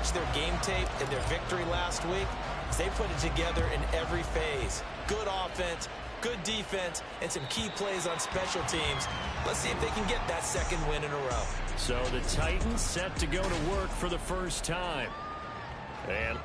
watch their game tape and their victory last week, they put it together in every phase. Good offense, good defense, and some key plays on special teams. Let's see if they can get that second win in a row. So the Titans set to go to work for the first time. And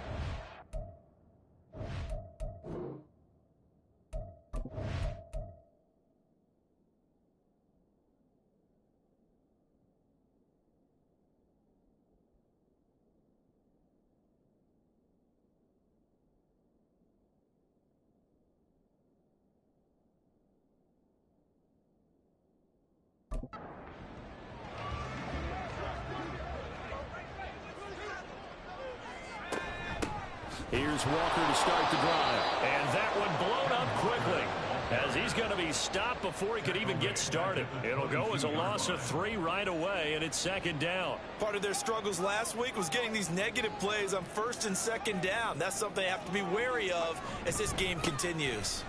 here's Walker to start the drive. And that one blown up quickly, as he's going to be stopped before he could even get started. It'll go as a loss of 3 right away, and it's second down. Part of their struggles last week was getting these negative plays on first and second down. That's something they have to be wary of as this game continues.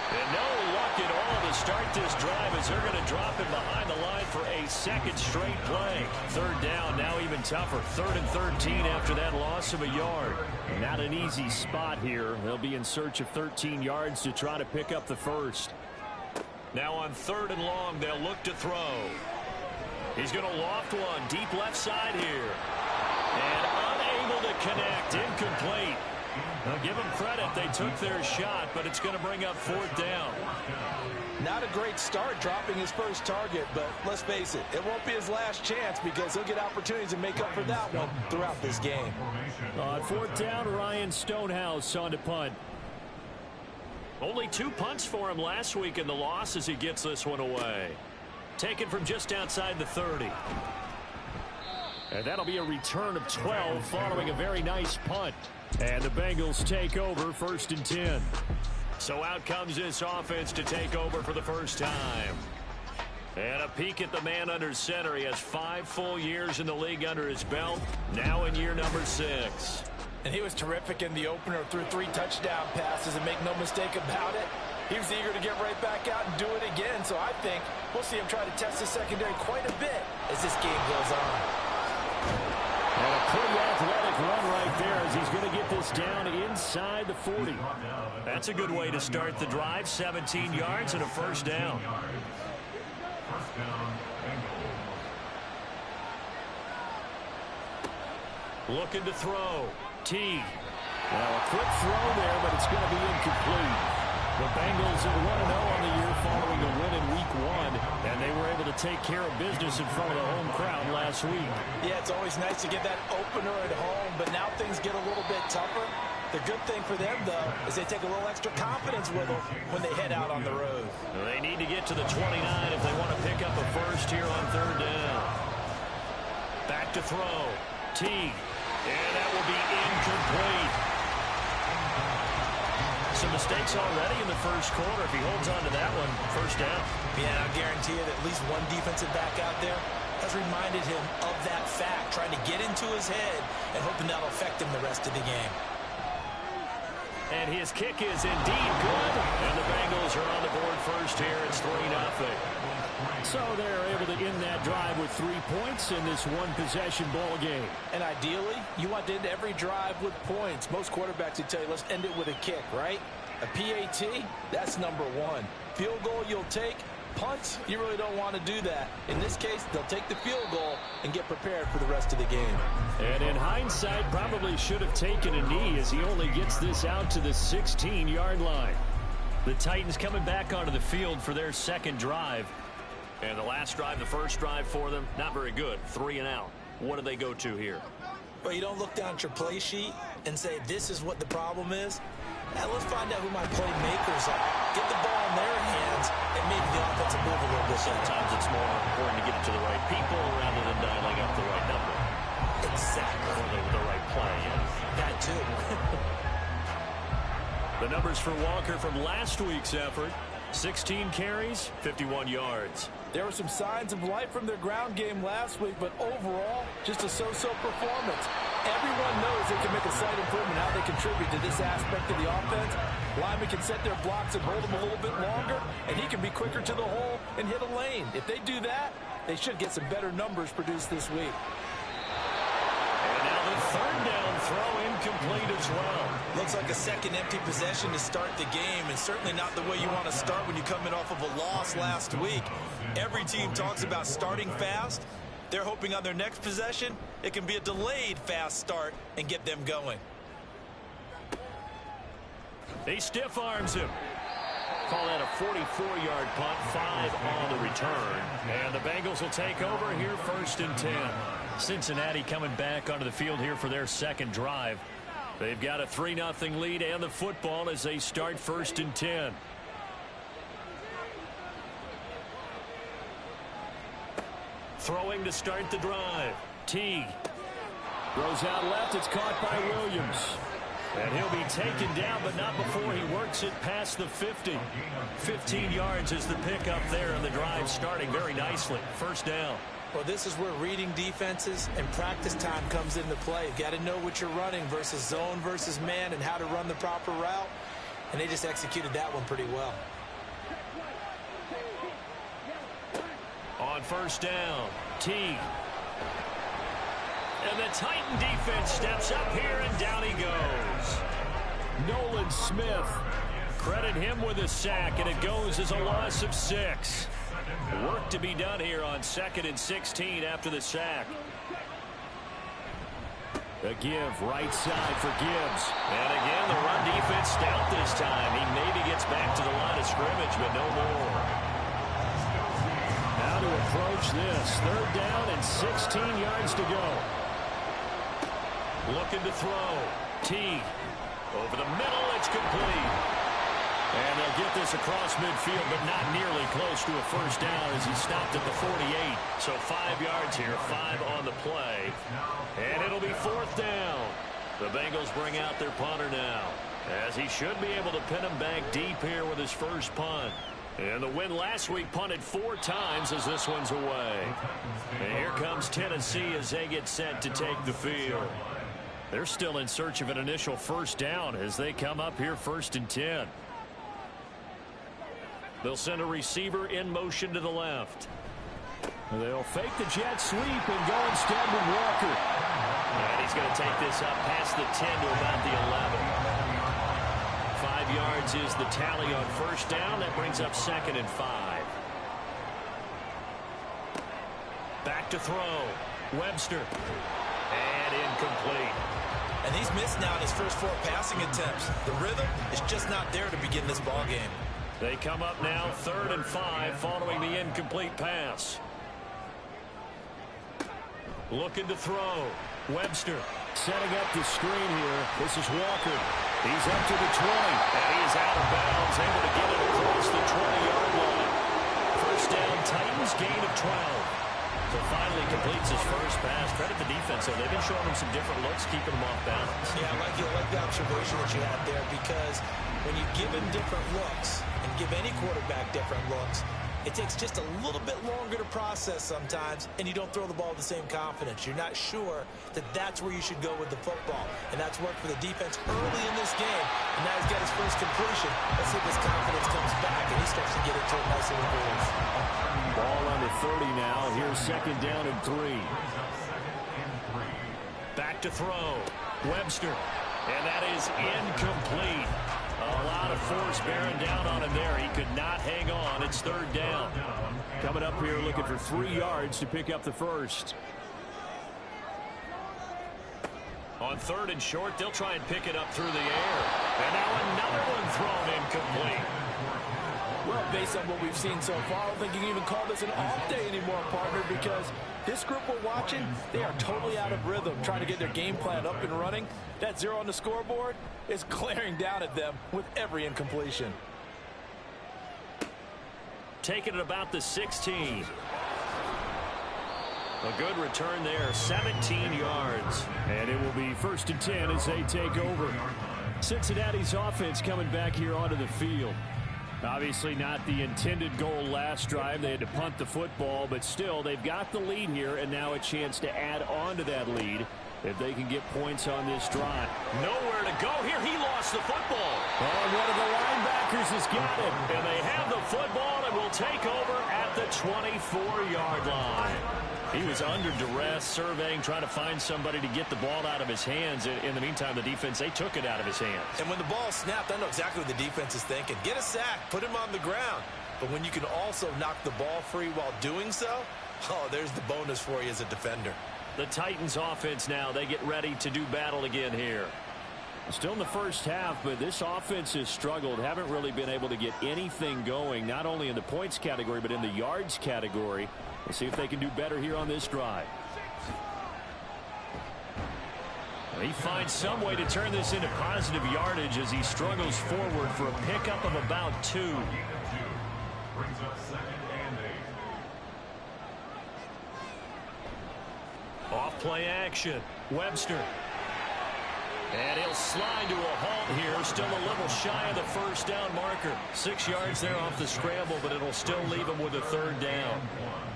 And no luck at all to start this drive, as they're going to drop him behind the line for a second straight play. Third down, now even tougher. 3rd and 13 after that loss of a yard. Not an easy spot here. They'll be in search of 13 yards to try to pick up the first. Now on 3rd and long, they'll look to throw. He's going to loft one deep left side here. And unable to connect. Incomplete. Now give them credit. They took their shot, but it's going to bring up 4th down. Not a great start dropping his first target, but let's face it, it won't be his last chance because he'll get opportunities to make up for that one throughout this game. On 4th down, Ryan Stonehouse on to punt. Only 2 punts for him last week in the loss as he gets this one away. Taken from just outside the 30. And that'll be a return of 12 following a very nice punt. And the Bengals take over 1st and 10. So out comes this offense to take over for the first time. And a peek at the man under center. He has 5 full years in the league under his belt. Now in year number 6. And he was terrific in the opener, threw 3 touchdown passes, and make no mistake about it, he was eager to get right back out and do it again. So I think we'll see him try to test the secondary quite a bit as this game goes on. And a pretty athletic run right there as he's going to get this down inside the 40. That's a good way to start the drive. 17 yards and a first down. Looking to throw. T. Well, a quick throw there, but it's going to be incomplete. The Bengals are 1-0 on the year following a win in Week 1, and they were able to take care of business in front of the home crowd last week. Yeah, it's always nice to get that opener at home, but now things get a little bit tougher. The good thing for them, though, is they take a little extra confidence with them when they head out on the road. They need to get to the 29 if they want to pick up a first here on 3rd down. Back to throw. T. And that will be incomplete. Some mistakes already in the first quarter. If he holds on to that one, first down. Yeah, I'll guarantee you that at least one defensive back out there has reminded him of that fact, trying to get into his head and hoping that'll affect him the rest of the game. And his kick is indeed good. And the Bengals are on the board first here. It's 3-0. So they're able to end that drive with 3 points in this one-possession ball game. And ideally, you want to end every drive with points. Most quarterbacks would tell you, let's end it with a kick, right? A PAT, that's number 1. Field goal you'll take. Punts, you really don't want to do that. In this case, they'll take the field goal and get prepared for the rest of the game. And in hindsight, probably should have taken a knee as he only gets this out to the 16-yard line. The Titans coming back onto the field for their second drive. And the last drive, the first drive for them, not very good. 3 and out. What do they go to here? Well, you don't look down at your play sheet and say, this is what the problem is. Now, let's find out who my playmakers are. Get the ball in their hands and maybe the offensive move a little bit. Sometimes it's more important to get it to the right people rather than dialing up the right number. Exactly. Or the right play. That too. The numbers for Walker from last week's effort. 16 carries, 51 yards. There were some signs of life from their ground game last week, but overall, just a so-so performance. Everyone knows they can make a slight improvement how they contribute to this aspect of the offense. Linemen can set their blocks and hold them a little bit longer, and he can be quicker to the hole and hit a lane. If they do that, they should get some better numbers produced this week. And now the incomplete as well. Looks like a second empty possession to start the game, and certainly not the way you want to start when you're coming off of a loss last week. Every team talks about starting fast. They're hoping on their next possession, it can be a delayed fast start and get them going. He stiff arms him. Call that a 44-yard punt, 5 on the return. And the Bengals will take over here 1st and 10. Cincinnati coming back onto the field here for their second drive. They've got a 3-0 lead and the football as they start 1st and 10. Throwing to start the drive. Teague. Throws out left. It's caught by Williams. And he'll be taken down, but not before he works it past the 50. 15 yards is the pickup there, and the drive starting very nicely. 1st down. Well, this is where reading defenses and practice time comes into play. You've got to know what you're running versus zone versus man and how to run the proper route. And they just executed that one pretty well. On 1st down, Teague. And the Titan defense steps up here, and down he goes. Nolan Smith. Credit him with a sack, and it goes as a loss of 6. Work to be done here on 2nd and 16 after the sack. A give, right side for Gibbs. And again, the run defense stout this time. He maybe gets back to the line of scrimmage, but no more. How to approach this. 3rd down and 16 yards to go. Looking to throw. Teague. Over the middle, it's complete. And they'll get this across midfield, but not nearly close to a 1st down as he stopped at the 48. So 5 yards here, 5 on the play. And it'll be 4th down. The Bengals bring out their punter now, as he should be able to pin him back deep here with his first punt. And the win last week punted 4 times as this one's away. And here comes Tennessee as they get set to take the field. They're still in search of an initial 1st down as they come up here 1st and 10. They'll send a receiver in motion to the left. They'll fake the jet sweep and go instead with Walker. And he's going to take this up past the 10 to about the 11. 5 yards is the tally on 1st down. That brings up 2nd and 5. Back to throw. Webster. And incomplete. And he's missed now in his first 4 passing attempts. The rhythm is just not there to begin this ball game. They come up now 3rd and 5 following the incomplete pass. Looking to throw. Webster setting up the screen here. This is Walker. He's up to the 20. And he is out of bounds, able to get it across the 20-yard line. 1st down, Titans, gain of 12. So finally completes his first pass. Credit the defense, though. They've been showing him some different looks, keeping him off balance. Yeah, I like the observation that you had there, because when you give him different looks and give any quarterback different looks, it takes just a little bit longer to process sometimes, and you don't throw the ball with the same confidence. You're not sure that that's where you should go with the football. And that's worked for the defense early in this game. And now he's got his first completion. Let's see if his confidence comes back and he starts to get into a nice little groove. Ball on the 30 now. Here's 2nd down and 3. Back to throw. Webster. And that is incomplete. A lot of force bearing down on him there. He could not hang on. It's 3rd down. Coming up here looking for 3 yards to pick up the first. On 3rd and short, they'll try and pick it up through the air. And now another one thrown incomplete. Well, based on what we've seen so far, I don't think you can even call this an off day anymore, partner, because this group we're watching, they are totally out of rhythm, trying to get their game plan up and running. That 0 on the scoreboard is glaring down at them with every incompletion. Taking it about the 16. A good return there, 17 yards. And it will be 1st and 10 as they take over. Cincinnati's offense coming back here onto the field. Obviously not the intended goal last drive. They had to punt the football, but still they've got the lead here, and now a chance to add on to that lead if they can get points on this drive. Nowhere to go here. He lost the football. Oh, and one of the linebackers has got it. And they have the football and will take over at the 24-yard line. He was under duress, surveying, trying to find somebody to get the ball out of his hands. In the meantime, the defense, they took it out of his hands. And when the ball snapped, I know exactly what the defense is thinking. Get a sack, put him on the ground. But when you can also knock the ball free while doing so, oh, there's the bonus for you as a defender. The Titans offense now, they get ready to do battle again here. Still in the first half, but this offense has struggled. Haven't really been able to get anything going, not only in the points category, but in the yards category. We'll see if they can do better here on this drive. He finds some way to turn this into positive yardage as he struggles forward for a pickup of about 2. Brings up 2nd and 8. Off play action. Webster. And he'll slide to a halt here. Still a little shy of the first down marker. 6 yards there off the scramble, but it'll still leave him with a 3rd down.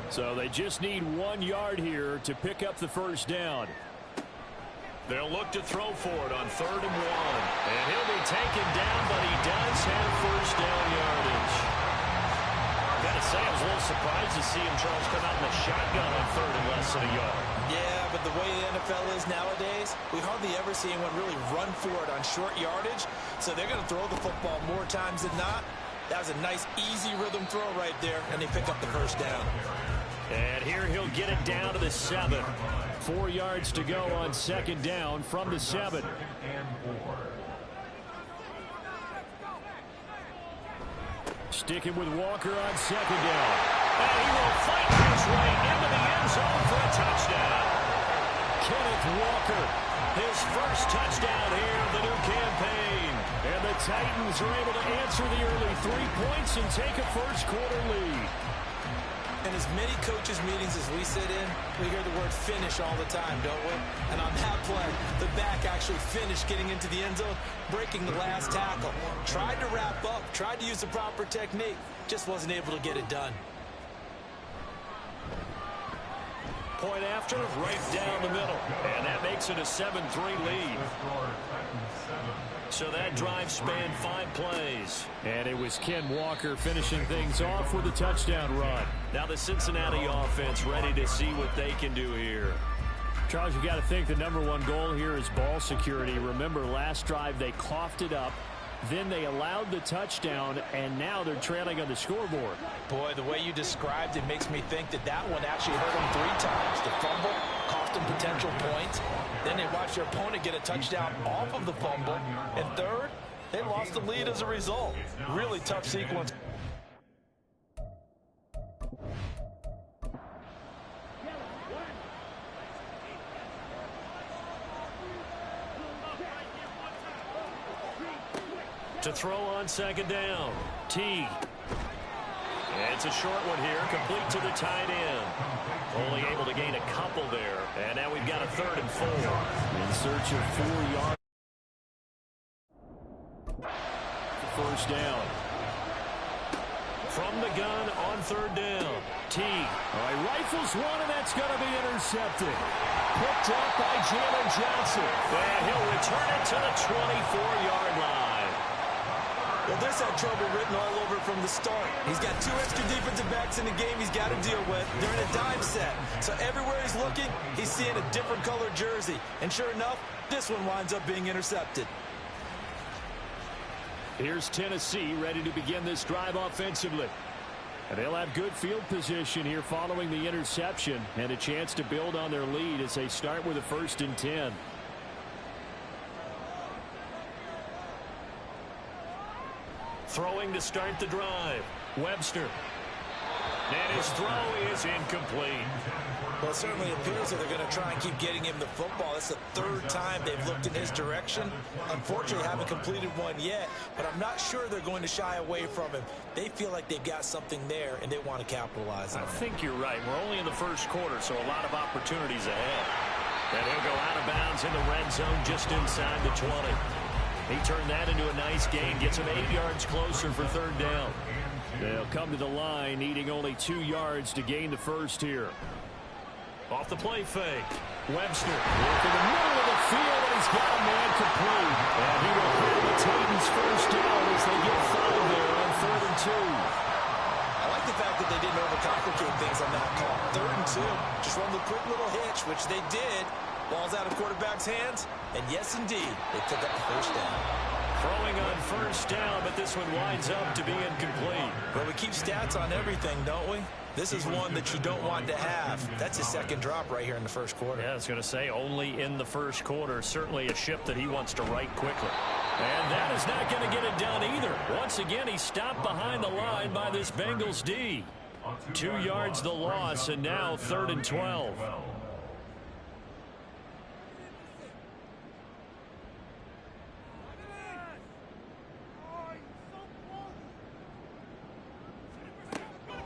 So they just need 1 yard here to pick up the first down. They'll look to throw for it on 3rd and 1. And he'll be taken down, but he does have first down yardage. Gotta say, I was a little surprised to see him, Charles, come out in the shotgun on 3rd and less than a yard. Yeah, but the way the NFL is nowadays, we hardly ever see anyone really run for it on short yardage. So they're going to throw the football more times than not. That was a nice, easy rhythm throw right there, and they pick up the first down. And here he'll get it down to the 7. 4 yards to go on 2nd down from the 7. Sticking with Walker on 2nd down. And he will fight his way into the end zone for a touchdown. Kenneth Walker, his first touchdown here of the new campaign. And the Titans are able to answer the early 3 points and take a first-quarter lead. In as many coaches' meetings as we sit in, we hear the word finish all the time, don't we? And on that play, the back actually finished getting into the end zone, breaking the last tackle. Tried to wrap up, tried to use the proper technique, just wasn't able to get it done. Point after, right down the middle. And that makes it a 7-3 lead. So that drive spanned 5 plays. And it was Ken Walker finishing things off with a touchdown run. Now the Cincinnati offense ready to see what they can do here. Charles, you got to think the #1 goal here is ball security. Remember, last drive they coughed it up. Then they allowed the touchdown, and now they're trailing on the scoreboard. Boy, the way you described it makes me think that one actually hurt them 3 times. The fumble cost them potential points. Then they watched their opponent get a touchdown off of the fumble. And third, they lost the lead as a result. Really tough sequence. To throw on 2nd down. T. And it's a short one here, complete to the tight end. Only able to gain a couple there. And now we've got a 3rd and 4. In search of 4 yards. First down. From the gun on 3rd down. T. All right, rifles one, and that's going to be intercepted. Picked up by Jalen Johnson. And he'll return it to the 24-yard line. Well, this had trouble written all over from the start. He's got 2 extra defensive backs in the game he's got to deal with. They're in a dime set. So everywhere he's looking, he's seeing a different colored jersey. And sure enough, this one winds up being intercepted. Here's Tennessee ready to begin this drive offensively. And they'll have good field position here following the interception and a chance to build on their lead as they start with a 1st and 10. Throwing to start the drive. Webster. And his throw is incomplete. Well, it certainly appears that they're going to try and keep getting him the football. That's the 3rd time they've looked in his direction. Unfortunately, haven't completed one yet, but I'm not sure they're going to shy away from him. They feel like they've got something there, and they want to capitalize on it. I think you're right. We're only in the first quarter, so a lot of opportunities ahead. And he'll go out of bounds in the red zone just inside the 20. He turned that into a nice gain, gets him 8 yards closer for 3rd down. They'll come to the line, needing only 2 yards to gain the first here. Off the play fake. Webster in the middle of the field, and he's got a man complete. And he will have the Titans first down as they get 5 there on 3rd and 2. I like the fact that they didn't overcomplicate things on that call. 3rd and 2. Just run quarterback's hands, and yes, indeed, they pick up the first down. Throwing on first down, but this one winds up to be incomplete. Well, we keep stats on everything, don't we? This is one that you don't want to have. That's his second drop right here in the first quarter. Yeah, I was going to say only in the first quarter. Certainly a ship that he wants to right quickly. And that is not going to get it done either. Once again, he's stopped behind the line by this Bengals D. 2 yards the loss, and now 3rd and 12.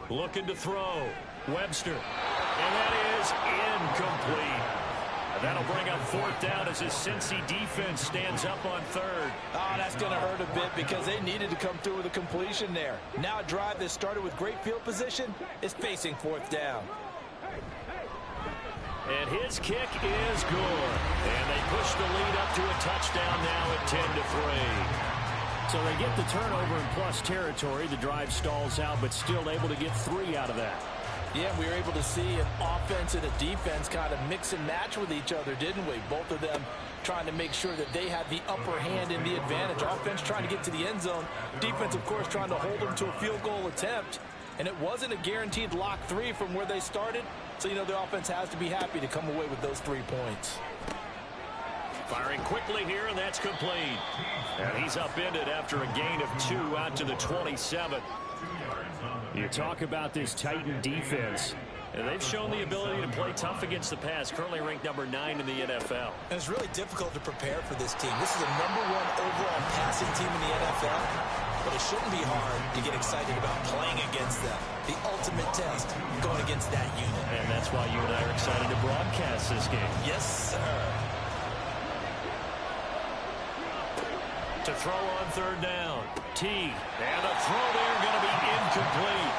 Looking to throw. Webster. And that is incomplete. And that'll bring up 4th down as his Cincy defense stands up on 3rd. Oh, that's going to hurt a bit because they needed to come through with a completion there. Now a drive that started with great field position is facing 4th down. And his kick is good. And they push the lead up to a touchdown now at 10-3. So they get the turnover in plus territory. The drive stalls out, but still able to get 3 out of that. Yeah, we were able to see an offense and a defense kind of mix and match with each other, didn't we? Both of them trying to make sure that they had the upper hand in the advantage. Offense trying to get to the end zone. Defense, of course, trying to hold them to a field goal attempt. And it wasn't a guaranteed lock 3 from where they started. So, you know, the offense has to be happy to come away with those 3 points. Firing quickly here, and that's complete. And he's upended after a gain of 2 out to the 27. You talk about this Titan defense. And they've shown the ability to play tough against the pass, currently ranked number 9 in the NFL. And it's really difficult to prepare for this team. This is the #1 overall passing team in the NFL. But it shouldn't be hard to get excited about playing against them. The ultimate test going against that unit. And that's why you and I are excited to broadcast this game. Yes, sir. To throw on 3rd down. T. And a throw there going to be incomplete.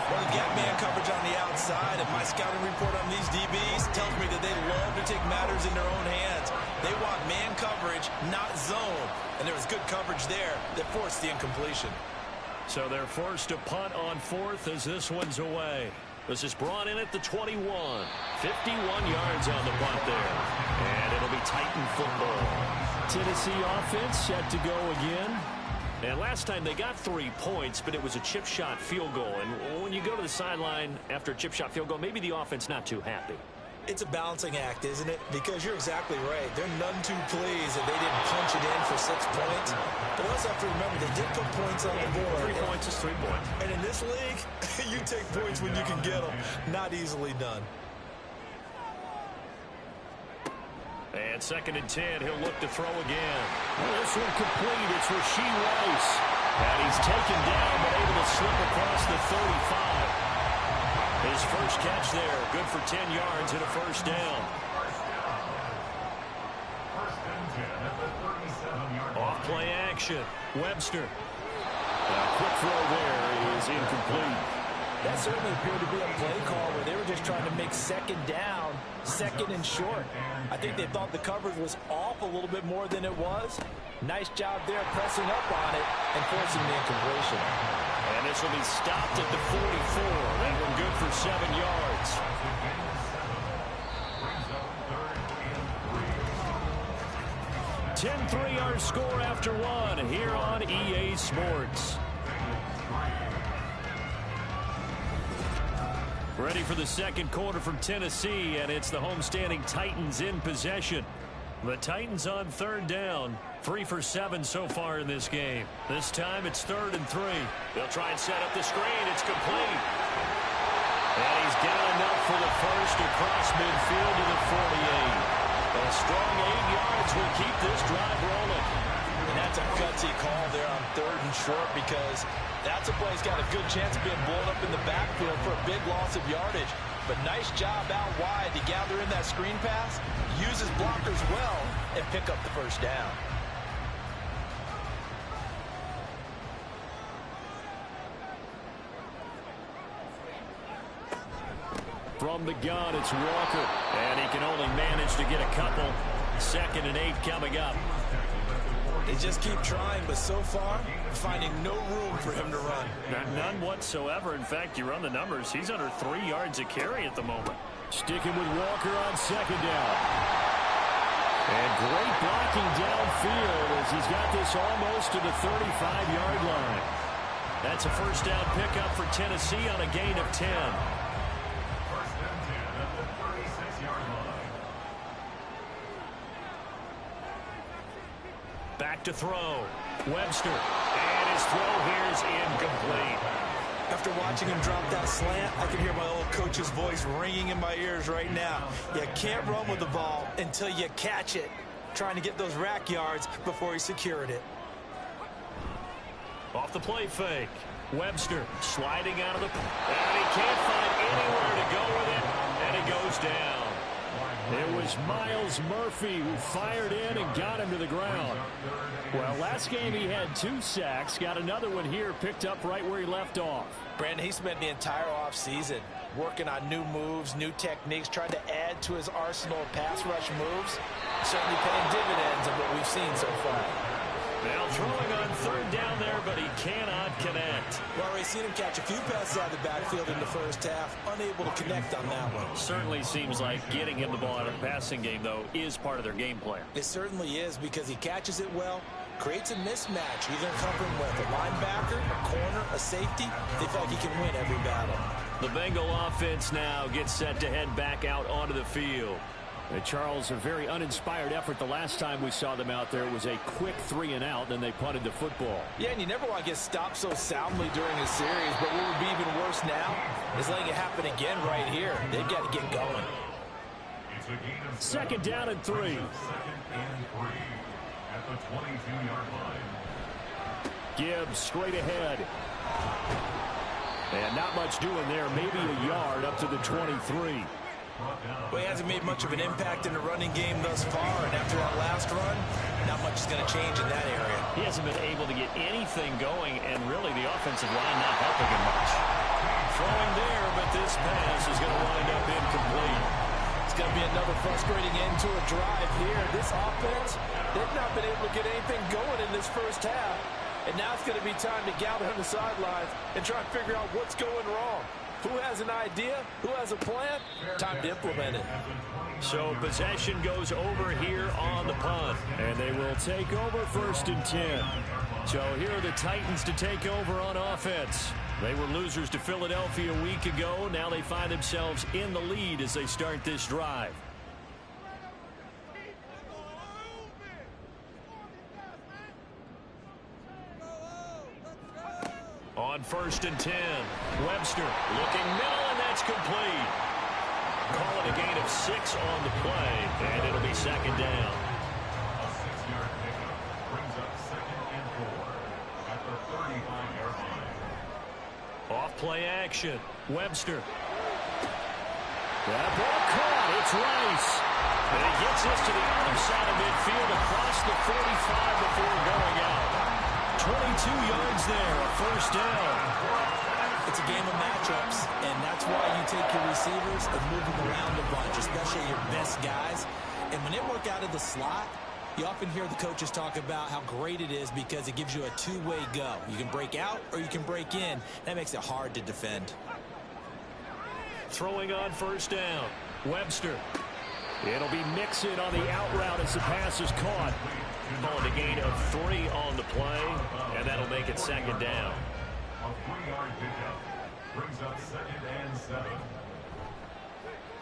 Well, the gap man coverage on the outside, and my scouting report on these DBs tells me that they love to take matters in their own hands. They want man coverage, not zone. And there was good coverage there that forced the incompletion. So they're forced to punt on 4th as this one's away. This is brought in at the 21. 51 yards on the punt there. And it'll be Titan football. Tennessee offense set to go again. And last time they got 3 points, but it was a chip shot field goal. And when you go to the sideline after a chip shot field goal, maybe the offense not too happy. It's a balancing act, isn't it? Because you're exactly right. They're none too pleased that they didn't punch it in for 6 points. But also have to remember, they did put points on the board. 3 points is 3 points. And in this league, you take points when you can get them. Not easily done. And 2nd and 10, he'll look to throw again. Well, this one complete. It's Rasheed Rice. And he's taken down, but able to slip across the 35. His first catch there, good for 10 yards and a first down. Off play action. Webster. A quick throw there is incomplete. That certainly appeared to be a play call where they were just trying to make 2nd down, 2nd and short. I think they thought the coverage was off a little bit more than it was. Nice job there pressing up on it and forcing the incompletion. And this will be stopped at the 44. That one good for 7 yards. 10-3 our score after 1 here on EA Sports. Ready for the 2nd quarter from Tennessee, and it's the homestanding Titans in possession. The Titans on 3rd down. 3 for 7 so far in this game. This time it's 3rd and 3. They'll try and set up the screen. It's complete. And he's got enough for the first across midfield to the 48. A strong 8 yards will keep this drive rolling. And that's a gutsy call there on 3rd and short because that's a play that's got a good chance of being blown up in the backfield for a big loss of yardage. But nice job out wide to gather in that screen pass, use his blockers well, and pick up the first down. From the gun, it's Walker. And he can only manage to get a couple. 2nd and 8 coming up. They just keep trying, but so far, finding no room for him to run. None whatsoever. In fact, you run the numbers. He's under 3 yards a carry at the moment. Sticking with Walker on second down. And great blocking downfield as he's got this almost to the 35-yard line. That's a first down pickup for Tennessee on a gain of 10. First and 10 at the 36-yard line. Back to throw. Webster. And his throw here is incomplete. After watching him drop that slant, I can hear my old coach's voice ringing in my ears right now. You can't run with the ball until you catch it. Trying to get those rack yards before he secured it. Off the play fake. Webster sliding out of the... And he can't find anywhere to go with it. And it goes down. It was Miles Murphy who fired in and got him to the ground. Well, last game he had 2 sacks. Got another one here, picked up right where he left off. Brandon, he spent the entire offseason working on new moves, new techniques, trying to add to his arsenal of pass rush moves. Certainly paying dividends of what we've seen so far. Now throwing on third down there, but he cannot connect. Well, we've seen him catch a few passes out of the backfield in the first half, unable to connect on that one. Certainly seems like getting him the ball out of the passing game, though, is part of their game plan. It certainly is because he catches it well, creates a mismatch. You're going to cover him with a linebacker, a corner, a safety. They feel like he can win every battle. The Bengal offense now gets set to head back out onto the field. Charles, a very uninspired effort. The last time we saw them out there was a quick 3 and out, then they punted the football. Yeah, and you never want to get stopped so soundly during a series, but what would be even worse now is letting it happen again right here. They've got to get going. It's a gain of 7. Second down and 3. Second and 3 at the 22-yard line. Gibbs straight ahead. And not much doing there, maybe a yard up to the 23. Well, he hasn't made much of an impact in the running game thus far, and after that last run, not much is going to change in that area. He hasn't been able to get anything going, and really the offensive line not helping him much. Throwing there, but this pass is going to wind up incomplete. It's going to be another frustrating end to a drive here. This offense, they've not been able to get anything going in this first half, and now it's going to be time to gather on the sidelines and try and figure out what's going wrong. Who has an idea? Who has a plan? Time to implement it. So possession goes over here on the punt. And they will take over first and 10. So here are the Titans to take over on offense. They were losers to Philadelphia a week ago. Now they find themselves in the lead as they start this drive. On first and 10, Webster looking middle, and that's complete. Call it a gain of 6 on the play, and it'll be second down. A 6-yard pickup brings up 2nd and 4 at the 35-yard line. Off play action, Webster. That ball caught. It's Rice. And he gets this to the other side of midfield across the 45 before going out. 22 yards there, a first down. It's a game of matchups, and that's why you take your receivers and move them around a bunch, especially your best guys. And when they work out of the slot, you often hear the coaches talk about how great it is because it gives you a two-way go. You can break out or you can break in. That makes it hard to defend. Throwing on first down, Webster. It'll be Mixon on the out route as the pass is caught. Calling a gain of 3 on the play, and that'll make it second down. A 3-yard pickup brings up 2nd and 7.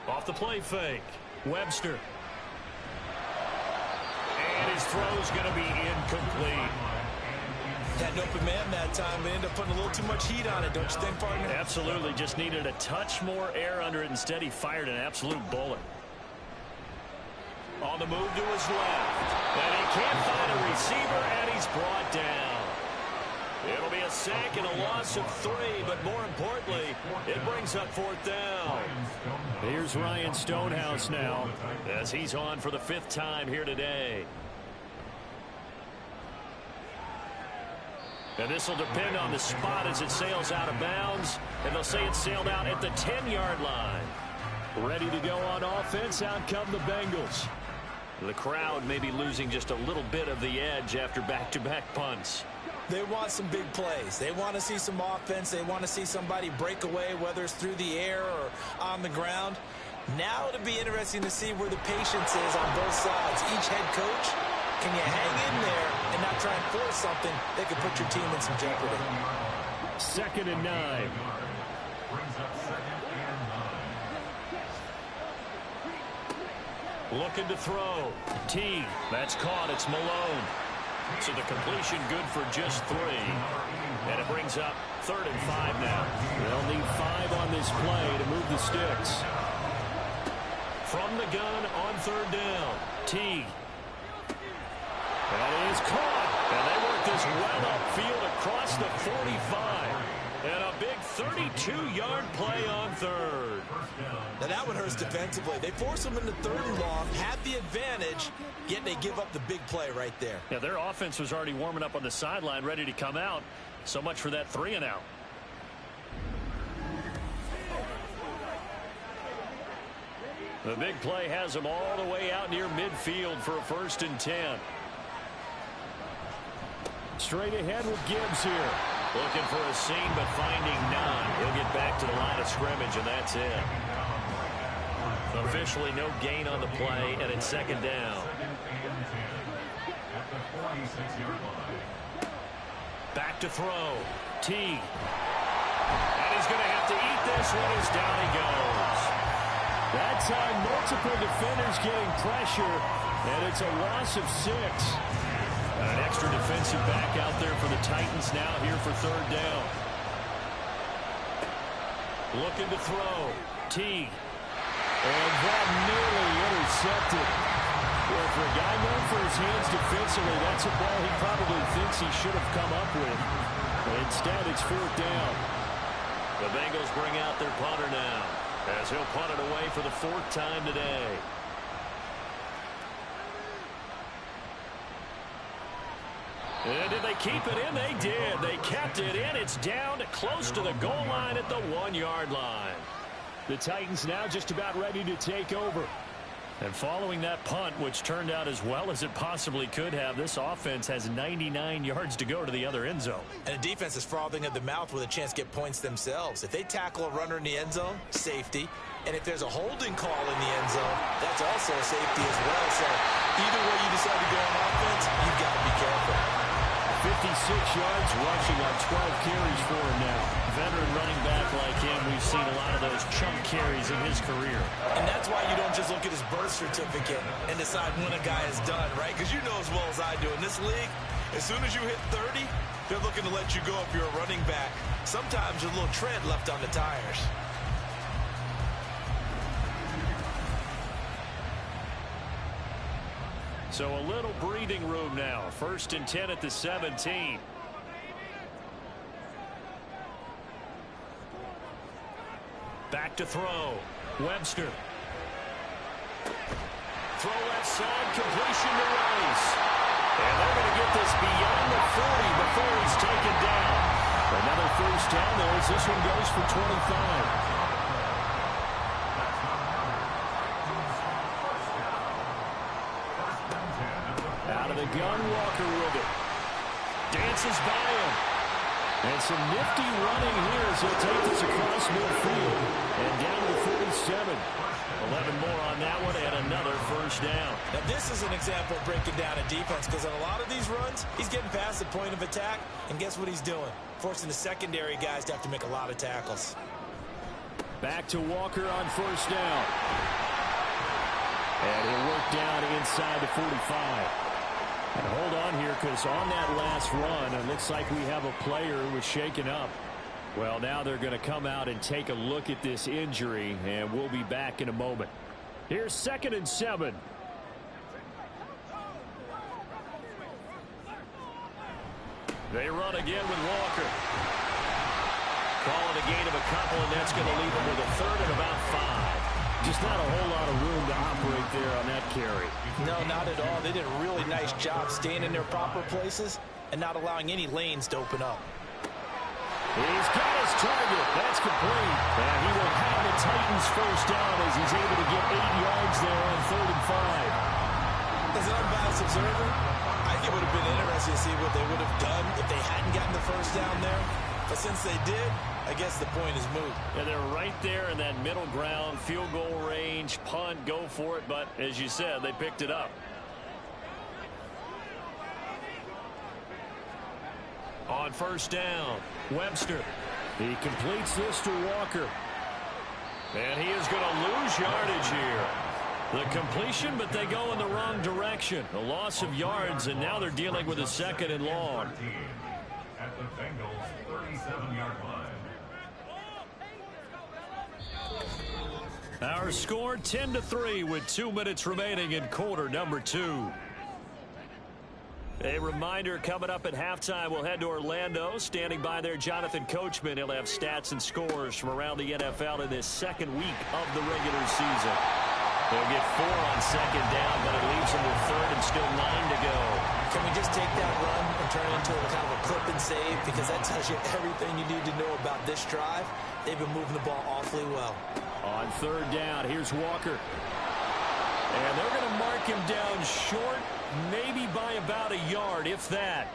Off the play fake, Webster. And his throw's going to be incomplete. Had an open man that time, but ended up putting a little too much heat on it, don't you think, partner? Absolutely, just needed a touch more air under it. Instead, he fired an absolute bullet. On the move to his left. And he can't find a receiver, and he's brought down. It'll be a sack and a loss of 3, but more importantly, it brings up 4th down. Here's Ryan Stonehouse now, as he's on for the 5th time here today. And this will depend on the spot as it sails out of bounds. And they'll say it sailed out at the 10-yard line. Ready to go on offense. Out come the Bengals. The crowd may be losing just a little bit of the edge after back-to-back punts. They want some big plays. They want to see some offense. They want to see somebody break away, whether it's through the air or on the ground. Now it'll be interesting to see where the patience is on both sides. Each head coach, can you hang in there and not try and force something that could put your team in some jeopardy? 2nd and 9. Looking to throw. T. That's caught. It's Malone. So the completion good for just 3. And it brings up 3rd and 5 now. They'll need 5 on this play to move the sticks. From the gun on 3rd down. T. That is caught. And they work this well upfield across the 45. And a big 32-yard play on 3rd. Now that one hurts defensively. They force them into 3rd and long, had the advantage, yet they give up the big play right there. Yeah, their offense was already warming up on the sideline, ready to come out. So much for that 3 and out. The big play has them all the way out near midfield for a 1st and 10. Straight ahead with Gibbs here. Looking for a seam, but finding none. He'll get back to the line of scrimmage, and that's it. Officially no gain on the play, and it's 2nd down. Back to throw. T. And he's going to have to eat this one as down he goes. That time, multiple defenders getting pressure, and it's a loss of 6. An extra defensive back out there for the Titans now here for 3rd down. Looking to throw. T. And that nearly intercepted. Well, for a guy known for his hands defensively, that's a ball he probably thinks he should have come up with. Instead, it's 4th down. The Bengals bring out their punter now, as he'll punt it away for the 4th time today. And did they keep it in? They did. They kept it in. It's down to close to the goal line at the 1-yard line. The Titans now just about ready to take over. And following that punt, which turned out as well as it possibly could have, this offense has 99 yards to go to the other end zone. And the defense is frothing at the mouth with a chance to get points themselves. If they tackle a runner in the end zone, safety. And if there's a holding call in the end zone, that's also a safety as well. So either way you decide to go on offense, you've got to be careful. 56 yards rushing on 12 carries for him now. Veteran running back like him, we've seen a lot of those chunk carries in his career. And that's why you don't just look at his birth certificate and decide when a guy is done, right? Because you know as well as I do, in this league, as soon as you hit 30, they're looking to let you go if you're a running back. Sometimes there's a little tread left on the tires. So a little breathing room now. 1st and 10 at the 17. Back to throw. Webster. Throw left side, completion to Rice. And they're going to get this beyond the 40 before he's taken down. Another 1st down there as this one goes for 25. Out of the gun, Walker with it. Dances by him. And some nifty running here as he'll take this across midfield and down to the 47. 11 more on that one and another 1st down. Now this is an example of breaking down a defense, because in a lot of these runs, he's getting past the point of attack, and guess what he's doing? Forcing the secondary guys to have to make a lot of tackles. Back to Walker on 1st down. And he'll work down inside the 45. And hold on here, because on that last run, it looks like we have a player who was shaken up. Well, now they're going to come out and take a look at this injury, and we'll be back in a moment. Here's 2nd and 7. They run again with Walker. Call it a gain of a couple, and that's going to leave them with a 3rd and about 5. Just not a whole lot of room to operate there on that carry. No, not at all. They did a really nice job staying in their proper places and not allowing any lanes to open up. He's got his target. That's complete. And he will have the Titans 1st down as he's able to get 8 yards there on 3rd and 5. As an unbiased observer, I think it would have been interesting to see what they would have done if they hadn't gotten the first down there. But since they did, I guess the point is moot. And they're right there in that middle ground, field goal range, punt, go for it. But as you said, they picked it up. On first down, Webster. He completes this to Walker. And he is going to lose yardage here. The completion, but they go in the wrong direction. A loss of yards, and now they're dealing with a second and long. At the Bengals' 37-yard line. Our score 10-3 with 2 minutes remaining in quarter number 2. A reminder coming up at halftime, we'll head to Orlando. Standing by there, Jonathan Coachman. He'll have stats and scores from around the NFL in this second week of the regular season. They'll get 4 on second down, but it leaves them with third and still 9 to go. Can we just take that run and turn it into a kind of a clip and save? Because that tells you everything you need to know about this drive. They've been moving the ball awfully well. On third down, here's Walker. And they're going to mark him down short, maybe by about a yard, if that.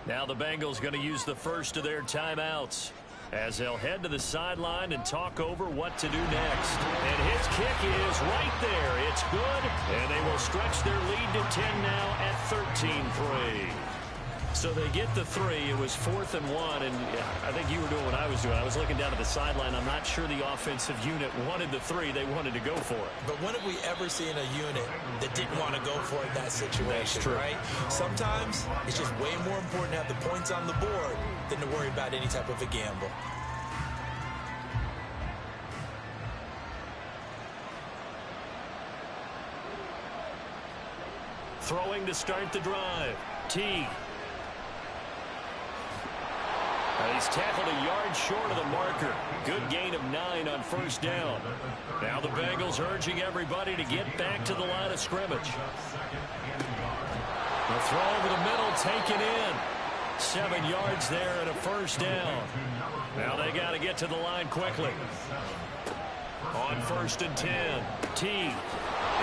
Now the Bengals going to use the first of their timeouts as they'll head to the sideline and talk over what to do next. And his kick is right there. It's good, and they will stretch their lead to 10 now at 13-3. So they get the 3. It was 4th and 1, and I think you were doing what I was doing. I was looking down at the sideline. I'm not sure the offensive unit wanted the 3. They wanted to go for it. But when have we ever seen a unit that didn't want to go for it in that situation, right? Sometimes it's just way more important to have the points on the board than to worry about any type of a gamble. Throwing to start the drive. Teague. He's tackled a yard short of the marker. Good gain of 9 on first down. Now the Bengals urging everybody to get back to the line of scrimmage. The throw over the middle taken in. 7 yards there and a first down. Now they got to get to the line quickly. On first and 10. Teague.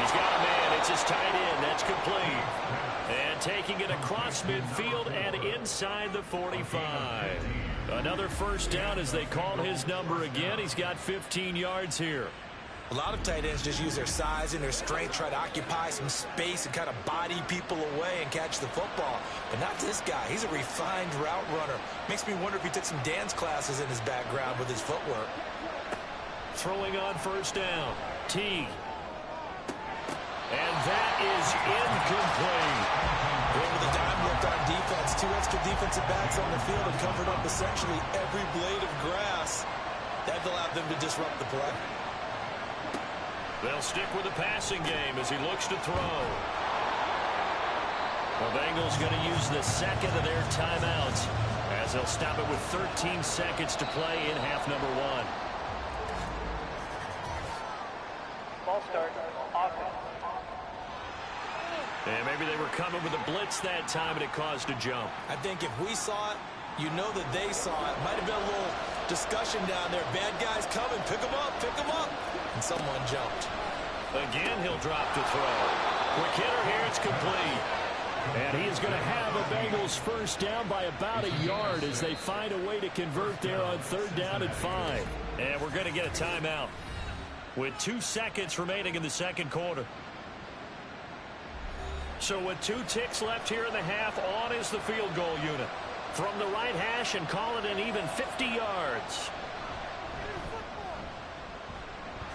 He's got a man. It's his tight end. That's complete. And taking it across midfield and inside the 45. Another first down as they call his number again. He's got 15 yards here. A lot of tight ends just use their size and their strength, try to occupy some space and kind of body people away and catch the football. But not this guy. He's a refined route runner. Makes me wonder if he took some dance classes in his background with his footwork. Throwing on first down. Teague. And that is incomplete. With a dime left on defense, 2 extra defensive backs on the field and covered up essentially every blade of grass. That allowed them to disrupt the play. They'll stick with the passing game as he looks to throw. The Bengals going to use the second of their timeouts as they'll stop it with 13 seconds to play in half number 1. Ball start. Offense. And maybe they were coming with a blitz that time, and it caused a jump. I think if we saw it, you know that they saw it. Might have been a little discussion down there. Bad guys coming. Pick them up. Pick them up. And someone jumped. Again, he'll drop to throw. Quick hitter here. It's complete. And he is going to have a Bengals first down by about a yard as they find a way to convert there on third down and 5. And we're going to get a timeout with 2 seconds remaining in the second quarter. So with 2 ticks left here in the half, on is the field goal unit. From the right hash and call it an even 50 yards.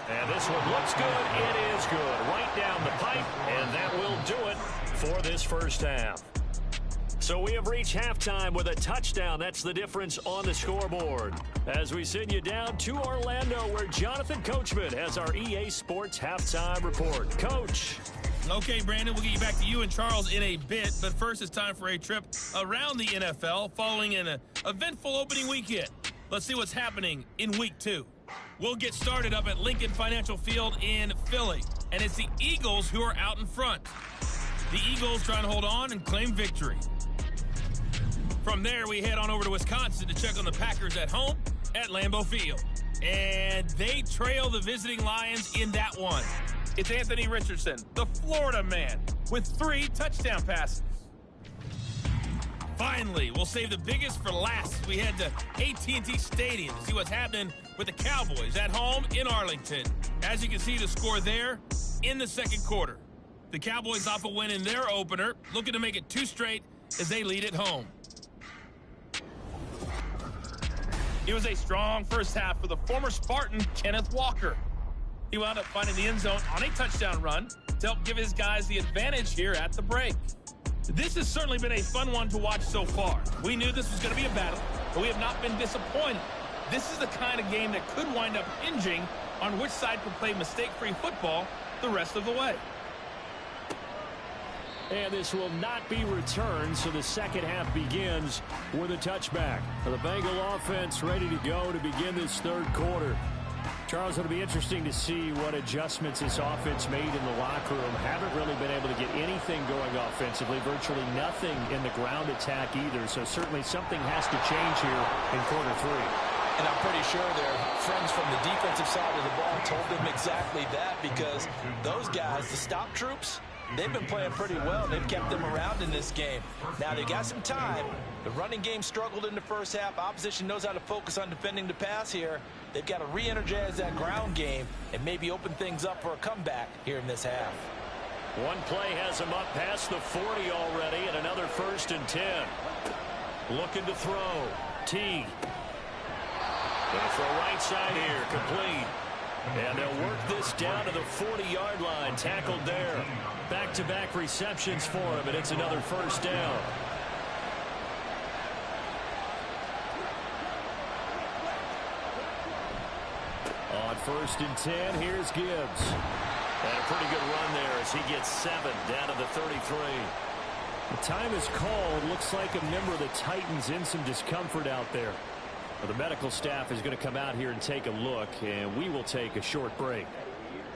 And this one looks good. It is good. Right down the pipe, and that will do it for this first half. So we have reached halftime with a touchdown. That's the difference on the scoreboard. As we send you down to Orlando, where Jonathan Coachman has our EA Sports halftime report. Coach. Okay, Brandon, we'll get you back to you and Charles in a bit, but first it's time for a trip around the NFL following an eventful opening weekend. Let's see what's happening in Week 2. We'll get started up at Lincoln Financial Field in Philly, and it's the Eagles who are out in front. The Eagles trying to hold on and claim victory. From there, we head on over to Wisconsin to check on the Packers at home at Lambeau Field. And they trail the visiting Lions in that one. It's Anthony Richardson, the Florida man, with 3 touchdown passes. Finally, we'll save the biggest for last. We head to AT&T Stadium to see what's happening with the Cowboys at home in Arlington. As you can see, the score there in the second quarter. The Cowboys off a win in their opener, looking to make it 2 straight as they lead at home. It was a strong first half for the former Spartan, Kenneth Walker. He wound up finding the end zone on a touchdown run to help give his guys the advantage here at the break. This has certainly been a fun one to watch so far. We knew this was going to be a battle, but we have not been disappointed. This is the kind of game that could wind up hinging on which side can play mistake-free football the rest of the way. And this will not be returned, so the second half begins with a touchback. The Bengal offense ready to go to begin this third quarter. Charles, it'll be interesting to see what adjustments this offense made in the locker room. Haven't really been able to get anything going offensively, virtually nothing in the ground attack either, so certainly something has to change here in quarter 3. And I'm pretty sure their friends from the defensive side of the ball told them exactly that, because those guys, the stop troops, they've been playing pretty well. They've kept them around in this game. Now, they got some time. The running game struggled in the first half. Opposition knows how to focus on defending the pass here. They've got to re-energize that ground game and maybe open things up for a comeback here in this half. One play has him up past the 40 already, and another 1st and 10. Looking to throw. T. Going to throw right side here. Complete. And they'll work this down to the 40-yard line. Tackled there. Back-to-back receptions for him, and it's another 1st down. On 1st and 10, here's Gibbs. And a pretty good run there as he gets 7 down to the 33. The time is called. Looks like a member of the Titans in some discomfort out there. Well, the medical staff is going to come out here and take a look, and we will take a short break.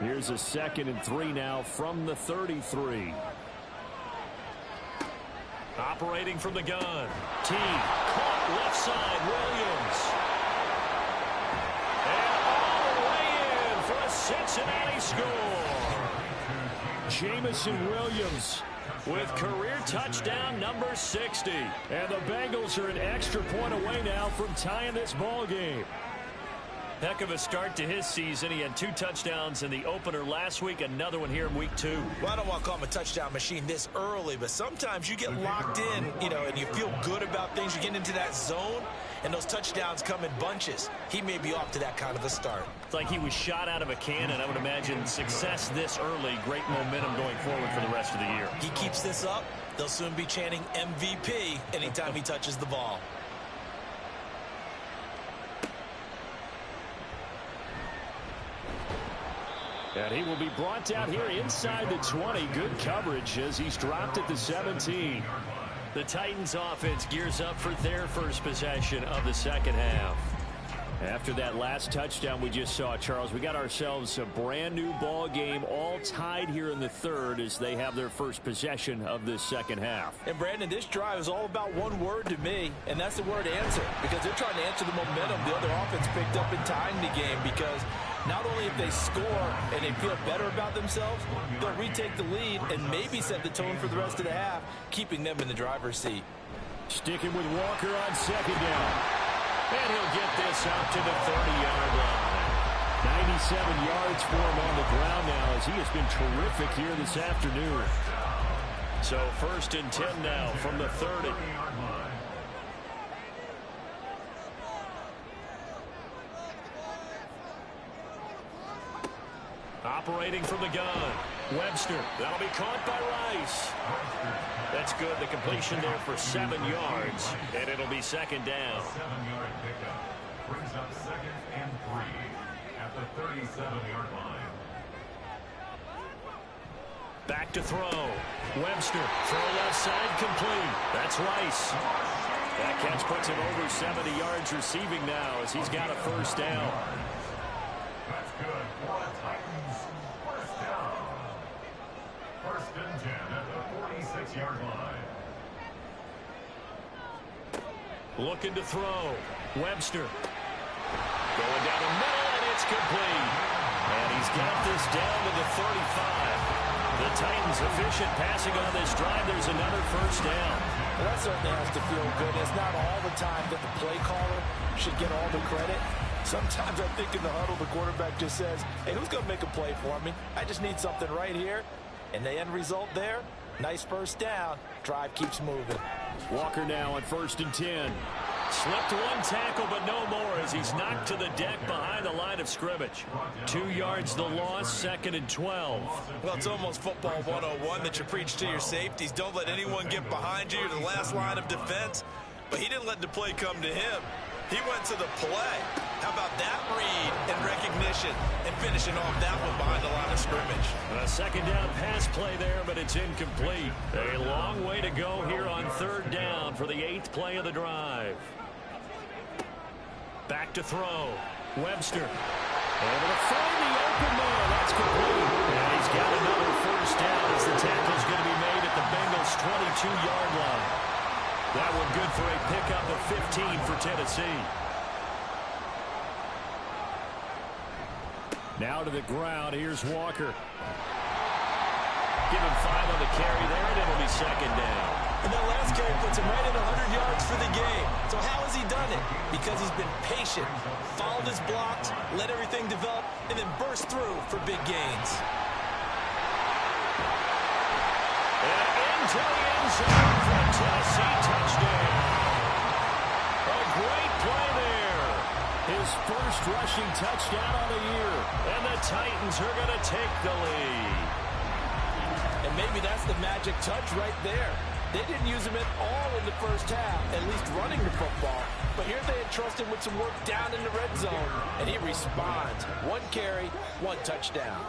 Here's a 2nd and 3 now from the 33. Operating from the gun. T. Caught left side. Williams. And all the way in for a Cincinnati score. Jamison Williams with career touchdown number 60. And the Bengals are an extra point away now from tying this ball game. Heck of a start to his season. He had 2 touchdowns in the opener last week, another one here in week 2. Well, I don't want to call him a touchdown machine this early, but sometimes you get locked in, and you feel good about things. You get into that zone, and those touchdowns come in bunches. He may be off to that kind of a start. It's like he was shot out of a cannon. I would imagine success this early, great momentum going forward for the rest of the year. He keeps this up, they'll soon be chanting MVP anytime he touches the ball. And he will be brought down here inside the 20. Good coverage as he's dropped at the 17. The Titans offense gears up for their first possession of the second half. After that last touchdown we just saw, Charles, we got ourselves a brand new ball game, all tied here in the third as they have their first possession of this second half. And Brandon, this drive is all about one word to me, and that's the word answer, because they're trying to answer the momentum the other offense picked up in tying the game, because not only if they score and they feel better about themselves, they'll retake the lead and maybe set the tone for the rest of the half, keeping them in the driver's seat. Sticking with Walker on second down. And he'll get this out to the 30-yard line. 97 yards for him on the ground now as he has been terrific here this afternoon. So 1st and 10 now from the 30. Operating from the gun. Webster. That'll be caught by Rice. That's good. The completion there for 7 yards. And it'll be second down. 7-yard pickup brings up 2nd and 3 at the 37-yard line. Back to throw. Webster. Throw left side complete. That's Rice. That catch puts him over 70 yards receiving now as he's got a first down. That's good for the Titans. First down. 1st and 10 at the 46-yard line. Looking to throw. Webster. Going down the middle, and it's complete. And he's got this down to the 35. The Titans efficient passing on this drive. There's another first down. Well, that certainly has to feel good. It's not all the time that the play caller should get all the credit. Sometimes I think in the huddle, the quarterback just says, hey, who's going to make a play for me? I just need something right here. And the end result there, nice first down. Drive keeps moving. Walker now on 1st and 10. Slipped one tackle, but no more as he's knocked to the deck behind the line of scrimmage. 2 yards the loss, 2nd and 12. Well, it's almost football 101 that you preach to your safeties. Don't let anyone get behind you. You're the last line of defense. But he didn't let the play come to him. He went to the play. How about that read and recognition and finishing off that one behind the line of scrimmage? A 2nd down pass play there, but it's incomplete. A long way to go here on 3rd down for the 8th play of the drive. Back to throw. Webster. Able to find the open man. That's complete. And he's got another first down as the tackle's going to be made at the Bengals' 22-yard line. That one good for a pickup of 15 for Tennessee. Now to the ground. Here's Walker. Give him 5 on the carry there, and it'll be 2nd down. And that last carry puts him right at 100 yards for the game. So how has he done it? Because he's been patient, followed his blocks, let everything develop, and then burst through for big gains. And into the end zone for a Tennessee touchdown. A great play there. His first rushing touchdown of the year. And the Titans are going to take the lead. And maybe that's the magic touch right there. They didn't use him at all in the first half, at least running the football. But here they entrust him with some work down in the red zone, and he responds. 1 carry, 1 touchdown.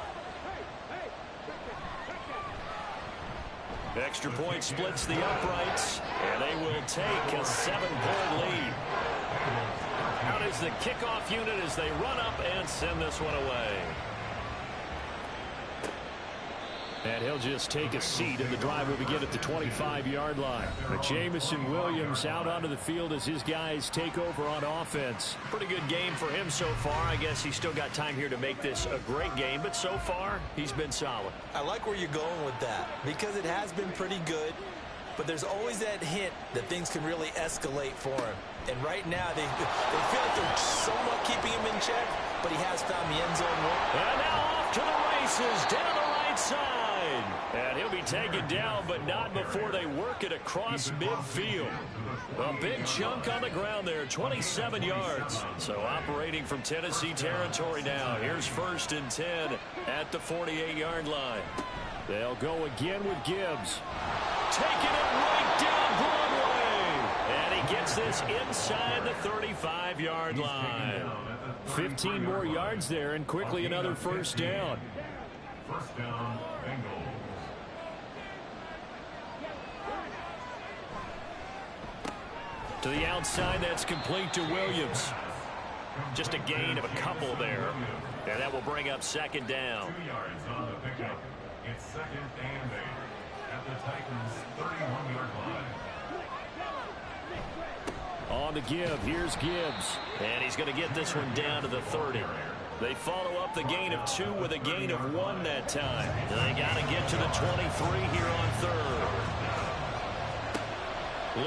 Extra point splits the uprights, and they will take a 7-point lead. Out is the kickoff unit as they run up and send this one away. And he'll just take a seat, and the drive will begin at the 25-yard line. But Jamison Williams out onto the field as his guys take over on offense. Pretty good game for him so far. I guess he's still got time here to make this a great game, but so far, he's been solid. I like where you're going with that because it has been pretty good, but there's always that hint that things can really escalate for him. And right now, they feel like they're somewhat keeping him in check, but he has found the end zone. And now off to the races down the right side. And he'll be taken down, but not before they work it across midfield. A big chunk on the ground there, 27 yards. So operating from Tennessee territory now. Here's 1st and 10 at the 48-yard line. They'll go again with Gibbs. Taking it right down Broadway. And he gets this inside the 35-yard line. 15 more yards there, and quickly another first down. First down, Bengals. To the outside, that's complete to Williams. Just a gain of a couple there. And that will bring up 2nd down. 2 yards on the pickup. It's 2nd and 8 at the Titans' 31-yard line. On the give, here's Gibbs. And he's going to get this one down to the 30. They follow up the gain of 2 with a gain of 1 that time. They got to get to the 23 here on 3rd.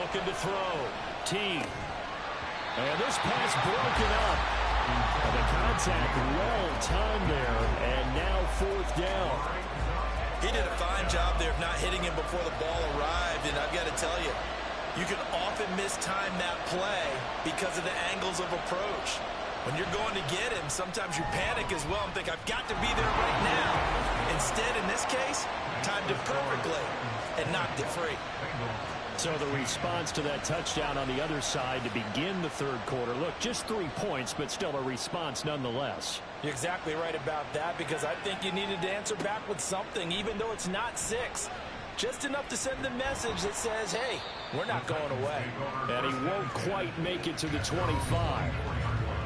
Looking to throw. T. And this pass broken up. And the contact well timed there. And now 4th down. He did a fine job there of not hitting him before the ball arrived. And I've got to tell you, you can often mistime that play because of the angles of approach. When you're going to get him, sometimes you panic as well and think, I've got to be there right now. Instead, in this case, timed it perfectly and knocked it free. So the response to that touchdown on the other side to begin the 3rd quarter. Look, just 3 points, but still a response nonetheless. You're exactly right about that because I think you needed to answer back with something, even though it's not 6. Just enough to send the message that says, hey, we're not going away. And he won't quite make it to the 25.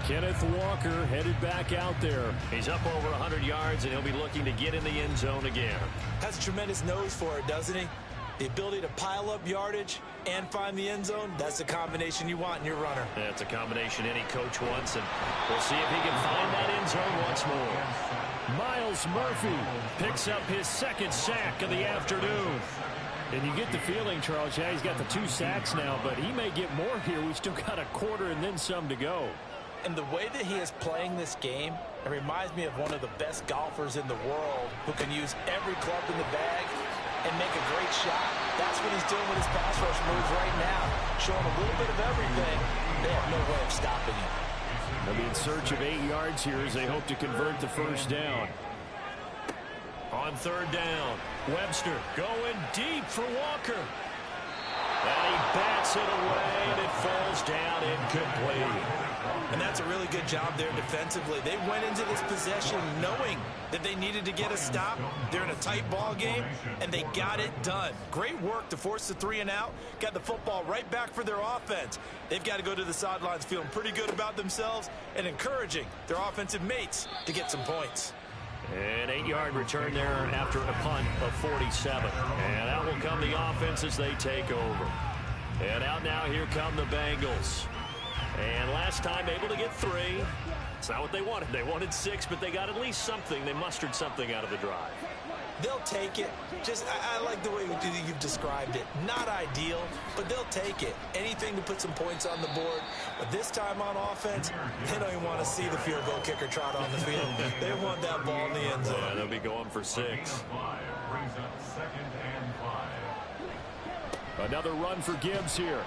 Kenneth Walker headed back out there. He's up over 100 yards, and he'll be looking to get in the end zone again. Has a tremendous nose for it, doesn't he? The ability to pile up yardage and find the end zone, that's the combination you want in your runner. That's a combination any coach wants, and we'll see if he can find that end zone once more. Miles Murphy picks up his second sack of the afternoon. And you get the feeling, Charles, yeah, he's got the 2 sacks now, but he may get more here. We've still got a quarter and then some to go. And the way that he is playing this game, it reminds me of one of the best golfers in the world who can use every club in the bag and make a great shot. That's what he's doing with his pass rush moves right now, showing a little bit of everything. They have no way of stopping him. They'll be in search of 8 yards here as they hope to convert the first down. On third down, Webster going deep for Walker. And he bats it away, and it falls down incomplete. And that's a really good job there defensively. They went into this possession knowing that they needed to get a stop. They're in a tight ball game, and they got it done. Great work to force the 3 and out. Got the football right back for their offense. They've got to go to the sidelines feeling pretty good about themselves and encouraging their offensive mates to get some points. An 8-yard return there after a punt of 47. And out will come the offense as they take over. And out now, here come the Bengals. And last time able to get 3. It's not what they wanted. They wanted 6, but they got at least something. They mustered something out of the drive. They'll take it. I like the way you've described it. Not ideal, but they'll take it. Anything to put some points on the board. But this time on offense, they don't even want to see the field goal kicker trot on the field. They want that ball in the end zone. Yeah, they'll be going for 6. Brings up 2nd and 5. Another run for Gibbs here.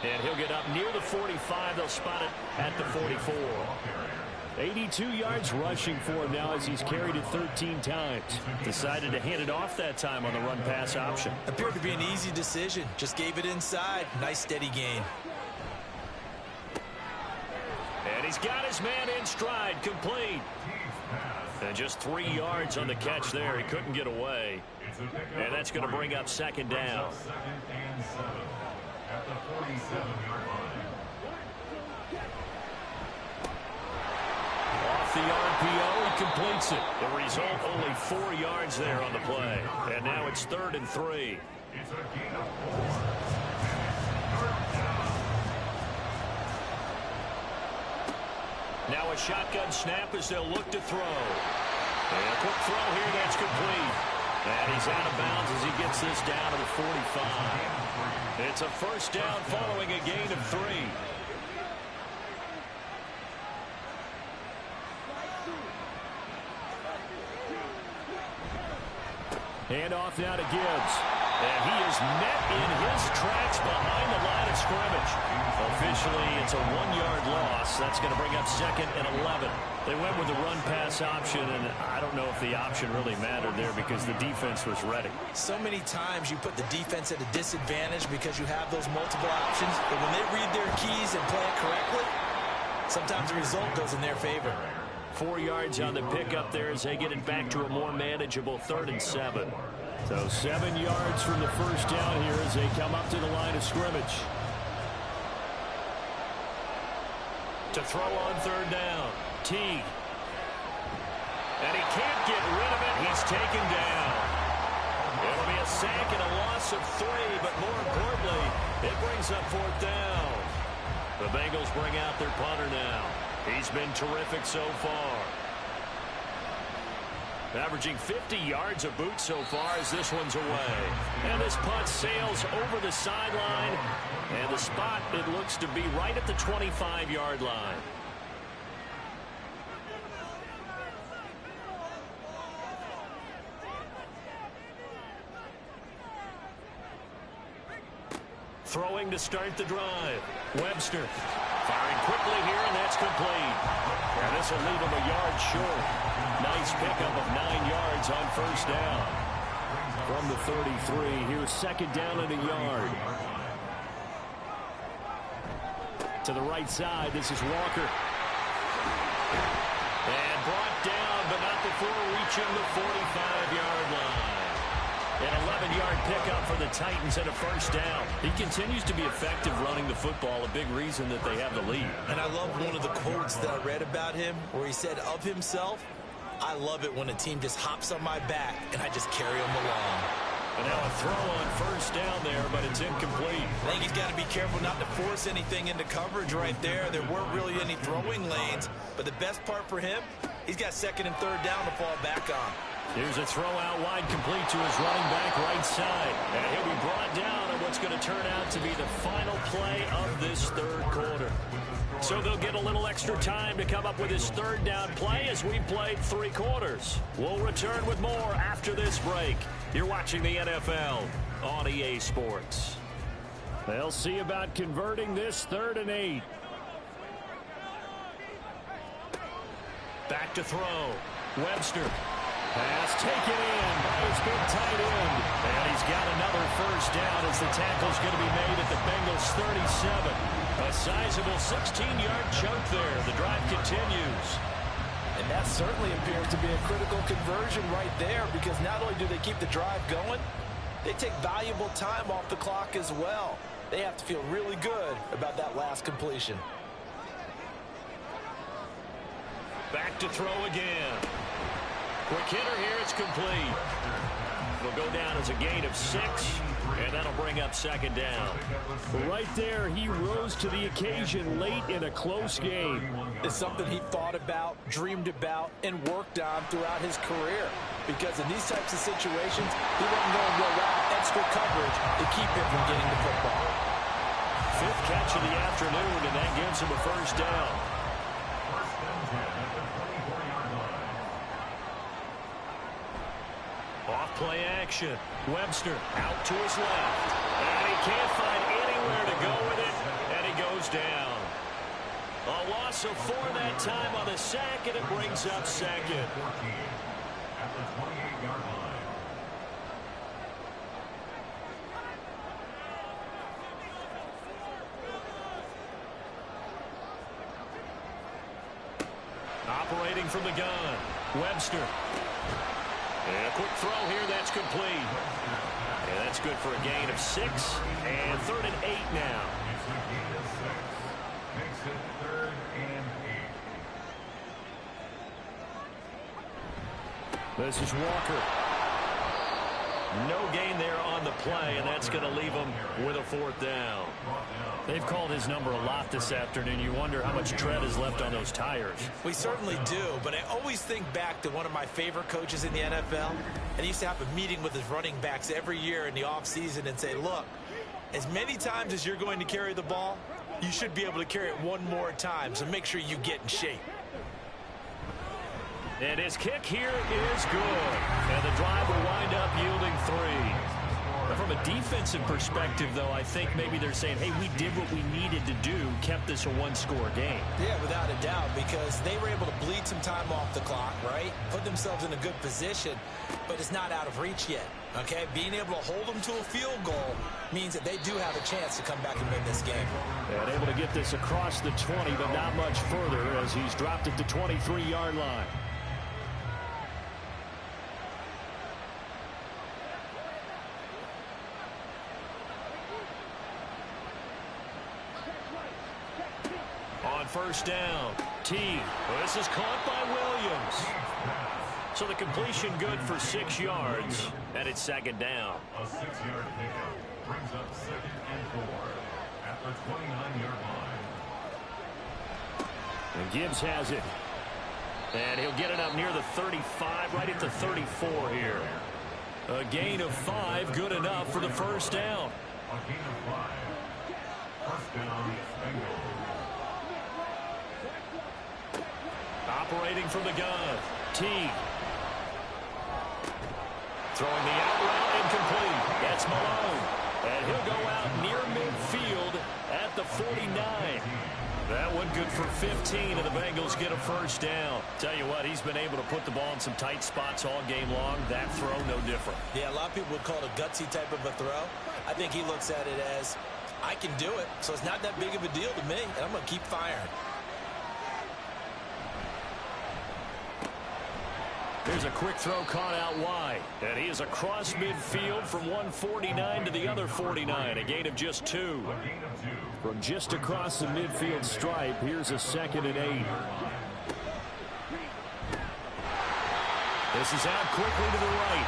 And he'll get up near the 45. They'll spot it at the 44. 82 yards rushing for him now as he's carried it 13 times. Decided to hand it off that time on the run-pass option. Appeared to be an easy decision. Just gave it inside. Nice steady gain. And he's got his man in stride, complete. And just 3 yards on the catch there. He couldn't get away. And that's going to bring up 2nd down. 2nd and 7 at the 47-yard line. Off the RPO, he completes it. The result, only 4 yards there on the play. And now it's 3rd and 3. It's a gain of 4. Now a shotgun snap as they'll look to throw. And a quick throw here, that's complete. And he's out of bounds as he gets this down to the 45. It's a first down following a gain of 3. Hand off now to Gibbs. And he is met in his tracks behind the line of scrimmage. Officially, it's a 1-yard loss. That's going to bring up 2nd and 11. They went with the run-pass option, and I don't know if the option really mattered there because the defense was ready. So many times you put the defense at a disadvantage because you have those multiple options, but when they read their keys and play it correctly, sometimes the result goes in their favor. 4 yards on the pickup there as they get it back to a more manageable 3rd and 7. So 7 yards from the first down here as they come up to the line of scrimmage. To throw on 3rd down, Teague. And he can't get rid of it. He's taken down. It'll be a sack and a loss of 3, but more importantly, it brings up 4th down. The Bengals bring out their punter now. He's been terrific so far. Averaging 50 yards a boot so far as this one's away. And this punt sails over the sideline. And the spot, it looks to be right at the 25-yard line. Throwing to start the drive. Webster firing quickly here, and that's complete. And this will leave him a yard short. Nice pickup of 9 yards on first down. From the 33, here's 2nd down and a yard. To the right side, this is Walker. And brought down, but not before reaching the 45-yard line. An 11-yard pickup for the Titans and a first down. He continues to be effective running the football, a big reason that they have the lead. And I love one of the quotes that I read about him where he said of himself, "I love it when a team just hops on my back and I just carry them along." And now a throw on first down there, but it's incomplete. I think he's got to be careful not to force anything into coverage right there. There weren't really any throwing lanes, but the best part for him, He's got second and third down to fall back on. Here's a throw out wide, complete to his running back right side. And he'll be brought down on what's going to turn out to be the final play of this third quarter. So they'll get a little extra time to come up with his third down play as we played 3 quarters. We'll return with more after this break. You're watching the NFL on EA Sports. They'll see about converting this 3rd and 8. Back to throw. Webster. Pass taken in by his big tight end. And he's got another first down as the tackle's going to be made at the Bengals 37. A sizable 16-yard chunk there. The drive continues. And that certainly appears to be a critical conversion right there, because not only do they keep the drive going, they take valuable time off the clock as well. They have to feel really good about that last completion. Back to throw again. Quick hitter here, it's complete. It'll go down as a gain of 6, and that'll bring up 2nd down. Right there, he rose to the occasion late in a close game. It's something he thought about, dreamed about, and worked on throughout his career. Because in these types of situations, he wasn't going to allow extra coverage to keep him from getting the football. 5th catch of the afternoon, and that gives him a first down. Off-play action. Webster out to his left. And he can't find anywhere to go with it, and he goes down. A loss of 4 that time on the sack, and it brings up 2nd. At the 28-yard line. Operating from the gun. Webster. And a quick throw here, that's complete. And that's good for a gain of 6. And 3rd and 8 now. It's a gain of 6. Makes it 3rd and 8. This is Walker. No gain there on the play, and that's going to leave him with a 4th down. They've called his number a lot this afternoon. You wonder how much tread is left on those tires. We certainly do, but I always think back to one of my favorite coaches in the NFL, and he used to have a meeting with his running backs every year in the offseason and say, look, as many times as you're going to carry the ball, you should be able to carry it one more time, so make sure you get in shape. And his kick here is good. And the drive will wind up yielding 3. From a defensive perspective, though, I think maybe they're saying, hey, we did what we needed to do, kept this a 1-score game. Yeah, without a doubt, because they were able to bleed some time off the clock, right? Put themselves in a good position, but it's not out of reach yet, okay? Being able to hold them to a field goal means that they do have a chance to come back and win this game. And able to get this across the 20, but not much further as he's dropped at the 23-yard line. First down. This is caught by Williams. So the completion good for 6 yards, and it's 2nd down. A 6-yard pickup brings up 2nd and 4 at the 29-yard line. And Gibbs has it. And he'll get it up near the 35, right at the 34 here. A gain of 5, good enough for the first down. A gain of 5. First down, Bengals. Operating from the gun. Throwing the out route incomplete. That's Malone. And he'll go out near midfield at the 49. That one good for 15, and the Bengals get a first down. Tell you what, he's been able to put the ball in some tight spots all game long. That throw, no different. Yeah, a lot of people would call it a gutsy type of a throw. I think he looks at it as, I can do it, so it's not that big of a deal to me, and I'm going to keep firing. Here's a quick throw caught out wide. And he is across midfield from 149 to the other 49. A gain of just 2. From just across the midfield stripe, here's a 2nd and 8. This is out quickly to the right.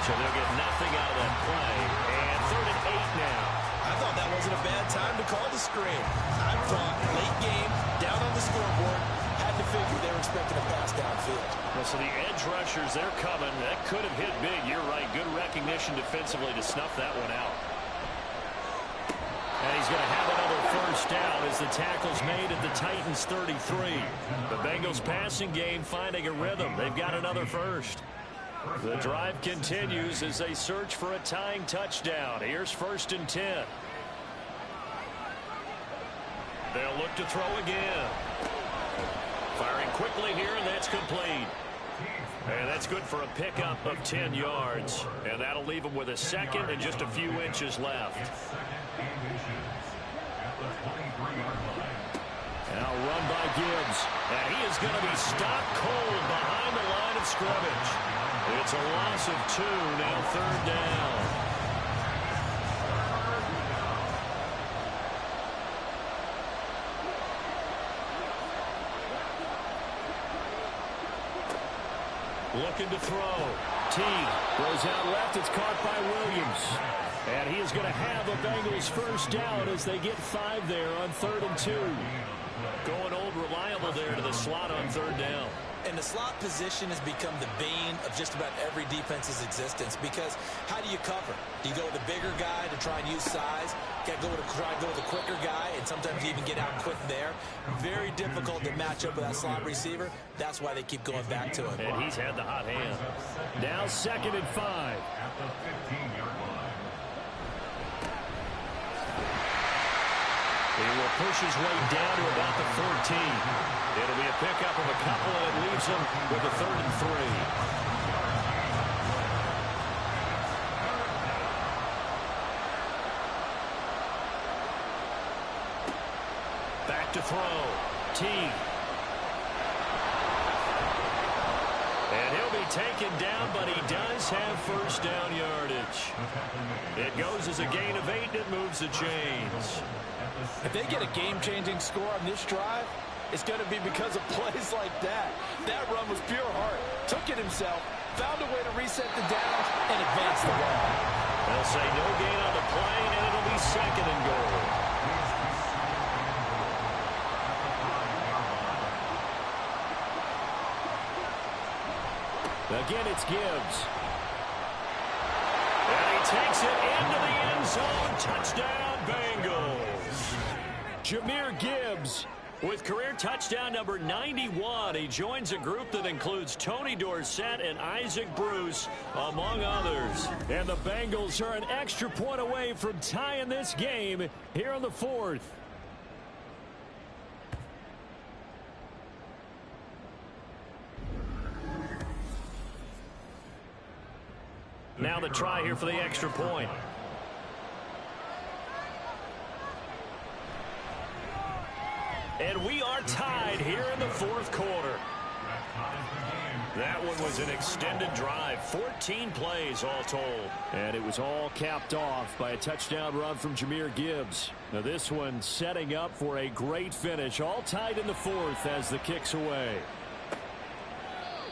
So they'll get nothing out of that play. And 3rd and 8 now. I thought that wasn't a bad time to call the screen. I thought late game, down on the scoreboard, had to figure they were expecting a pass pass downfield. Well, so the edge rushers, they're coming. That could have hit big. You're right. Good recognition defensively to snuff that one out. And he's going to have another first down as the tackle's made at the Titans' 33. The Bengals passing game finding a rhythm. They've got another first. The drive continues as they search for a tying touchdown. Here's 1st and 10. They'll look to throw again. Firing quickly here, and that's complete. And that's good for a pickup of 10 yards. And that'll leave them with a second and just a few inches left. Now run by Gibbs. And he is going to be stopped cold behind the line of scrimmage. It's a loss of 2, now 3rd down. Looking to throw. Teague goes out left. It's caught by Williams. And he is going to have a Bengals first down as they get 5 there on 3rd and 2. Going old reliable there to the slot on 3rd down. And the slot position has become the bane of just about every defense's existence, because how do you cover? Do you go with a bigger guy to try and use size? Try to go with a quicker guy, and sometimes you even get out quick there. Very difficult to match up with that slot receiver. That's why they keep going back to him. And he's had the hot hand. Now 2nd and 5. At the 15-yard line. He will push his way down to about the 14. It'll be a pickup of a couple, and it leaves him with a 3rd and 3. Back to throw. Teague. And he'll be taken down, but he does have first down yardage. It goes as a gain of 8, and it moves the chains. If they get a game-changing score on this drive, it's going to be because of plays like that. That run was pure heart. Took it himself, found a way to reset the downs, and advance the ball. They'll say no gain on the play, and it'll be 2nd and goal. Again, it's Gibbs. And he takes it into the end zone. Touchdown, Bengals. Jahmyr Gibbs with career touchdown number 91. He joins a group that includes Tony Dorsett and Isaac Bruce, among others. And the Bengals are an extra point away from tying this game here on the 4th. Now the try here for the extra point. And we are tied here in the 4th quarter. That one was an extended drive. 14 plays all told. And it was all capped off by a touchdown run from Jahmyr Gibbs. Now this one setting up for a great finish. All tied in the 4th as the kick's away.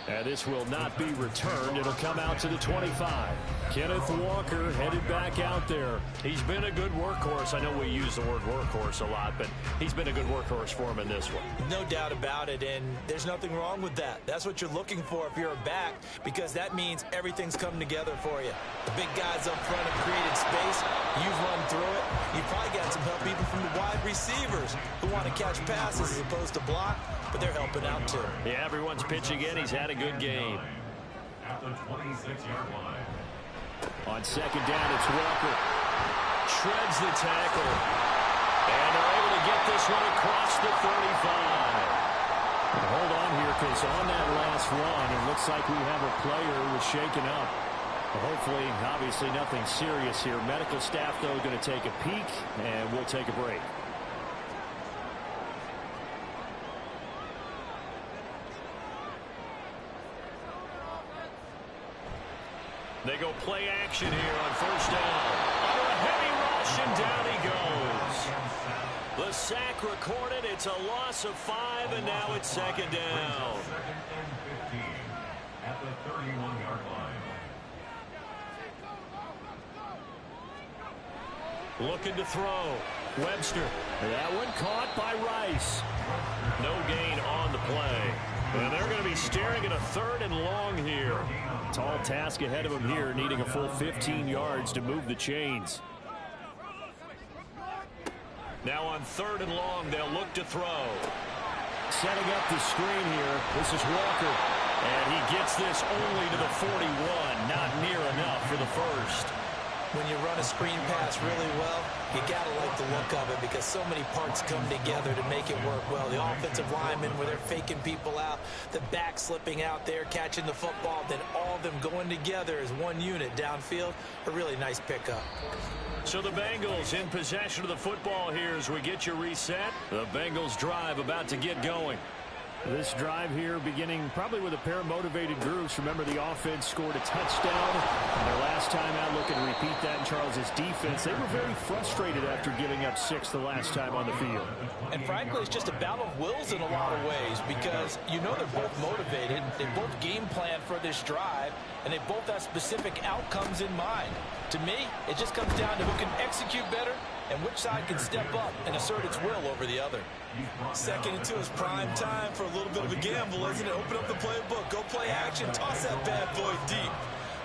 And this will not be returned. It'll come out to the 25. Kenneth Walker headed back out there. He's been a good workhorse. I know we use the word workhorse a lot, but he's been a good workhorse for him in this one. No doubt about it, and there's nothing wrong with that. That's what you're looking for if you're a back, because that means everything's coming together for you. The big guys up front have created space. You've run through it. You've probably got some help even from the wide receivers who want to catch passes as opposed to block, but they're helping out too. Yeah, everyone's pitching in. He's had a good game. At the 26-yard line. On 2nd down, it's Walker. Shreds the tackle. And they're able to get this one across the 35. Hold on here, because on that last run, it looks like we have a player who was shaken up. Hopefully, obviously nothing serious here. Medical staff, though, going to take a peek, and we'll take a break. They go play action here on first down. Under a heavy rush, and down he goes. The sack recorded. It's a loss of 5, and now it's 2nd down. 2nd and 15 at the 31-yard line. Looking to throw. Webster. That one caught by Rice. No gain on the play. And they're going to be staring at a 3rd and long here. Tall task ahead of them here, needing a full 15 yards to move the chains. Now on 3rd and long, they'll look to throw. Setting up the screen here. This is Walker. And he gets this only to the 41. Not near enough for the first. When you run a screen pass really well, you got to like the look of it because so many parts come together to make it work well. The offensive linemen where they're faking people out, the back slipping out there, catching the football, then all of them going together as one unit downfield. A really nice pickup. So the Bengals in possession of the football here as we get you reset. The Bengals drive about to get going. This drive here beginning probably with a pair of motivated groups. Remember, the offense scored a touchdown. And their last time out, looking to repeat that in Charles's defense. They were very frustrated after giving up 6 the last time on the field. And frankly, it's just a battle of wills in a lot of ways because you know they're both motivated. They both game plan for this drive, and they both have specific outcomes in mind. To me, it just comes down to who can execute better and which side can step up and assert its will over the other. 2nd and 2 is prime time for a little bit of a gamble, isn't it? Open up the playbook, go play action, toss that bad boy deep.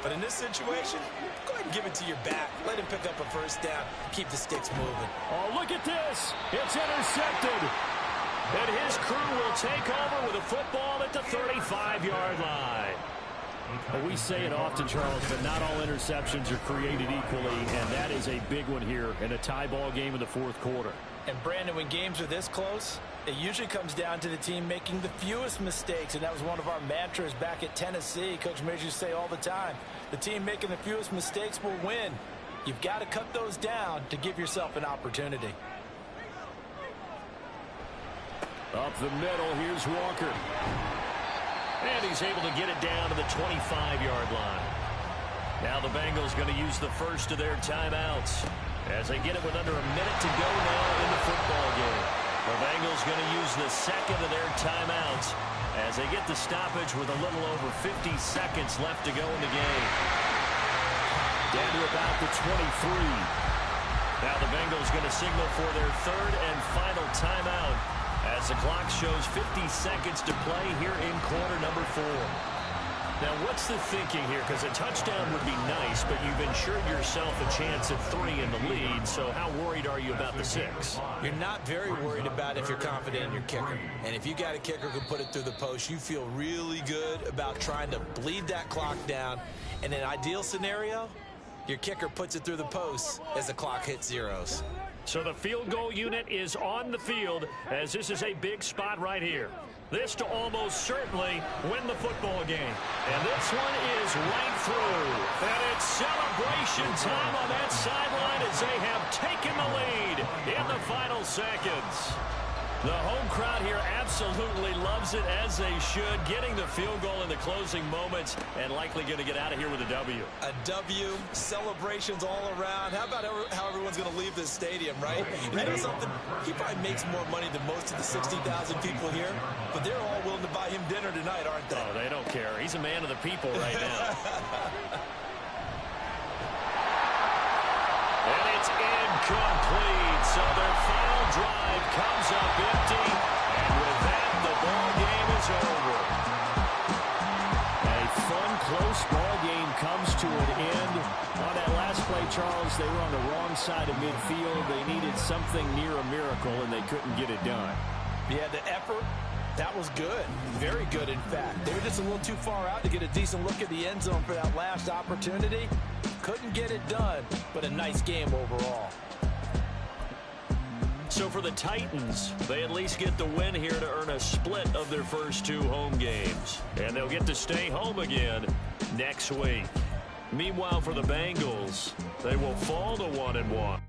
But in this situation, go ahead and give it to your back. Let him pick up a 1st down. Keep the sticks moving. Oh, look at this. It's intercepted. And his crew will take over with a football at the 35-yard line. Well, we say it often, Charles, but not all interceptions are created equally, and that is a big one here in a tie ball game in the 4th quarter. And, Brandon, when games are this close, it usually comes down to the team making the fewest mistakes, and that was one of our mantras back at Tennessee. Coach Mears used to say all the time, the team making the fewest mistakes will win. You've got to cut those down to give yourself an opportunity. Up the middle, here's Walker. And he's able to get it down to the 25-yard line. Now the Bengals going to use the first of their timeouts as they get it with under a minute to go now in the football game. The Bengals going to use the 2nd of their timeouts as they get the stoppage with a little over 50 seconds left to go in the game. Down to about the 23. Now the Bengals going to signal for their 3rd and final timeout as the clock shows 50 seconds to play here in quarter number 4. Now, what's the thinking here? Because a touchdown would be nice, but you've ensured yourself a chance at 3 in the lead, so how worried are you about the 6? You're not very worried about it if you're confident in your kicker. And if you got a kicker who can put it through the post, you feel really good about trying to bleed that clock down. In an ideal scenario, your kicker puts it through the post as the clock hits zeros. So the field goal unit is on the field as this is a big spot right here. This to almost certainly win the football game. And this one is right through. And it's celebration time on that sideline as they have taken the lead in the final seconds. The home crowd here absolutely loves it, as they should, getting the field goal in the closing moments and likely going to get out of here with a W. A W, celebrations all around. How about how everyone's going to leave this stadium, right? And you know something? He probably makes more money than most of the 60,000 people here, but they're all willing to buy him dinner tonight, aren't they? Oh, they don't care. He's a man of the people right now. And it's incomplete. So their final drive comes up empty. And with that, the ball game is over. A fun, close ball game comes to an end. On that last play, Charles, they were on the wrong side of midfield. They needed something near a miracle, and they couldn't get it done. Yeah, the effort, that was good. Very good, in fact. They were just a little too far out to get a decent look at the end zone for that last opportunity. Couldn't get it done, but a nice game overall. So for the Titans, they at least get the win here to earn a split of their first 2 home games. And they'll get to stay home again next week. Meanwhile, for the Bengals, they will fall to 1-1.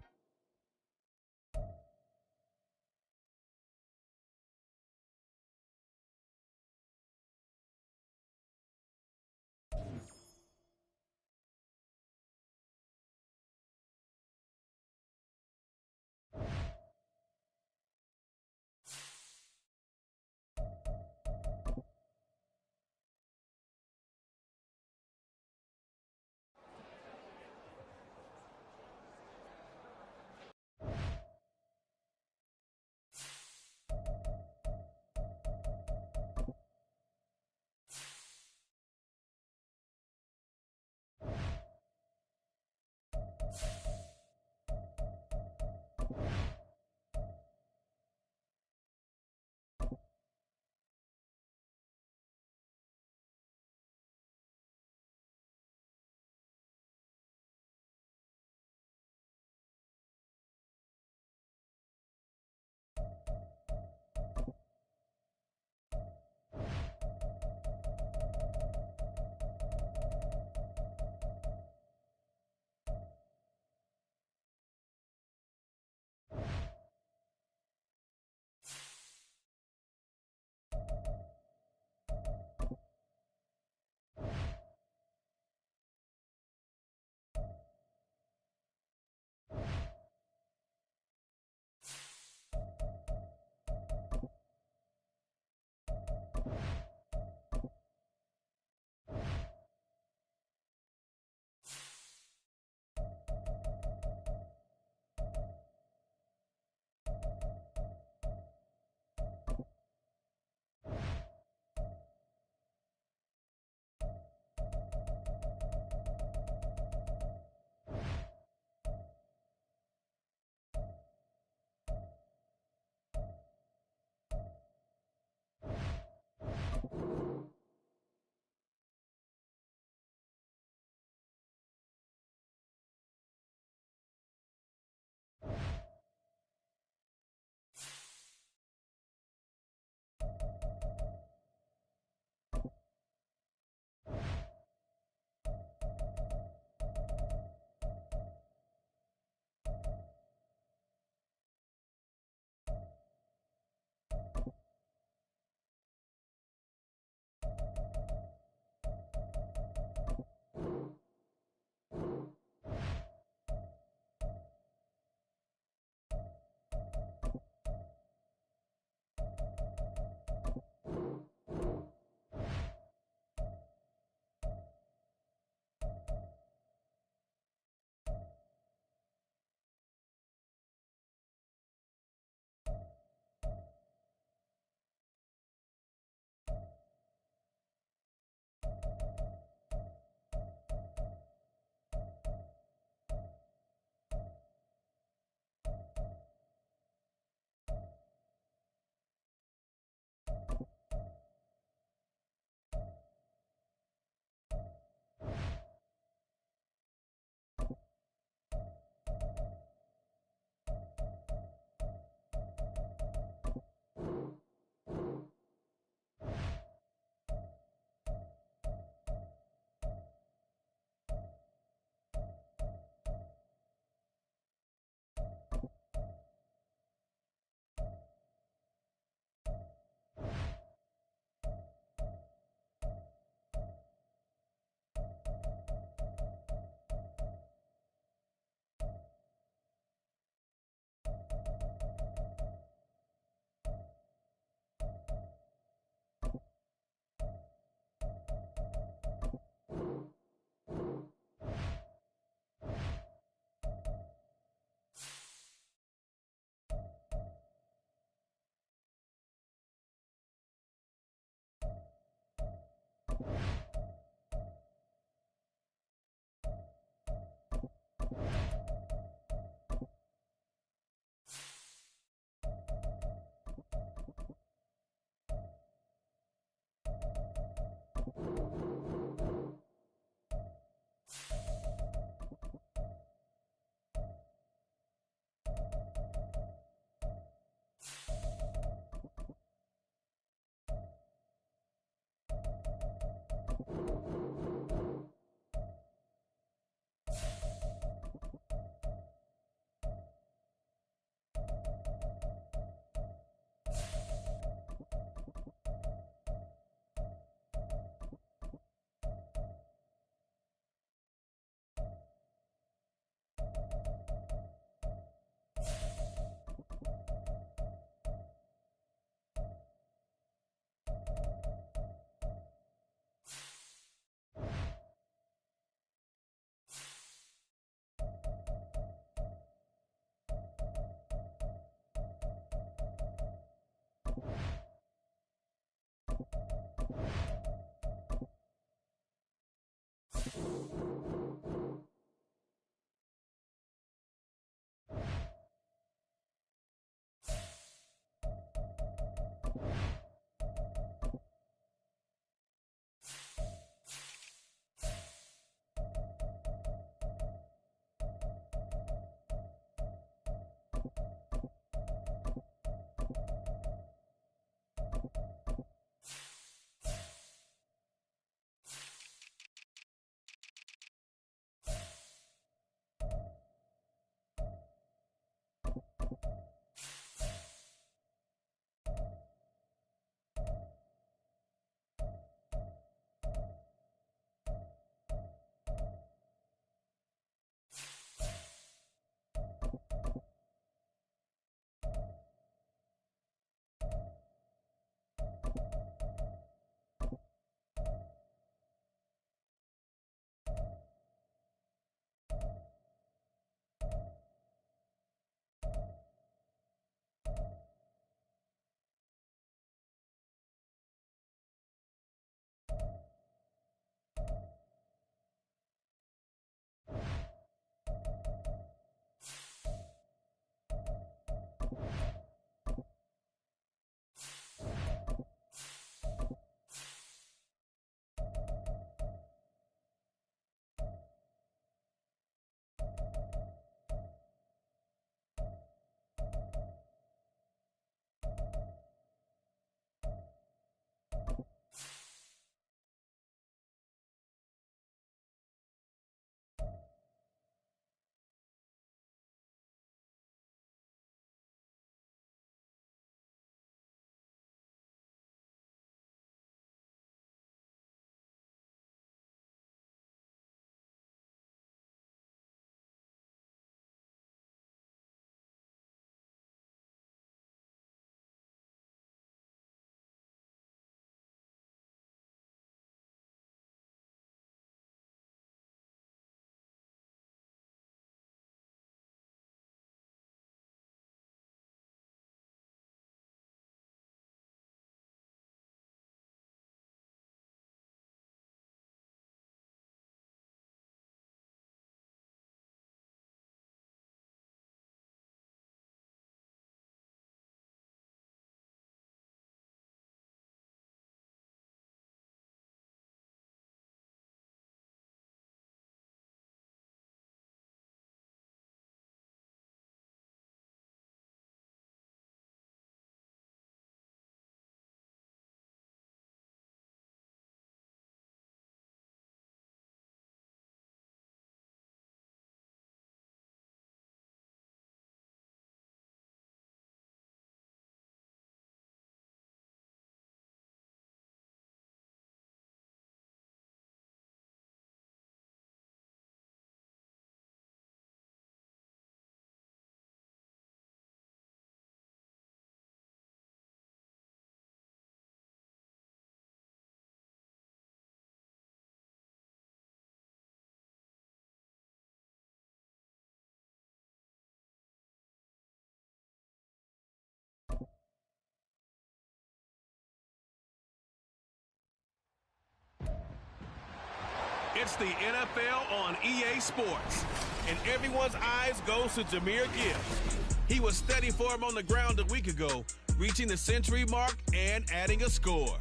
It's the NFL on EA Sports, and everyone's eyes goes to Jahmyr Gibbs. He was steady for him on the ground a week ago, reaching the century mark and adding a score.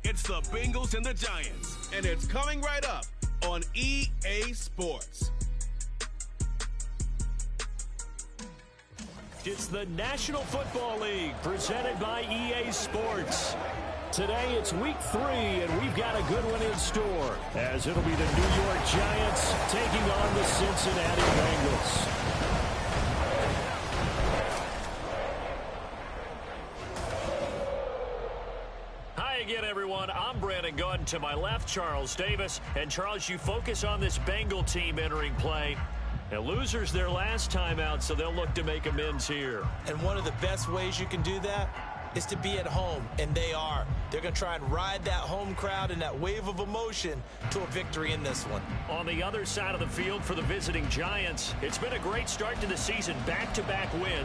It's the Bengals and the Giants, and it's coming right up on EA Sports. It's the National Football League presented by EA Sports. Today it's week 3, and we've got a good one in store, as it'll be the New York Giants taking on the Cincinnati Bengals. Hi again, everyone. I'm Brandon Gunn. To my left, Charles Davis. And Charles, you focus on this Bengal team entering play. Now, losers their last time out, so they'll look to make amends here. And one of the best ways you can do that is to be at home, and they are. They're going to try and ride that home crowd and that wave of emotion to a victory in this one. On the other side of the field for the visiting Giants, it's been a great start to the season, back-to-back win.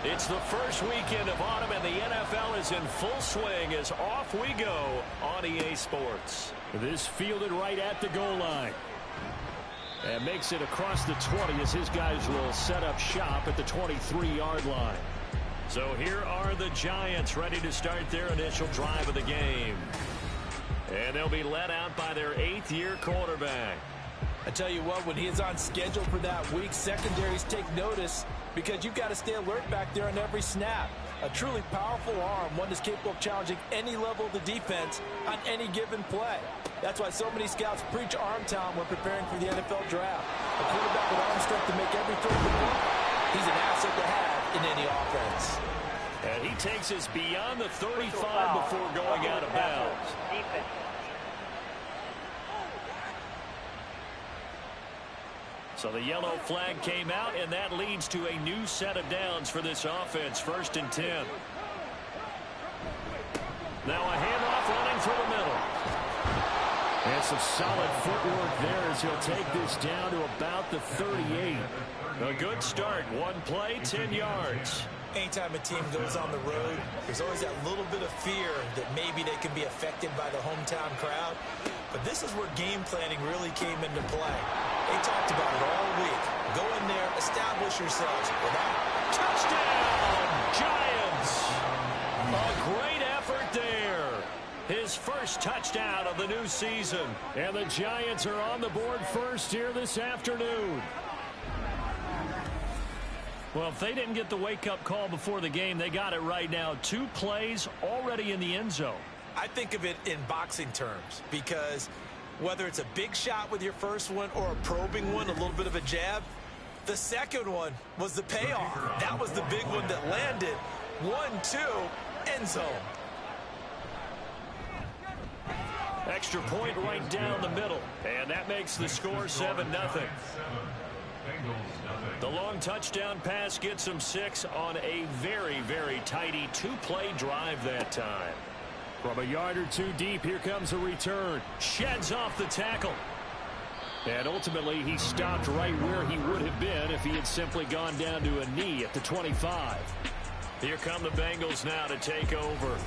It's the first weekend of autumn, and the NFL is in full swing as off we go on EA Sports. This fielded right at the goal line. And makes it across the 20 as his guys will set up shop at the 23-yard line. So here are the Giants ready to start their initial drive of the game. And they'll be led out by their 8th-year quarterback. I tell you what, when he is on schedule for that week, secondaries take notice because you've got to stay alert back there on every snap. A truly powerful arm, one that's capable of challenging any level of the defense on any given play. That's why so many scouts preach arm talent when preparing for the NFL draft. A quarterback with arm strength to make every throw the ball, he's an asset to have in any offense. And he takes us beyond the 35 before going out of bounds. So the yellow flag came out, and that leads to a new set of downs for this offense. 1st and 10. Now a handoff running through the middle. And some solid footwork there as he'll take this down to about the 38. A good start. One play, 10 yards. Anytime a team goes on the road, there's always that little bit of fear that maybe they can be affected by the hometown crowd. But this is where game planning really came into play. They talked about it all week. Go in there, establish yourselves. Touchdown, Giants! A great effort there. His first touchdown of the new season. And the Giants are on the board first here this afternoon. Well, if they didn't get the wake-up call before the game, they got it right now. 2 plays already in the end zone. I think of it in boxing terms because whether it's a big shot with your first one or a probing one, a little bit of a jab, the second one was the payoff. That was the big one that landed. 1-2, end zone. Extra point right down the middle, and that makes the score 7-0. The long touchdown pass gets them 6 on a very, very tidy 2-play drive that time. From a yard or 2 deep, here comes a return. Sheds off the tackle. And ultimately, he stopped right where he would have been if he had simply gone down to a knee at the 25. Here come the Bengals now to take over.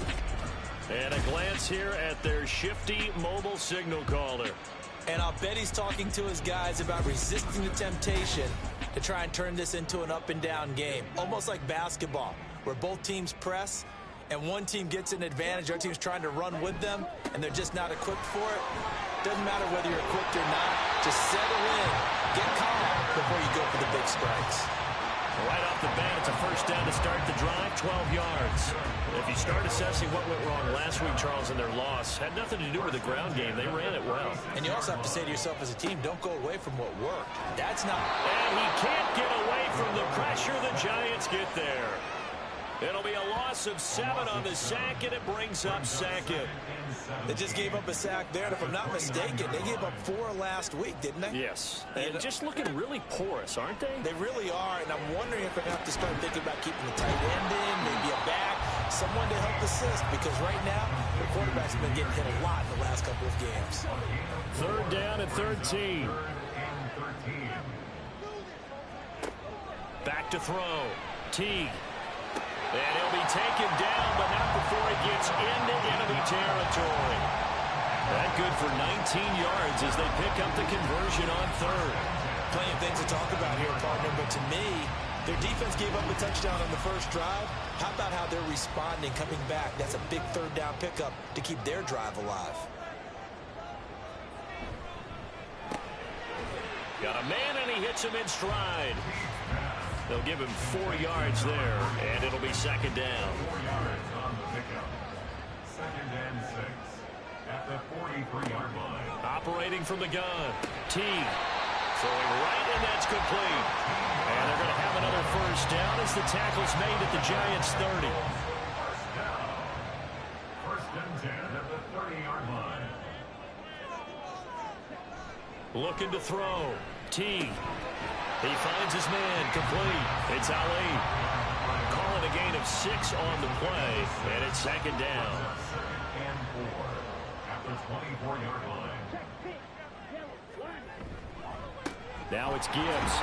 And a glance here at their shifty mobile signal caller. And I'll bet he's talking to his guys about resisting the temptation to try and turn this into an up-and-down game. Almost like basketball, where both teams press, and one team gets an advantage, our team's trying to run with them, and they're just not equipped for it. Doesn't matter whether you're equipped or not. Just settle in, get calm before you go for the big strikes. Right off the bat, it's a first down to start the drive, 12 yards. If you start assessing what went wrong last week, Charles, in their loss, had nothing to do with the ground game. They ran it well. And you also have to say to yourself as a team, don't go away from what worked. That's not... And he can't get away from the pressure. The Giants get there. It'll be a loss of 7 on the sack, and it brings up 2nd. They just gave up a sack there, and if I'm not mistaken, they gave up 4 last week, didn't they? Yes. And just looking really porous, aren't they? They really are, and I'm wondering if they're going to have to start thinking about keeping the tight end in, maybe a back, someone to help assist, because right now, the quarterback's been getting hit a lot in the last couple of games. 3rd down and 13. Back to throw. Teague. And he'll be taken down, but not before he gets into enemy territory. That good for 19 yards as they pick up the conversion on third. Plenty of things to talk about here, partner, but to me, their defense gave up a touchdown on the first drive. How about how they're responding, coming back? That's a big third down pickup to keep their drive alive. Got a man, and he hits him in stride. They'll give him 4 yards there, and it'll be second down. 4 yards on the pickup. Second and 6 at the 43-yard line. Operating from the gun. T. Throwing right, and that's complete. And they're going to have another first down as the tackle's made at the Giants' 30. First down. First and 10 at the 30-yard line. Looking to throw. T. He finds his man. Complete. It's Ali. Calling a gain of 6 on the play, and it's second down. Second and 4 at the 24-yard line. Now it's Gibbs.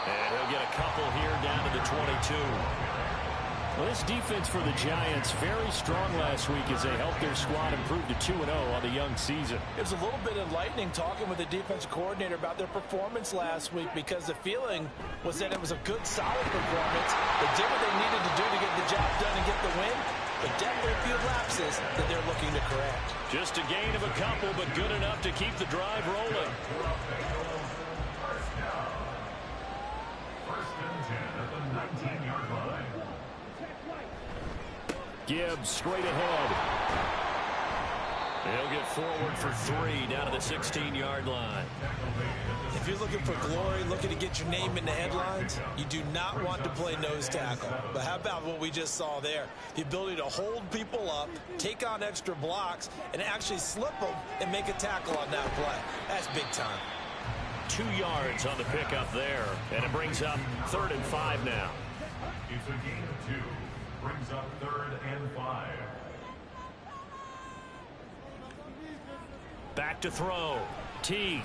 And he'll get a couple here down to the 22. Well, this defense for the Giants very strong last week as they helped their squad improve to 2-0 on the young season. It was a little bit enlightening talking with the defensive coordinator about their performance last week, because the feeling was that it was a good, solid performance. They did what they needed to do to get the job done and get the win, but definitely a few lapses that they're looking to correct. Just a gain of a couple, but good enough to keep the drive rolling. First down. First and 10 at the 19-yard line. Gibbs straight ahead. He'll get forward for 3 down to the 16-yard line. If you're looking for glory, looking to get your name in the headlines, you do not want to play nose tackle. But how about what we just saw there? The ability to hold people up, take on extra blocks, and actually slip them and make a tackle on that play. That's big time. 2 yards on the pickup there, and it brings up 3rd and 5 now. It's a gain of 2. Brings up 3rd and 5. Back to throw. T. And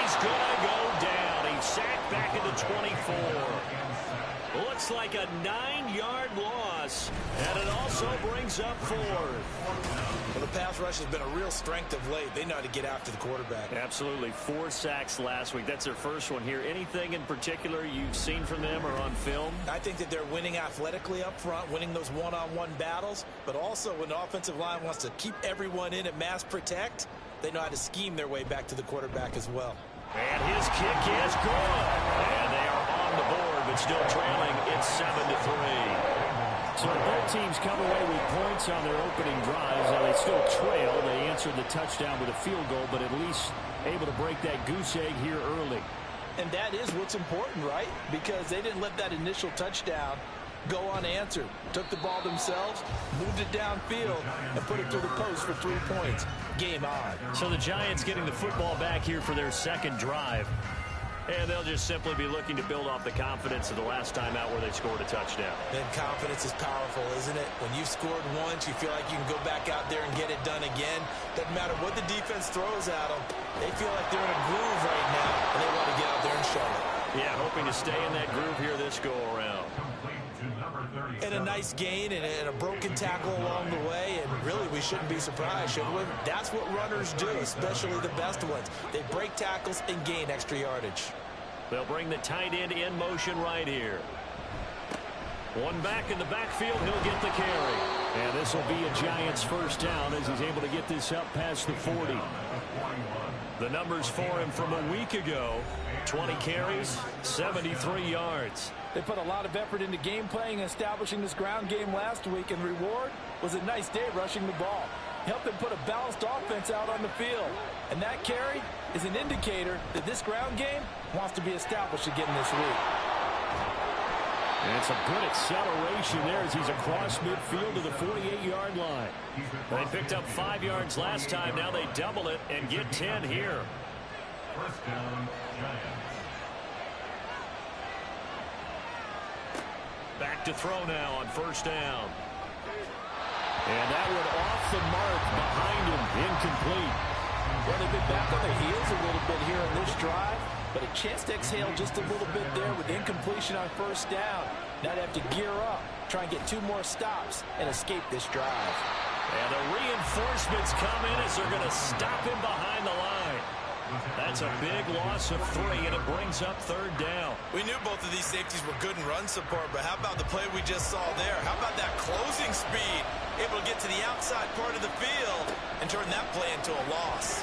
he's going to go down. He's sacked back at the 24. Looks like a 9-yard loss, and it also brings up 4. Well, the pass rush has been a real strength of late. They know how to get after the quarterback. Absolutely. 4 sacks last week. That's their first one here. Anything in particular you've seen from them or on film? I think that they're winning athletically up front, winning those one-on-one battles, but also when the offensive line wants to keep everyone in and mass protect, they know how to scheme their way back to the quarterback as well. And his kick is good. And they are on the board, but still trailing. It's 7-3. So both teams come away with points on their opening drives. Now they still trail. They answered the touchdown with a field goal, but at least able to break that goose egg here early. And that is what's important, right? Because they didn't let that initial touchdown go unanswered. Took the ball themselves, moved it downfield, and put it through the post for 3 points. Game on. So the Giants getting the football back here for their second drive. And they'll just simply be looking to build off the confidence of the last time out where they scored a touchdown. And confidence is powerful, isn't it? When you've scored once, you feel like you can go back out there and get it done again. Doesn't matter what the defense throws at them. They feel like they're in a groove right now, and they want to get out there and show it. Yeah, hoping to stay in that groove here this go-around. And a nice gain and a broken tackle along the way, and really we shouldn't be surprised, should we? That's what runners do, especially the best ones. They break tackles and gain extra yardage. They'll bring the tight end in motion right here. One back in the backfield, he'll get the carry. And this will be a Giants first down as he's able to get this up past the 40. The numbers for him from a week ago: 20 carries, 73 yards. They put a lot of effort into game playing and establishing this ground game last week, and reward was a nice day rushing the ball. Helped them put a balanced offense out on the field. And that carry is an indicator that this ground game wants to be established again this week. And it's a good acceleration there as he's across midfield to the 48-yard line. They picked up 5 yards last time. Now they double it and get 10 here. First down, Giants. Back to throw now on first down. And that one off the mark behind him, incomplete. Well, they've been back on their heels a little bit here in this drive. but a chance to exhale just a little bit there with incompletion on first down. Now they have to gear up, try and get 2 more stops, and escape this drive. And the reinforcements come in as they're going to stop him behind the line. That's a big loss of 3, and it brings up 3rd down. We knew both of these safeties were good in run support, but how about the play we just saw there? How about that closing speed? Able to get to the outside part of the field and turn that play into a loss.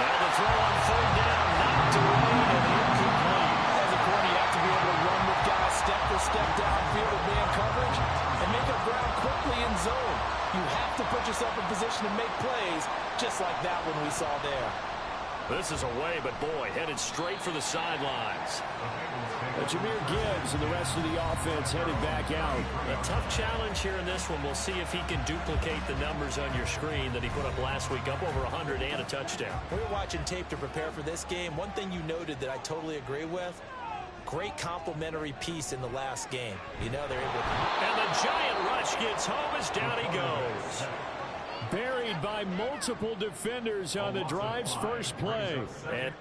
Now the throw on 3rd down, knocked away and incomplete. As a corner, you have to be able to run with guys step for step downfield with man coverage and make up ground quickly in zone. You have to put yourself in position to make plays, just like that one we saw there. This is away, but boy, headed straight for the sidelines. Jameer Gibbs and the rest of the offense headed back out. A tough challenge here in this one. We'll see if he can duplicate the numbers on your screen that he put up last week, up over 100 and a touchdown. We were watching tape to prepare for this game. One thing you noted that I totally agree with, great complimentary piece in the last game. You know they're able to... And the giant rush gets home as down he goes. Buried by multiple defenders on the drive's first play. And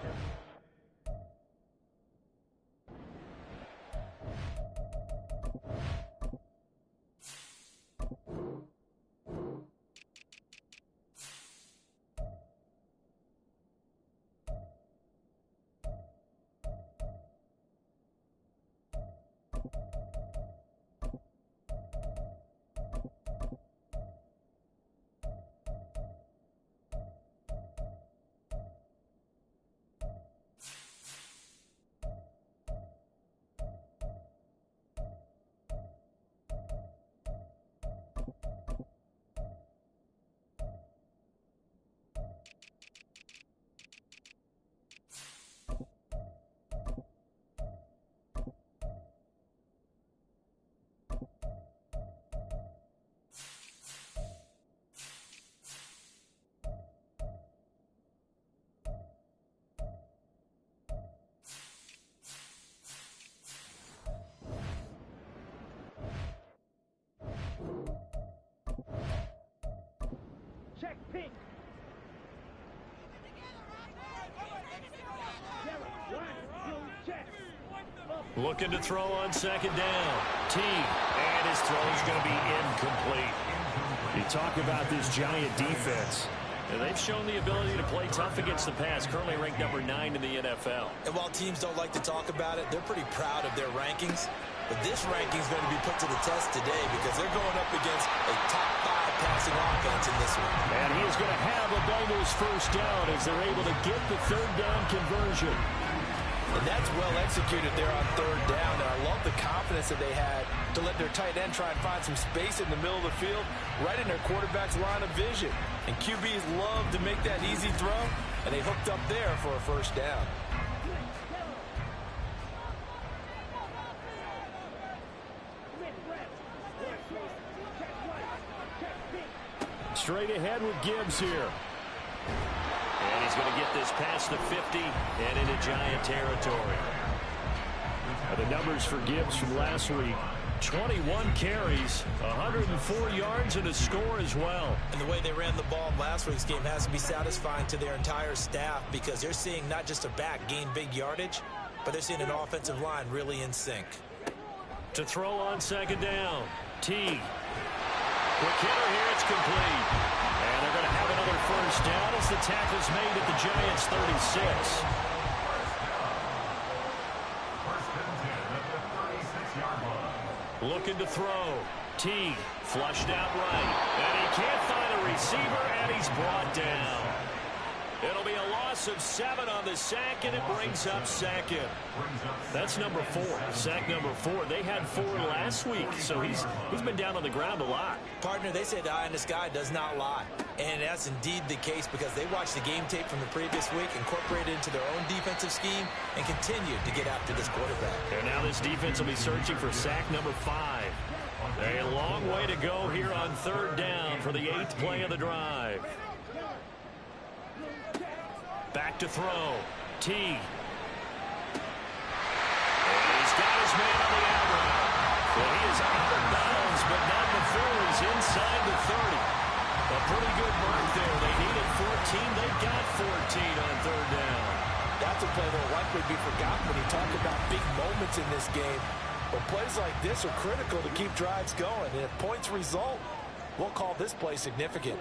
Check pink. looking to throw on 2nd down. T, and his throw is going to be incomplete. You talk about this giant defense. And they've shown the ability to play tough against the pass, currently ranked number 9 in the NFL. And while teams don't like to talk about it, they're pretty proud of their rankings. But this ranking is going to be put to the test today because they're going up against a top 5 passing offense in this one. And he is going to have a Bengals first down as they're able to get the 3rd down conversion. And that's well executed there on 3rd down. And I love the confidence that they had to let their tight end try and find some space in the middle of the field, right in their quarterback's line of vision. And QBs love to make that easy throw, and they hooked up there for a first down. Straight ahead with Gibbs here. And he's going to get this past the 50 and into Giant territory. The numbers for Gibbs from last week. 21 carries, 104 yards, and a score as well. And the way they ran the ball in last week's game has to be satisfying to their entire staff because they're seeing not just a back gain big yardage, but they're seeing an offensive line really in sync. To throw on 2nd down, T. Quick hitter here, it's complete. And they're going to have another first down as the tackle's made at the Giants' 36. Looking to throw. T flushed out right. And he can't find a receiver, and he's brought down. It'll be a loss of 7 on the sack, and it brings up 2nd. That's number 4. Sack number 4. They had 4 last week, so he's been down on the ground a lot. Partner, they say the eye in the sky does not lie. And that's indeed the case because they watched the game tape from the previous week, incorporated it into their own defensive scheme, and continued to get after this quarterback. And now this defense will be searching for sack number 5. A long way to go here on 3rd down for the 8th play of the drive. Back to throw. T. And he's got his man on the out route. Well, he is out of bounds, but not before he's inside the 30. A pretty good mark there. They needed 14. They got 14 on third down. That's a play that will likely be forgotten when you talk about big moments in this game. But plays like this are critical to keep drives going. And if points result, we'll call this play significant.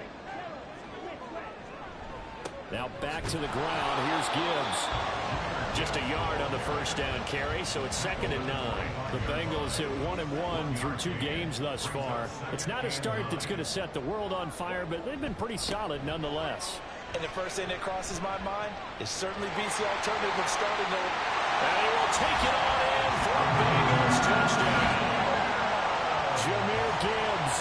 Now back to the ground. Here's Gibbs. Just a yard on the first down carry, so it's 2nd and 9. The Bengals hit 1-1 through 2 games thus far. It's not a start that's going to set the world on fire, but they've been pretty solid nonetheless. And the first thing that crosses my mind is certainly beats the alternative of starting to... And he will take it on in for a Bengals touchdown. Jahmyr Gibbs,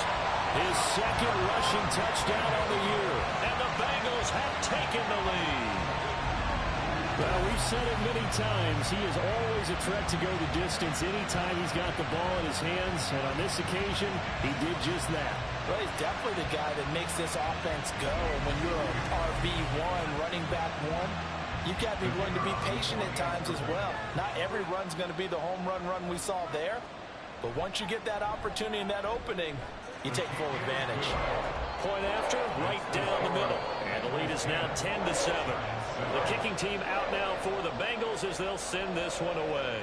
his 2nd rushing touchdown on the year. And the Bengals have taken the lead. Well, we've said it many times. He is always a threat to go the distance anytime he's got the ball in his hands. And on this occasion, he did just that. Well, he's definitely the guy that makes this offense go. And when you're an RB1, running back 1, you've got to be willing to be patient at times as well. Not every run's going to be the home run we saw there. But once you get that opportunity and that opening, you take full advantage. Point after, right down the middle. And the lead is now 10-7. The kicking team out now for the Bengals as they'll send this one away.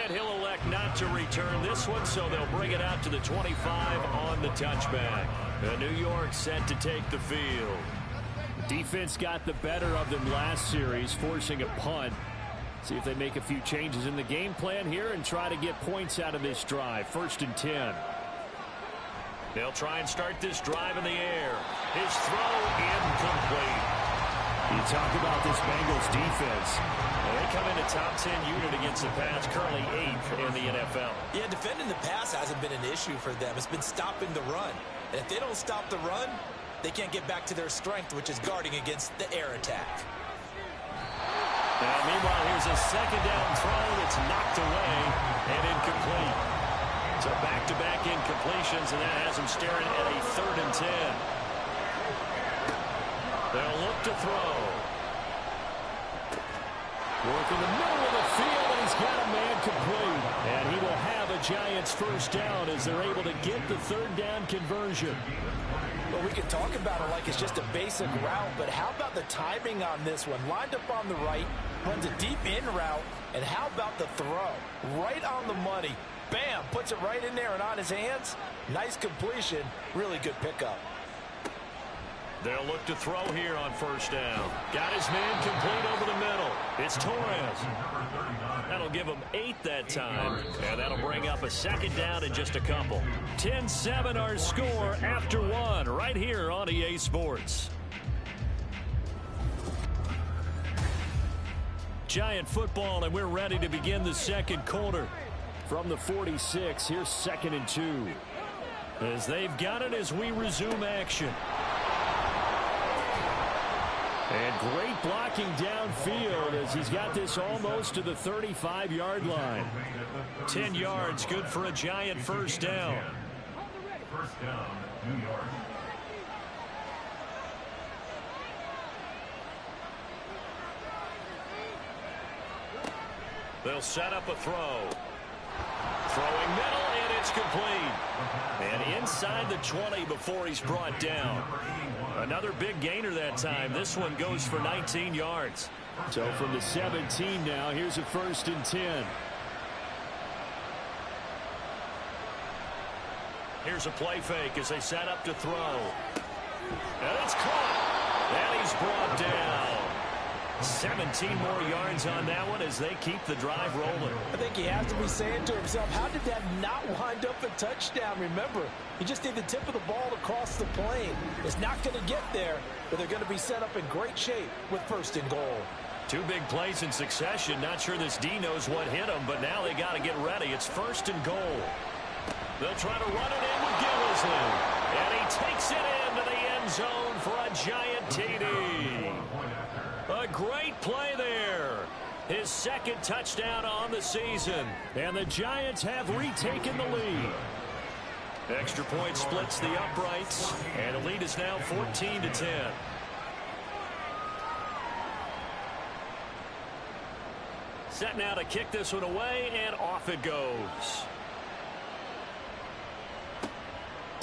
And he'll elect not to return this one, so they'll bring it out to the 25 on the touchback. New York set to take the field. Defense got the better of them last series, forcing a punt. See if they make a few changes in the game plan here and try to get points out of this drive. 1st and 10. They'll try and start this drive in the air. His throw incomplete. You talk about this Bengals defense. Well, they come in a top 10 unit against the pass, currently 8th in the NFL. Yeah, defending the pass hasn't been an issue for them. It's been stopping the run. And if they don't stop the run, they can't get back to their strength, which is guarding against the air attack. Now, meanwhile, here's a 2nd down throw that's knocked away and incomplete. So back-to-back incompletions, and that has him staring at a 3rd and 10. They'll look to throw. Work in the middle of the field, and he's got a man complete. And he will have a Giants 1st down as they're able to get the 3rd down conversion. Well, we can talk about it like it's just a basic route, but how about the timing on this one? Lined up on the right, runs a deep in route, and how about the throw? Right on the money. Bam, puts it right in there and on his hands. Nice completion, really good pickup. They'll look to throw here on 1st down. Got his man complete over the middle. It's Torres. That'll give him 8 that time, and that'll bring up a 2nd down in just a couple. 10-7 our score after 1 right here on EA Sports. Giant football, and we're ready to begin the 2nd quarter. From the 46, here's 2nd and 2. As they've got it as we resume action. And great blocking downfield as he's got this almost to the 35-yard line. 10 yards, good for a Giant 1st down. 1st down, New York. They'll set up a throw. Throwing middle, and it's complete. And inside the 20 before he's brought down. Another big gainer that time. This one goes for 19 yards. So from the 17 now, here's a 1st and 10. Here's a play fake as they set up to throw. And it's caught. And he's brought down. 17 more yards on that one as they keep the drive rolling. I think he has to be saying to himself, how did that not wind up a touchdown? Remember, you just need the tip of the ball to cross the plane. It's not going to get there, but they're going to be set up in great shape with 1st and goal. 2 big plays in succession. Not sure this D knows what hit him, but now they got to get ready. It's 1st and goal. They'll try to run it in with Gillisley. And he takes it into the end zone for a Giant TD. A great play there. His 2nd touchdown on the season. And the Giants have retaken the lead. Extra point splits the uprights. And the lead is now 14-10. Set now to kick this one away, and off it goes.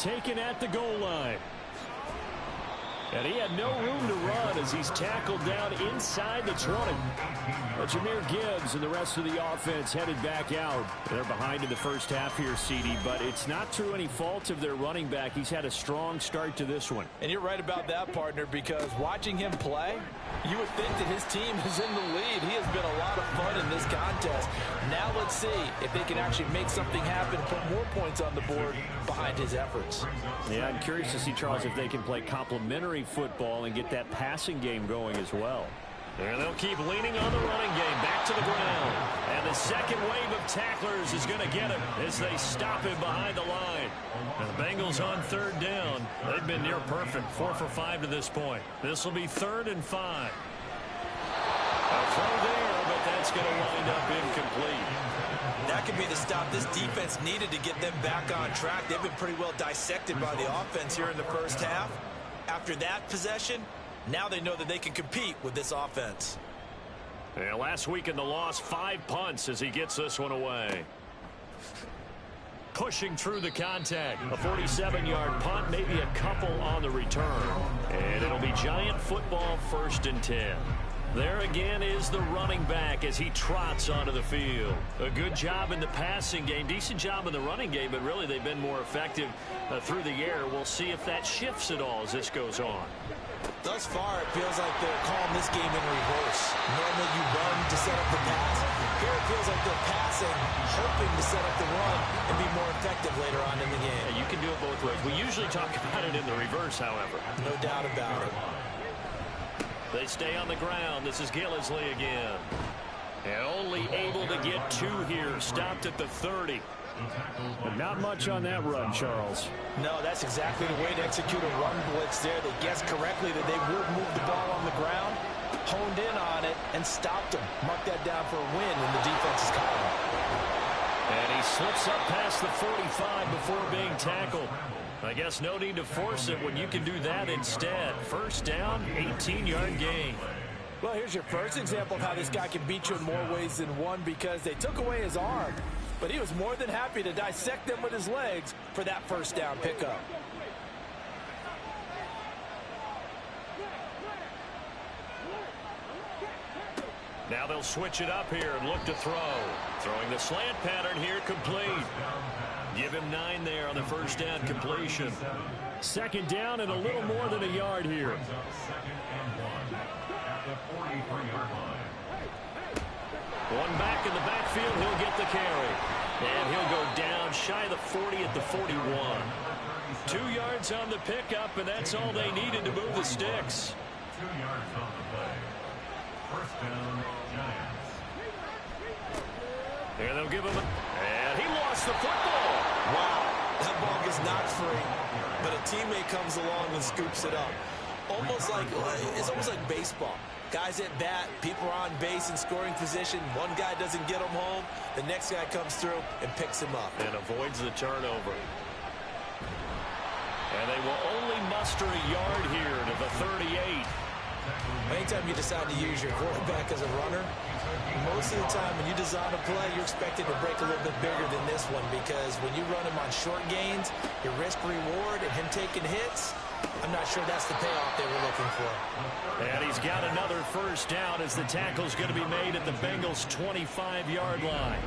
taken at the goal line. And he had no room to run as he's tackled down inside the 20. But Jahmyr Gibbs and the rest of the offense headed back out. They're behind in the first half here, CD, but it's not through any fault of their running back. He's had a strong start to this one. And you're right about that, partner, because watching him play, you would think that his team is in the lead. He has been a lot of fun in this contest. Now let's see if they can actually make something happen, put more points on the board behind his efforts. Yeah, I'm curious to see, Charles, if they can play complementary football and get that passing game going as well. And they'll keep leaning on the running game back to the ground. And the second wave of tacklers is going to get him as they stop him behind the line. And the Bengals on third down. They've been near perfect, 4 for 5 to this point. This will be 3rd and 5. A throw there, but that's going to wind up incomplete. That could be the stop this defense needed to get them back on track. They've been pretty well dissected by the offense here in the first half. After that possession, now they know that they can compete with this offense. Yeah, last week in the loss, 5 punts as he gets this one away. Pushing through the contact. A 47-yard punt, maybe a couple on the return. And it'll be Giant football, 1st and 10. There again is the running back as he trots onto the field. A good job in the passing game, decent job in the running game, but really they've been more effective through the air. We'll see if that shifts at all as this goes on. Thus far, it feels like they're calling this game in reverse. Normally you run to set up the pass. Here it feels like they're passing, hoping to set up the run and be more effective later on in the game. Yeah, you can do it both ways. We usually talk about it in the reverse, however. No doubt about it. They stay on the ground. This is Gillisley again. And only able to get 2 here. Stopped at the 30. But not much on that run, Charles. No, that's exactly the way to execute a run blitz there. They guessed correctly that they would move the ball on the ground, honed in on it, and stopped them. Mark that down for a win in the defense's column. And he slips up past the 45 before being tackled. I guess no need to force it when you can do that instead. First down, 18-yard gain. Well, here's your first example of how this guy can beat you in more ways than one, because they took away his arm, but he was more than happy to dissect them with his legs for that first down pickup. Now they'll switch it up here and look to throw. Throwing the slant pattern here, complete. Give him 9 there on the first down completion. 2nd down and a little more than a yard here. One back in the backfield, he'll get the carry. And he'll go down shy of the 40 at the 41. 2 yards on the pickup, and that's all they needed to move the sticks. 2 yards on the play. First down, Giants. There they'll give him and he lost the football. Wow, that ball is not free, but a teammate comes along and scoops it up. It's almost like baseball. Guys at bat, people are on base in scoring position. One guy doesn't get him home. The next guy comes through and picks him up. And avoids the turnover. And they will only muster a yard here to the 38. Anytime you decide to use your quarterback as a runner, most of the time when you design a play, you're expected to break a little bit bigger than this one, because when you run him on short gains, your risk-reward and him taking hits, I'm not sure that's the payoff they were looking for. And he's got another first down as the tackle's going to be made at the Bengals' 25-yard line.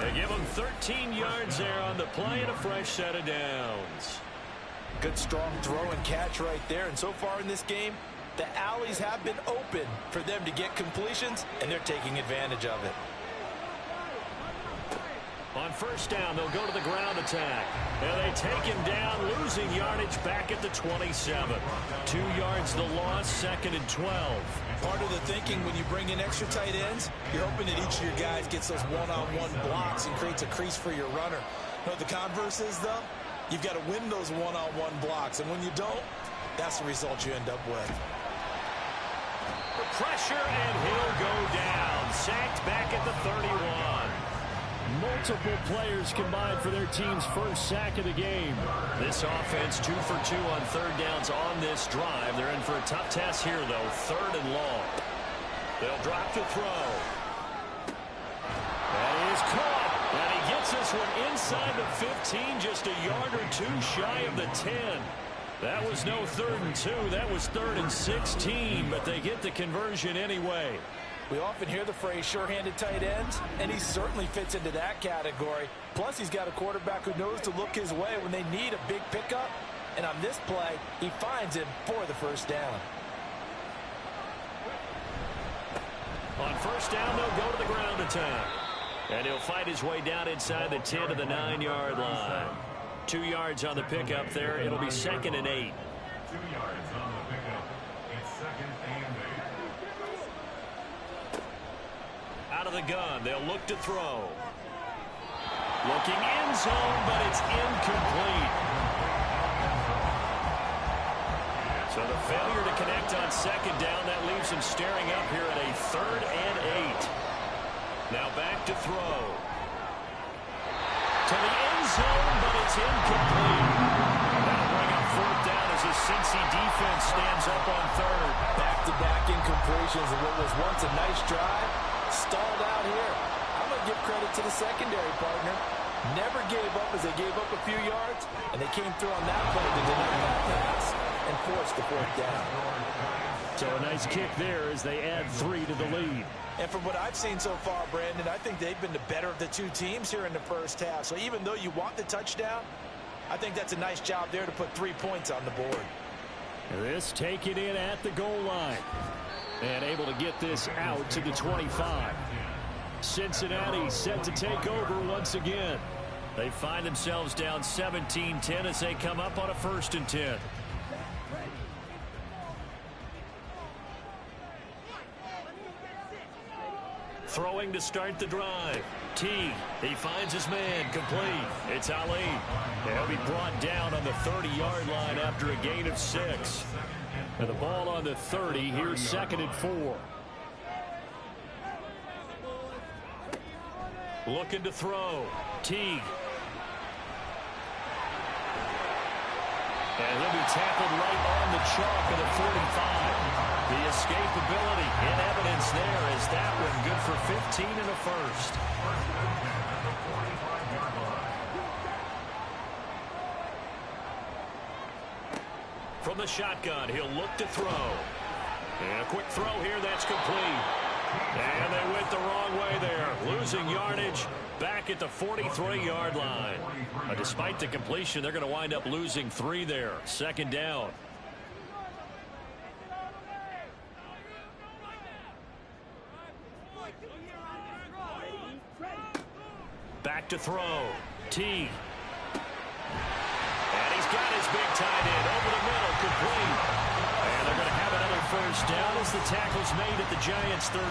They give him 13 yards there on the play and a fresh set of downs. Good strong throw and catch right there. And so far in this game, the alleys have been open for them to get completions, and they're taking advantage of it. On first down, they'll go to the ground attack. And they take him down, losing yardage back at the 27. 2 yards the loss, 2nd and 12. Part of the thinking when you bring in extra tight ends, you're hoping that each of your guys gets those one-on-one blocks and creates a crease for your runner. You know what the converse is, though? You've got to win those one-on-one blocks, and when you don't, that's the result you end up with. Pressure, and he'll go down. Sacked back at the 31. Multiple players combined for their team's first sack of the game. This offense 2 for 2 on third downs on this drive. They're in for a tough test here, though. 3rd and long. They'll drop to throw. That is caught. And he gets this one inside the 15, just a yard or two shy of the 10. That was no 3rd and 2. That was 3rd and 16, but they get the conversion anyway. We often hear the phrase sure-handed tight ends, and he certainly fits into that category. Plus, he's got a quarterback who knows to look his way when they need a big pickup. And on this play, he finds him for the first down. On first down, they'll go to the ground attack. And he'll fight his way down inside the 10 to the 9-yard line. 2 yards on the pickup there. It'll be 2nd and 8. 2 yards on the pickup. It's 2nd and 8. Out of the gun, they'll look to throw. Looking end zone, but it's incomplete. So the failure to connect on 2nd down, that leaves him staring up here at a 3rd and 8. Now back to throw. To the end zone, but it's incomplete. That'll bring up 4th down as his Cincy defense stands up on 3rd. Back-to-back incompletions of what was once a nice drive. Stalled out here. I'm going to give credit to the secondary partner. Never gave up as they gave up a few yards, and they came through on that play to deny that pass and force the 4th down. So a nice kick there as they add 3 to the lead. And from what I've seen so far, Brandon, I think they've been the better of the two teams here in the first half. So even though you want the touchdown, I think that's a nice job there to put 3 points on the board. This taken in at the goal line. And able to get this out to the 25. Cincinnati set to take over once again. They find themselves down 17-10 as they come up on a 1st and 10. Throwing to start the drive. Teague, he finds his man, complete. It's Ali. He'll be brought down on the 30-yard line after a gain of 6. And the ball on the 30, here's 2nd and 4. Looking to throw. Teague. And he'll be tackled right on the chalk of the 45. The escapability in evidence there as that one good for 15 and a 1st. From the shotgun, he'll look to throw. And a quick throw here, that's complete. And they went the wrong way there. Losing yardage back at the 43-yard line. Despite the completion, they're going to wind up losing 3 there. 2nd down. Back to throw. Teague. And he's got his big tight end over the middle, complete. And they're going to have another 1st down as the tackle's made at the Giants' 33.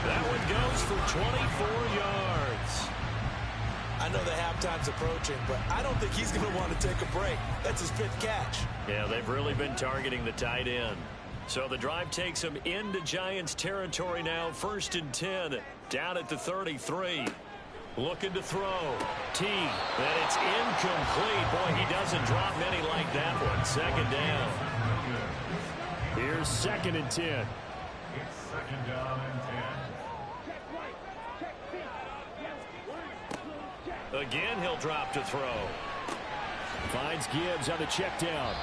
That one goes for 24 yards. I know the halftime's approaching, but I don't think he's going to want to take a break. That's his 5th catch. Yeah, they've really been targeting the tight end. So the drive takes them into Giants territory now. 1st and 10, down at the 33. Looking to throw. Teague. And it's incomplete. Boy, he doesn't drop many like that one. 2nd down. Here's 2nd and 10. It's 2nd down and 10. Again, he'll drop to throw. Finds Gibbs on the check down.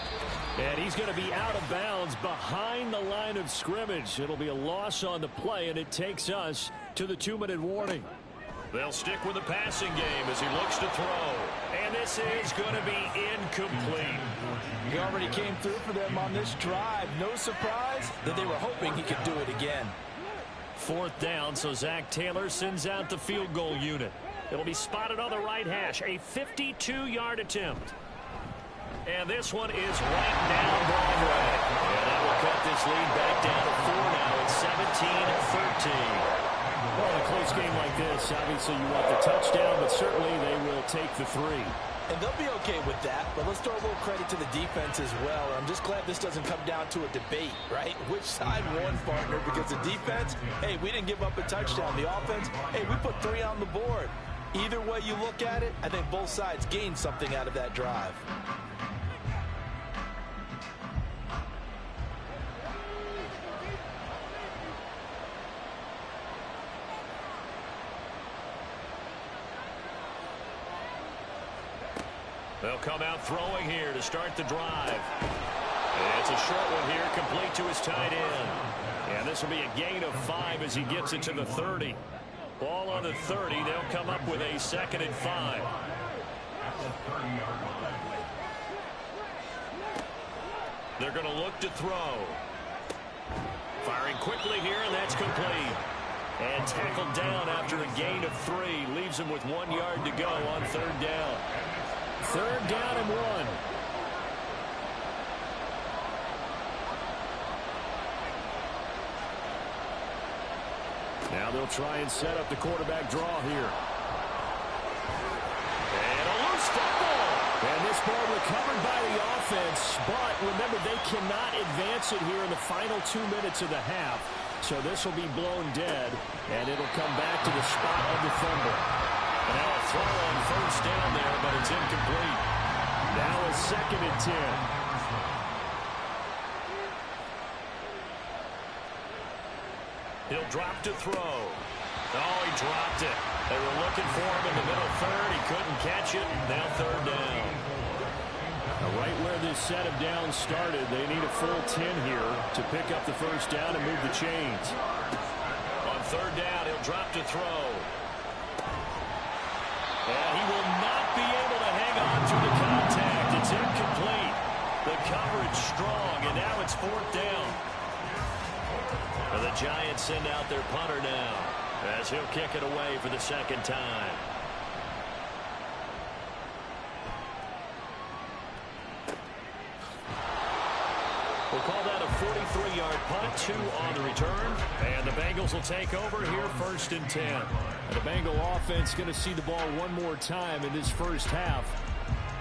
And he's going to be out of bounds behind the line of scrimmage. It'll be a loss on the play, and it takes us to the 2-minute warning. They'll stick with the passing game as he looks to throw. And this is going to be incomplete. He already came through for them on this drive. No surprise that they were hoping he could do it again. 4th down, so Zach Taylor sends out the field goal unit. It'll be spotted on the right hash, a 52-yard attempt. And this one is right down Broadway. And that will cut this lead back down to 4 now. It's 17-13. Well, in a close game like this, obviously you want the touchdown, but certainly they will take the 3. And they'll be okay with that, but let's throw a little credit to the defense as well. I'm just glad this doesn't come down to a debate, right? Which side won, partner? Because the defense, hey, we didn't give up a touchdown. The offense, hey, we put 3 on the board. Either way you look at it, I think both sides gained something out of that drive. They'll come out throwing here to start the drive. And it's a short one here, complete to his tight end. And this will be a gain of 5 as he gets it to the 30. Ball on the 30. They'll come up with a 2nd and 5. They're going to look to throw. Firing quickly here, and that's complete. And tackled down after a gain of 3. Leaves him with 1 yard to go on 3rd down. 3rd down and 1. Now they'll try and set up the quarterback draw here. And a loose football. And this ball recovered by the offense, but remember, they cannot advance it here in the final 2 minutes of the half. So this will be blown dead, and it'll come back to the spot of the fumble. And now a throw on 1st down there, but it's incomplete. Now a 2nd and 10. He'll drop to throw. Oh, he dropped it. They were looking for him in the middle 3rd. He couldn't catch it. Now 3rd down. Now right where this set of downs started, they need a full 10 here to pick up the 1st down and move the chains. On 3rd down, he'll drop to throw. And he will not be able to hang on to the contact. It's incomplete. The coverage strong, and now it's 4th down. And the Giants send out their punter now as he'll kick it away for the 2nd time. We'll call that a 43-yard punt, 2 on the return. And the Bengals will take over here 1st and 10. And the Bengal offense going to see the ball one more time in this 1st half.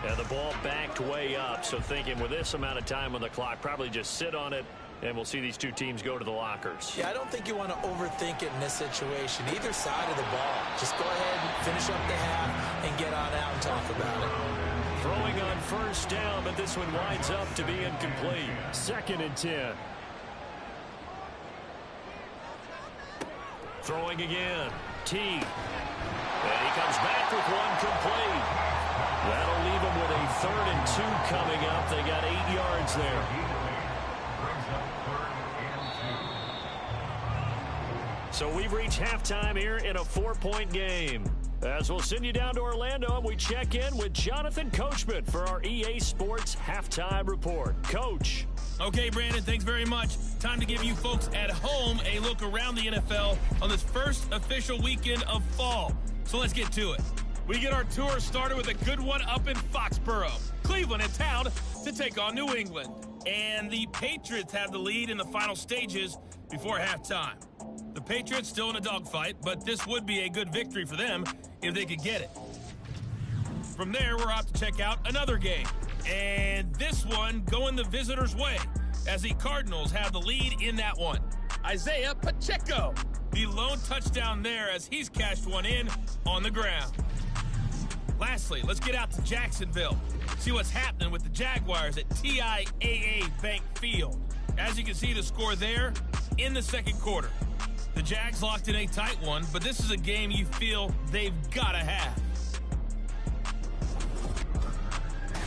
And the ball backed way up, so thinking with this amount of time on the clock, probably just sit on it, and we'll see these two teams go to the lockers. Yeah, I don't think you want to overthink it in this situation. Either side of the ball. Just go ahead and finish up the half and get on out and talk about it. Throwing on 1st down, but this one winds up to be incomplete. 2nd and 10. Throwing again. T. And he comes back with one complete. That'll leave him with a 3rd and 2 coming up. They got 8 yards there. So we've reached halftime here in a 4-point game. As we'll send you down to Orlando, and we check in with Jonathan Coachman for our EA Sports Halftime Report. Coach. Okay, Brandon, thanks very much. Time to give you folks at home a look around the NFL on this first official weekend of fall. So let's get to it. We get our tour started with a good one up in Foxborough. Cleveland in town to take on New England. And the Patriots have the lead in the final stages before halftime. The Patriots still in a dogfight, but this would be a good victory for them if they could get it. From there, we're off to check out another game. And this one going the visitors' way, as the Cardinals have the lead in that one. Isaiah Pacheco, the lone touchdown there as he's cashed one in on the ground. Lastly, let's get out to Jacksonville, see what's happening with the Jaguars at TIAA Bank Field. As you can see, the score there in the 2nd quarter. The Jags locked in a tight one, but this is a game you feel they've got to have.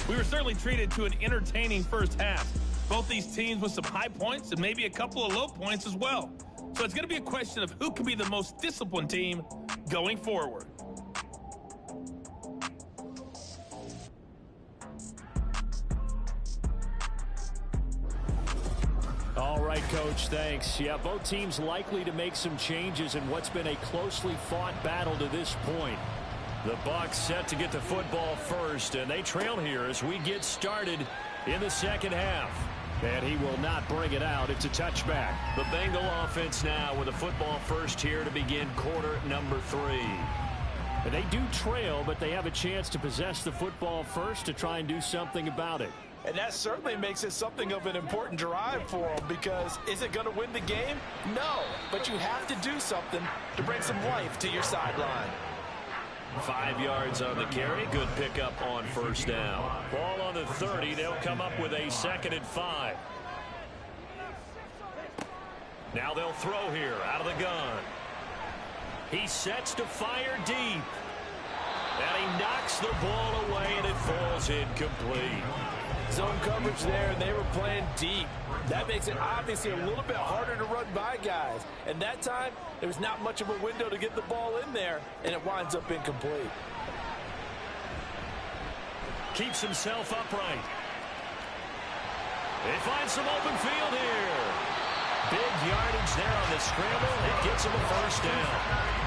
We were certainly treated to an entertaining first half. Both these teams with some high points and maybe a couple of low points as well. So it's going to be a question of who can be the most disciplined team going forward. All right, Coach, thanks. Yeah, both teams likely to make some changes in what's been a closely fought battle to this point. The Bucs set to get the football first, and they trail here as we get started in the 2nd half. And he will not bring it out. It's a touchback. The Bengal offense now with the football first here to begin quarter number 3. And they do trail, but they have a chance to possess the football first to try and do something about it. And that certainly makes it something of an important drive for them, because is it going to win the game? No, but you have to do something to bring some life to your sideline. 5 yards on the carry. Good pickup on 1st down. Ball on the 30. They'll come up with a 2nd and 5. Now they'll throw here out of the gun. He sets to fire deep. And he knocks the ball away, and it falls incomplete. Zone coverage there, and they were playing deep. That makes it obviously a little bit harder to run by guys. And that time, there was not much of a window to get the ball in there, and it winds up incomplete. Keeps himself upright. They find some open field here. Big yardage there on the scramble. It gets him a first down.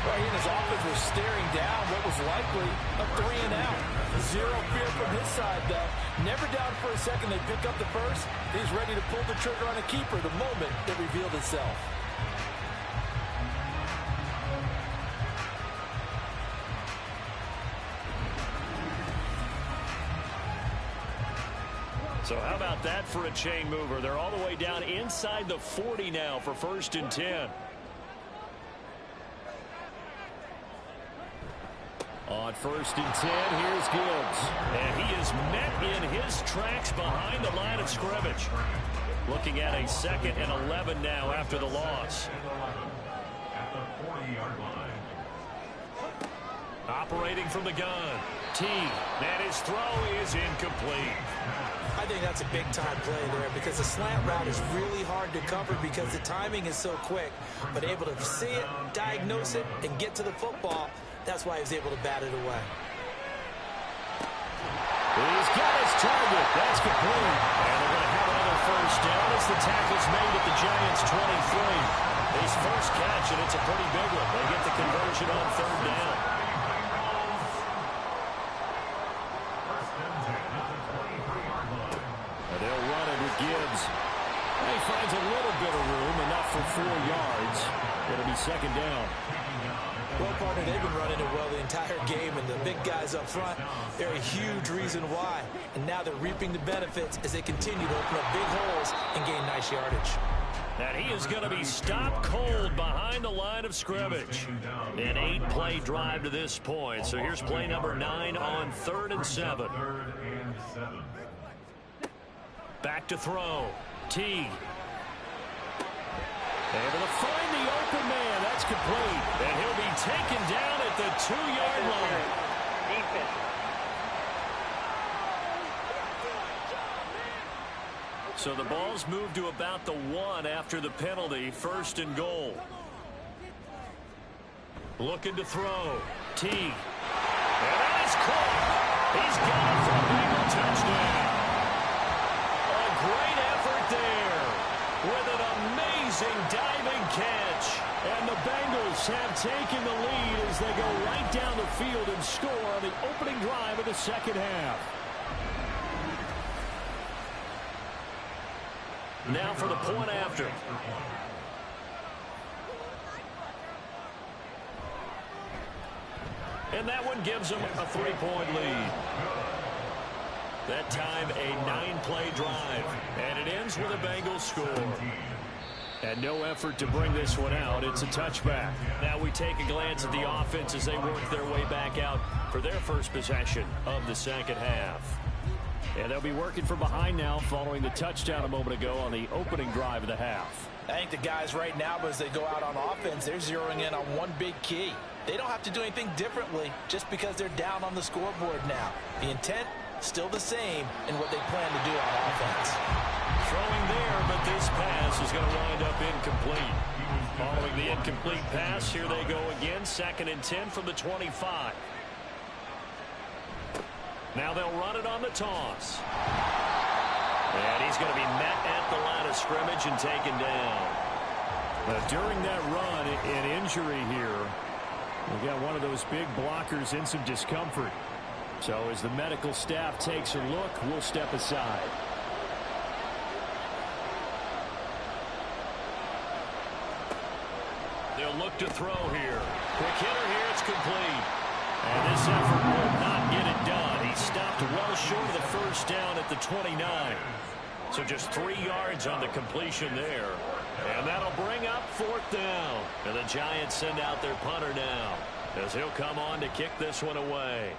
Well, he and his offense were staring down what was likely a 3 and out. Zero fear from his side, though. Never down for a second. They pick up the first. He's ready to pull the trigger on a keeper the moment it revealed itself. So how about that for a chain mover? They're all the way down inside the 40 now for 1st and 10. On 1st and 10, here's Gibbs. And he is met in his tracks behind the line of scrimmage. Looking at a 2nd and 11 now after the loss. At the 40-yard line. Operating from the gun. T. And his throw is incomplete. I think that's a big-time play there because the slant route is really hard to cover because the timing is so quick. But able to see it, diagnose it, and get to the football, that's why he was able to bat it away. He's got his target. That's complete. And they're going to have another first down as the tackle's made at the Giants' 23. His first catch, and it's a pretty big one. They get the conversion on 3rd down. They'll run it with Gibbs. He finds a little bit of room, enough for 4 yards. It'll be 2nd down. Well, partner, they've been running it well the entire game, and the big guys up front, they're a huge reason why. And now they're reaping the benefits as they continue to open up big holes and gain nice yardage. And he is going to be stopped cold behind the line of scrimmage. An 8-play drive to this point. So here's play number 9 on 3rd and 7. Back to throw. T. Able to find the open man. That's complete. And he'll be taken down at the 2-yard line. Defense. So the ball's moved to about the 1 after the penalty. 1st and goal. Looking to throw. T. And that is caught. He's got it for a Bengal touchdown. Great effort there with an amazing diving catch. And the Bengals have taken the lead as they go right down the field and score on the opening drive of the 2nd half. Now for the point after. And that one gives them a 3-point lead. That time a 9-play drive. And it ends with a Bengals score. And no effort to bring this one out. It's a touchback. Now we take a glance at the offense as they work their way back out for their first possession of the 2nd half. And they'll be working from behind now following the touchdown a moment ago on the opening drive of the half. I think the guys right now, as they go out on offense, they're zeroing in on one big key. They don't have to do anything differently just because they're down on the scoreboard now. The intent, still the same in what they plan to do on offense. Throwing there, but this pass is going to wind up incomplete. Following the incomplete pass, here they go again. 2nd and 10 from the 25. Now they'll run it on the toss. And he's going to be met at the line of scrimmage and taken down. But during that run, an injury here. We got one of those big blockers in some discomfort. So as the medical staff takes a look, we'll step aside. They'll look to throw here. Quick hitter here, it's complete. And this effort will not get it done. He stopped well short of the first down at the 29. So just 3 yards on the completion there. And that'll bring up 4th down. And the Giants send out their punter now as he'll come on to kick this one away.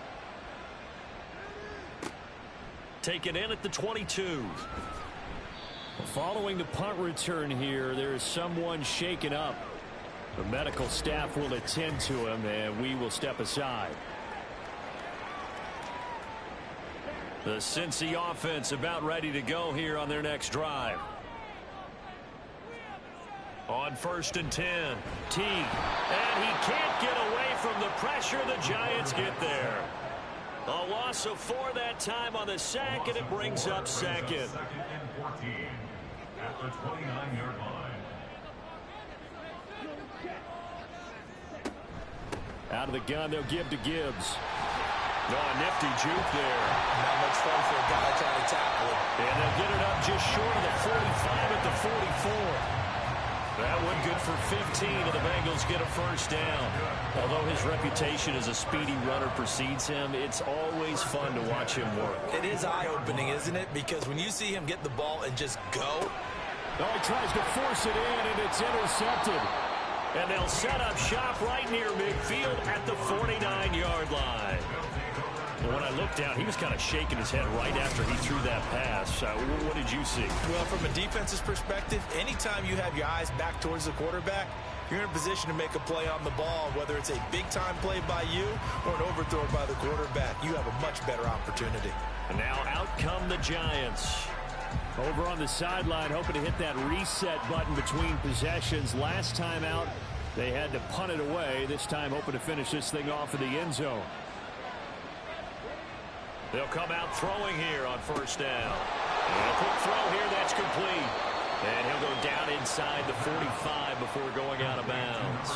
Taken in at the 22. Following the punt return here, there is someone shaken up. The medical staff will attend to him, and we will step aside. The Cincy offense about ready to go here on their next drive. On 1st and 10, Teague. And he can't get away from the pressure. The Giants get there. A loss of 4 that time on the sack, and it brings up second. 2nd and 14 at the 29-yard line. Out of the gun, they'll give to Gibbs. No, a nifty juke there. Not much fun for a guy trying to tackle him. And they'll get it up just short of the 45 at the 44. That one good for 15, and the Bengals get a first down. Although his reputation as a speedy runner precedes him, it's always fun to watch him work. It is eye-opening, isn't it? Because when you see him get the ball and just go. Oh, he tries to force it in, and it's intercepted. And they'll set up shop right near midfield at the 49-yard line. When I looked down, he was kind of shaking his head right after he threw that pass. What did you see? Well, from a defense's perspective, anytime you have your eyes back towards the quarterback, you're in a position to make a play on the ball, whether it's a big-time play by you or an overthrow by the quarterback. You have a much better opportunity. And now out come the Giants. Over on the sideline, hoping to hit that reset button between possessions. Last time out, they had to punt it away. This time, hoping to finish this thing off in the end zone. They'll come out throwing here on 1st down. And a quick throw here, that's complete. And he'll go down inside the 45 before going out of bounds.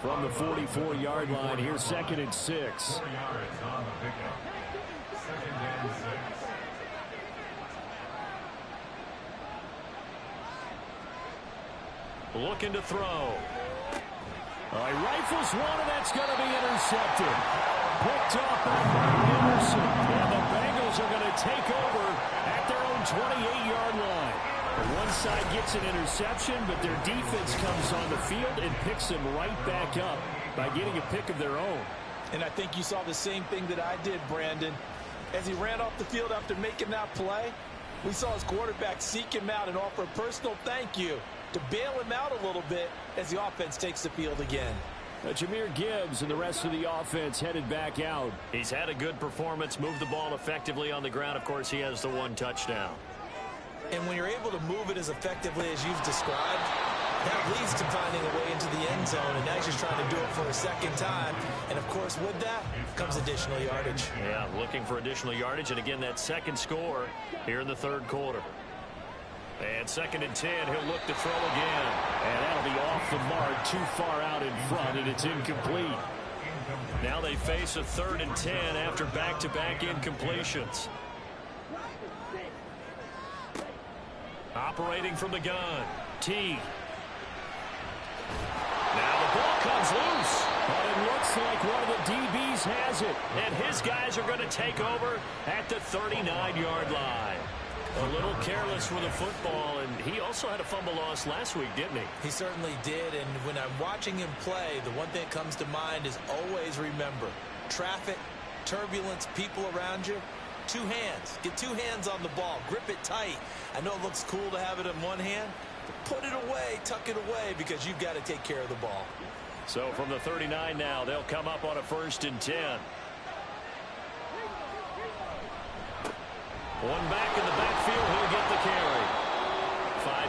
From the 44-yard line, here's 2nd and 6. 4 yards on the pickup. 2nd and 6. Looking to throw. He rifles one, and that's going to be intercepted. Picked off by Anderson. And the Bengals are going to take over at their own 28-yard line. One side gets an interception, but their defense comes on the field and picks them right back up by getting a pick of their own. And I think you saw the same thing that I did, Brandon. As he ran off the field after making that play, we saw his quarterback seek him out and offer a personal thank you to bail him out a little bit as the offense takes the field again. Jahmyr Gibbs and the rest of the offense headed back out. He's had a good performance, moved the ball effectively on the ground. Of course, he has the 1 touchdown. And when you're able to move it as effectively as you've described, that leads to finding a way into the end zone, and now he's just trying to do it for a second time. And, of course, with that comes additional yardage. Yeah, looking for additional yardage, and again, that second score here in the 3rd quarter. And 2nd and 10, he'll look to throw again. And that'll be off the mark, too far out in front, and it's incomplete. Now they face a 3rd and 10 after back-to-back incompletions. Operating from the gun, Teague. Now the ball comes loose. But it looks like one of the DBs has it. And his guys are going to take over at the 39-yard line. A little careless with the football, and he also had a fumble loss last week, didn't he? He certainly did, and when I'm watching him play, the one thing that comes to mind is always remember, traffic, turbulence, people around you, 2 hands. Get 2 hands on the ball. Grip it tight. I know it looks cool to have it in one hand, but put it away, tuck it away, because you've got to take care of the ball. So from the 39 now, they'll come up on a 1st and 10. One back in the backfield, he'll get the carry.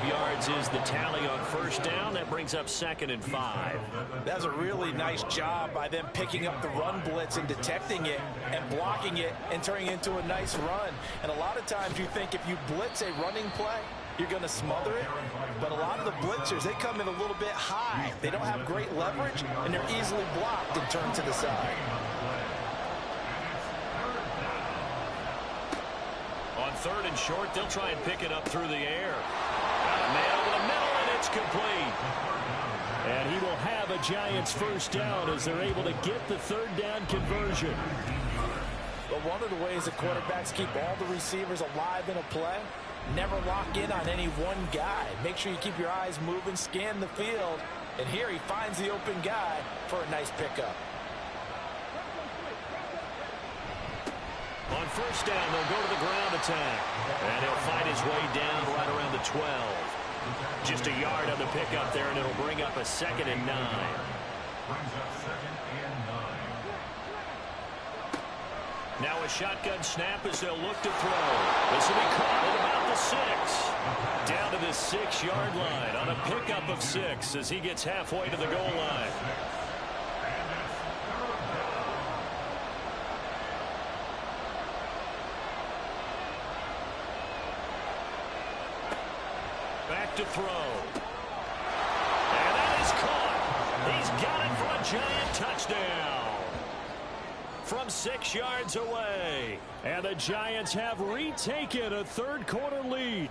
5 yards is the tally on 1st down. That brings up 2nd and 5. That's a really nice job by them picking up the run blitz and detecting it and blocking it and turning it into a nice run. And a lot of times you think if you blitz a running play, you're going to smother it. But a lot of the blitzers, they come in a little bit high. They don't have great leverage, and they're easily blocked and turned to the side. On 3rd and short, they'll try and pick it up through the air. Got a man over the middle, and it's complete. And he will have a Giants first down as they're able to get the 3rd down conversion. But one of the ways that quarterbacks keep all the receivers alive in a play, never lock in on any one guy. Make sure you keep your eyes moving, scan the field. And here he finds the open guy for a nice pickup. On 1st down, they'll go to the ground attack. And he'll find his way down right around the 12. Just a yard on the pickup there, and it'll bring up a 2nd and 9. Brings up 2nd and 9. Now a shotgun snap as they'll look to throw. This will be caught at about the 6. Down to the 6-yard line on a pickup of 6 as he gets halfway to the goal line. Back to throw. And that is caught. He's got it for a giant touchdown. From 6 yards away. And the Giants have retaken a third-quarter lead.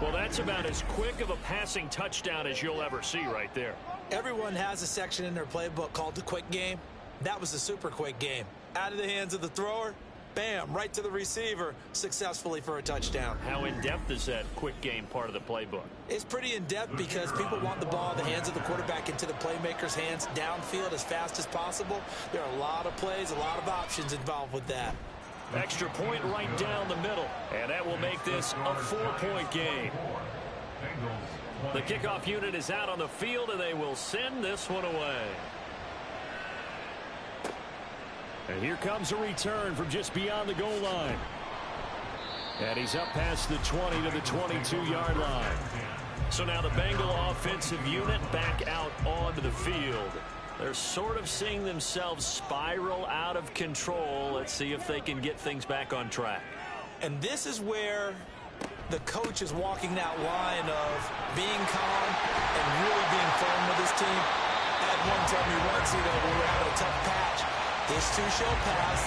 Well, that's about as quick of a passing touchdown as you'll ever see right there. Everyone has a section in their playbook called the quick game. That was the super quick game. Out of the hands of the thrower, bam, right to the receiver, successfully for a touchdown. How in-depth is that quick game part of the playbook? It's pretty in-depth because people want the ball in the hands of the quarterback into the playmaker's hands downfield as fast as possible. There are a lot of plays, a lot of options involved with that. Extra point right down the middle, and that will make this a 4-point game. The kickoff unit is out on the field, and they will send this one away. And here comes a return from just beyond the goal line. And he's up past the 20 to the 22-yard line. So now the Bengal offensive unit back out onto the field. They're sort of seeing themselves spiral out of control. Let's see if they can get things back on track. And this is where the coach is walking that line of being calm and really being firm with his team. Ed one told me once, when we were having a tough patch, this two shall pass,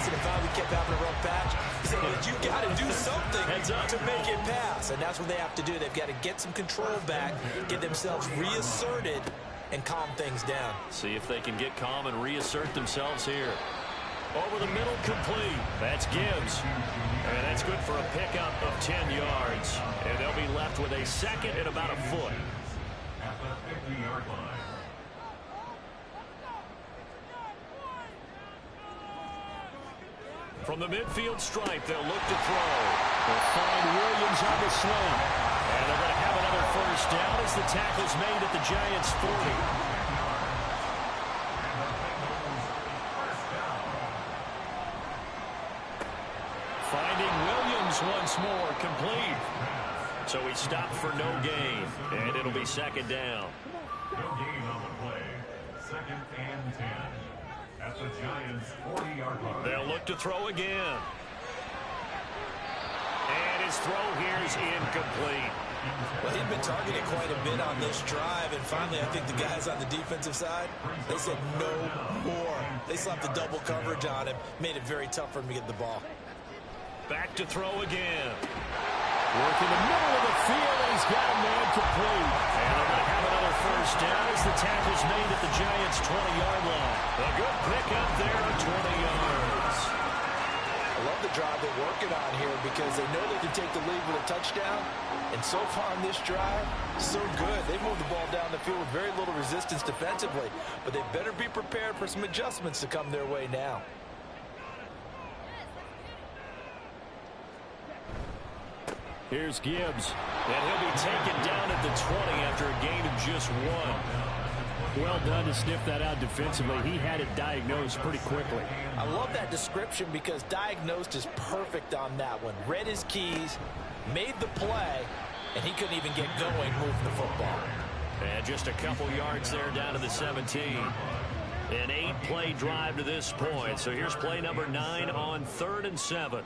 and if we kept having a rough patch, he said, but you got to do something to make it pass. And that's what they have to do. They've got to get some control back, get themselves reasserted, and calm things down. See if they can get calm and reassert themselves here. Over the middle, complete. That's Gibbs. And that's good for a pickup of 10 yards. And they'll be left with a second and about a foot. At the 50-yard line. From the midfield stripe, they'll look to throw. They'll find Williams on the slant. And they're going to have another first down as the tackle's made at the Giants' 40. Finding Williams once more, complete. So he stopped for no gain, and it'll be second down. No gain on the play. Second and 10. At the Giants' 40-yard line. They'll look to throw again. And his throw here is incomplete. Well, he'd been targeted quite a bit on this drive, and finally I think the guys on the defensive side, they said no more. They slapped the double coverage on him, made it very tough for him to get the ball. Back to throw again. Work in the middle of the field, and he's got a man complete. And they're going to have another first down as the tackle's made at the Giants' 20-yard line. A good pickup there at 20 yards. I love the drive they're working on here because they know they can take the lead with a touchdown. And so far on this drive, so good. They moved the ball down the field with very little resistance defensively. But they better be prepared for some adjustments to come their way now. Here's Gibbs. And he'll be taken down at the 20 after a gain of just 1. Well done to sniff that out defensively. He had it diagnosed pretty quickly. I love that description because diagnosed is perfect on that one. Read his keys, made the play, and he couldn't even get going moving the football. And just a couple yards there down to the 17. An 8-play drive to this point. So here's play number 9 on 3rd and 7.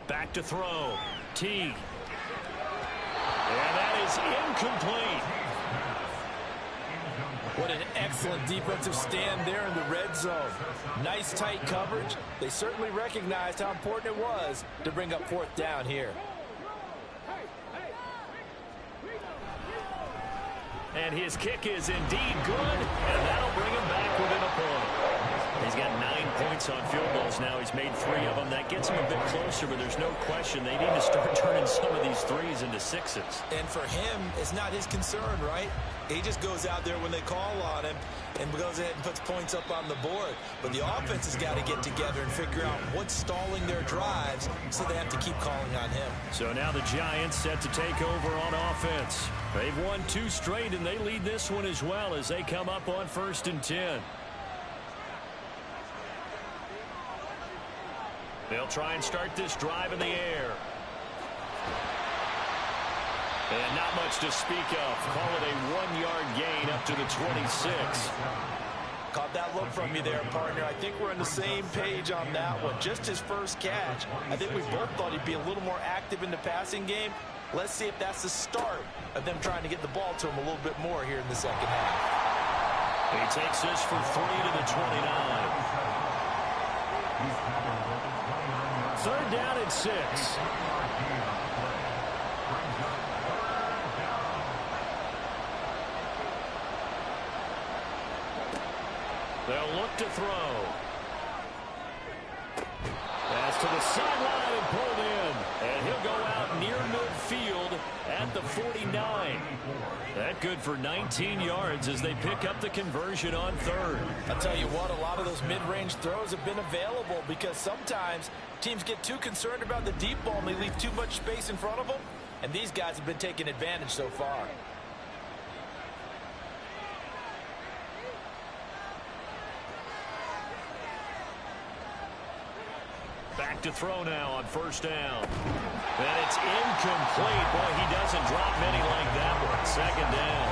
Back to throw. Teague. And that is incomplete. What an excellent defensive stand there in the red zone. Nice tight coverage. They certainly recognized how important it was to bring up 4th down here. And his kick is indeed good, and that'll bring him back within a point. He's got 9 points on field goals now. He's made 3 of them. That gets him a bit closer, but there's no question they need to start turning some of these 3s into 6s. And for him, it's not his concern, right? He just goes out there when they call on him and goes ahead and puts points up on the board. But the offense has got to get together and figure out what's stalling their drives, so they have to keep calling on him. So now the Giants set to take over on offense. They've won 2 straight, and they lead this one as well as they come up on 1st and 10. They'll try and start this drive in the air. And not much to speak of. Call it a 1-yard gain up to the 26. Caught that look from you there, partner. I think we're on the same page on that one. Just his first catch. I think we both thought he'd be a little more active in the passing game. Let's see if that's the start of them trying to get the ball to him a little bit more here in the second half. He takes this for 3 to the 29. 3rd down and 6. They'll look to throw. Pass to the sideline and pulled in. And he'll go out near midfield at the 49. That good for 19 yards as they pick up the conversion on 3rd. I'll tell you what, a lot of those mid-range throws have been available because sometimes teams get too concerned about the deep ball and they leave too much space in front of them. And these guys have been taking advantage so far. Back to throw now on 1st down. And it's incomplete. Boy, he doesn't drop many like that one. 2nd down.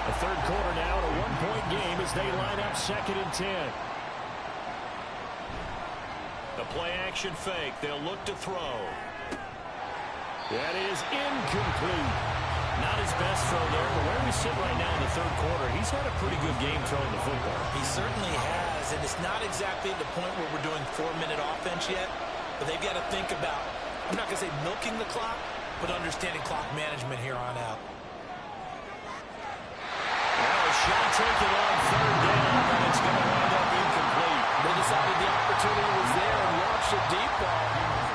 The 3rd quarter now at a 1-point game as they line up 2nd and 10. The play action fake. They'll look to throw. That is incomplete. Not his best throw there, but where we sit right now in the 3rd quarter, he's had a pretty good game throwing the football. He certainly has, and it's not exactly at the point where we're doing 4-minute offense yet, but they've got to think about, I'm not going to say milking the clock, but understanding clock management here on out. Now a shot taken on 3rd down, and it's going to wind up incomplete. They decided the opportunity was there and launched a deep ball,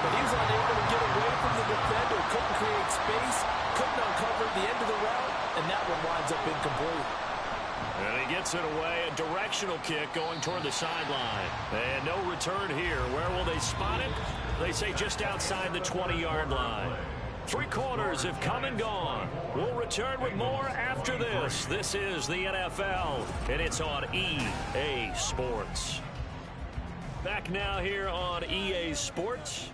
but he was unable to get away from the defender, couldn't create space, couldn't uncover the end of the route, and that one winds up incomplete. And he gets it away, a directional kick going toward the sideline. And no return here. Where will they spot it? They say just outside the 20-yard line. 3 quarters have come and gone. We'll return with more after this. This is the NFL, and it's on EA Sports. Back now here on EA Sports.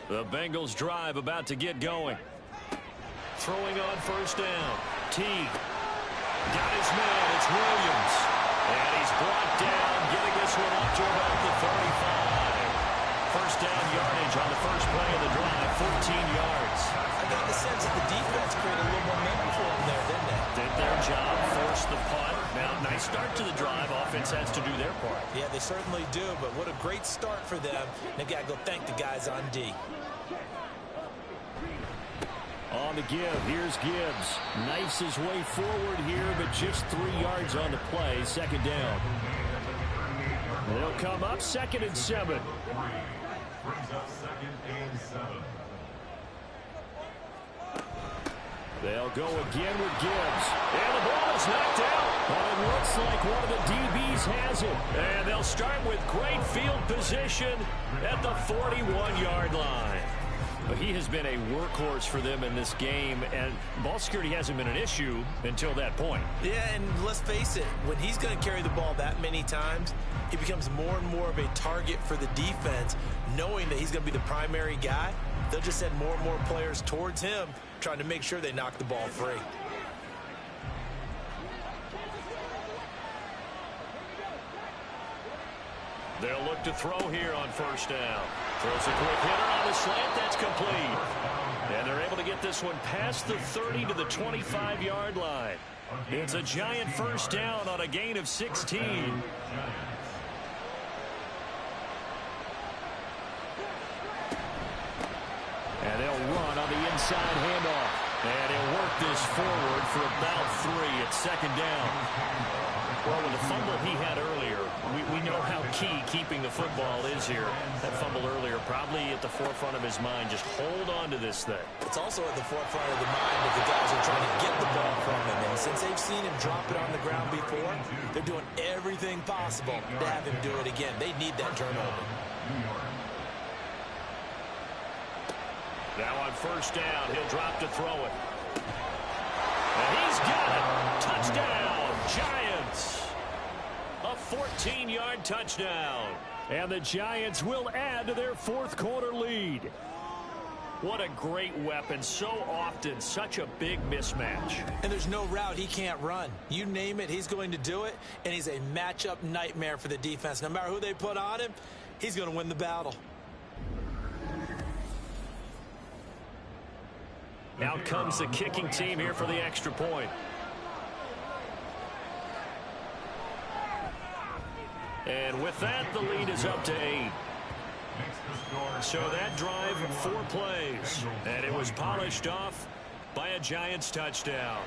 The Bengals drive about to get going. Throwing on 1st down. T. Got his man. It's Williams. And he's brought down, getting this one up to about the 35. 1st down yardage on the first play of the drive, 14 yards. I got the sense that the defense created a little momentum for them there, didn't they? Did their job, forced the punt. Now, nice start to the drive. Offense has to do their part. Yeah, they certainly do, but what a great start for them. They've got to go thank the guys on D. On the give, here's Gibbs. Knifes his way forward here, but just 3 yards on the play. 2nd down. They'll come up 2nd and 7. Brings up 2nd and 7. They'll go again with Gibbs. And the ball is knocked out. But it looks like one of the DBs has it. And they'll start with great field position at the 41-yard line. But he has been a workhorse for them in this game, and ball security hasn't been an issue until that point. Yeah, and let's face it, when he's going to carry the ball that many times, he becomes more and more of a target for the defense, knowing that he's going to be the primary guy. They'll just send more and more players towards him, trying to make sure they knock the ball free. They'll look to throw here on 1st down. Throws a quick hitter on the slant. That's complete. And they're able to get this one past the 30 to the 25-yard line. It's a giant 1st down on a gain of 16. And they'll run on the inside handoff. And he'll work this forward for about 3 at 2nd down. Well, with the fumble he had earlier, we know how key keeping the football is here. That fumble earlier probably at the forefront of his mind. Just hold on to this thing. It's also at the forefront of the mind of the guys who are trying to get the ball from him. And since they've seen him drop it on the ground before, they're doing everything possible to have him do it again. They need that turnover. Now on 1st down, he'll drop to throw it. And he's got it. Touchdown, Giants. A 14-yard touchdown. And the Giants will add to their fourth quarter lead. What a great weapon. So often, such a big mismatch. And there's no route he can't run. You name it, he's going to do it. And he's a matchup nightmare for the defense. No matter who they put on him, he's going to win the battle. Out comes the kicking team here for the extra point. And with that, the lead is up to 8. So that drive, 4 plays. And it was polished off by a Giants touchdown.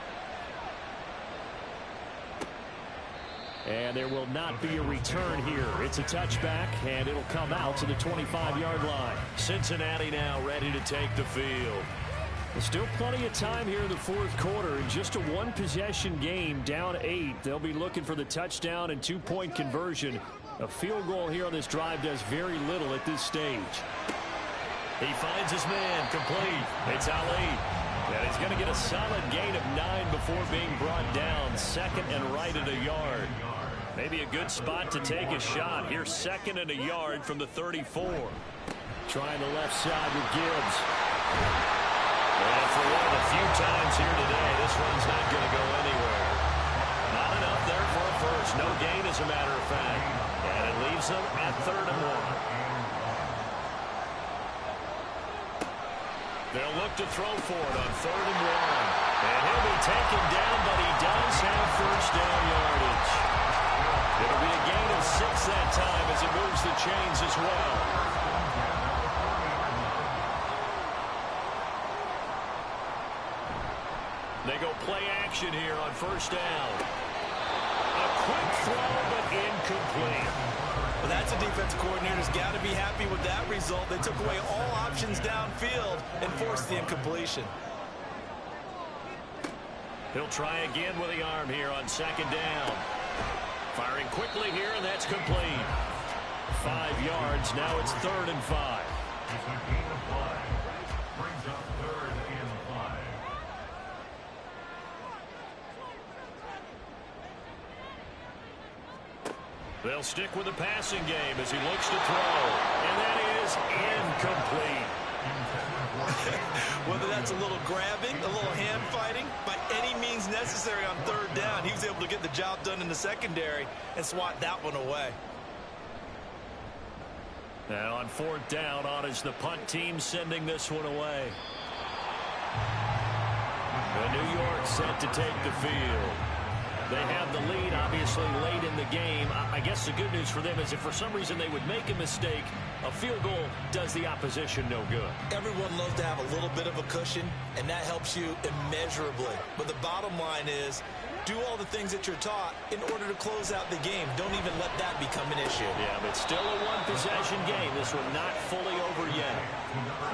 And there will not be a return here. It's a touchback, and it'll come out to the 25-yard line. Cincinnati now ready to take the field. There's still plenty of time here in the fourth quarter. In just a one-possession game, down 8. They'll be looking for the touchdown and 2-point conversion. A field goal here on this drive does very little at this stage. He finds his man, complete. It's Ali. And he's going to get a solid gain of 9 before being brought down. Second and right at a yard. Maybe a good spot to take a shot. Here's second and a yard from the 34. Trying the left side with Gibbs. And for one of the few times here today, this one's not going to go anywhere. Not enough there for a first. No gain, as a matter of fact. And it leaves them at 3rd and 1. They'll look to throw for it on 3rd and 1. And he'll be taken down, but he does have first down yardage. It'll be a gain of 6 that time as it moves the chains as well. They go play action here on first down. A quick throw, but incomplete. Well, that's a defensive coordinator's got to be happy with that result. They took away all options downfield and forced the incompletion. He'll try again with the arm here on 2nd down. Firing quickly here, and that's complete. 5 yards. Now it's 3rd and 5. It's a gain of 5. Brings up 3rd and 5. They'll stick with the passing game as he looks to throw. And that is incomplete. Whether that's a little grabbing, a little hand fighting, by any means necessary on 3rd down, he was able to get the job done in the secondary and swat that one away. Now on 4th down, on is the punt team sending this one away. The New York set to take the field. They have the lead, obviously, late in the game. I guess the good news for them is if for some reason they would make a mistake, a field goal does the opposition no good. Everyone loves to have a little bit of a cushion, and that helps you immeasurably. But the bottom line is, do all the things that you're taught in order to close out the game. Don't even let that become an issue. Yeah, but still a one-possession game. This one not fully over yet.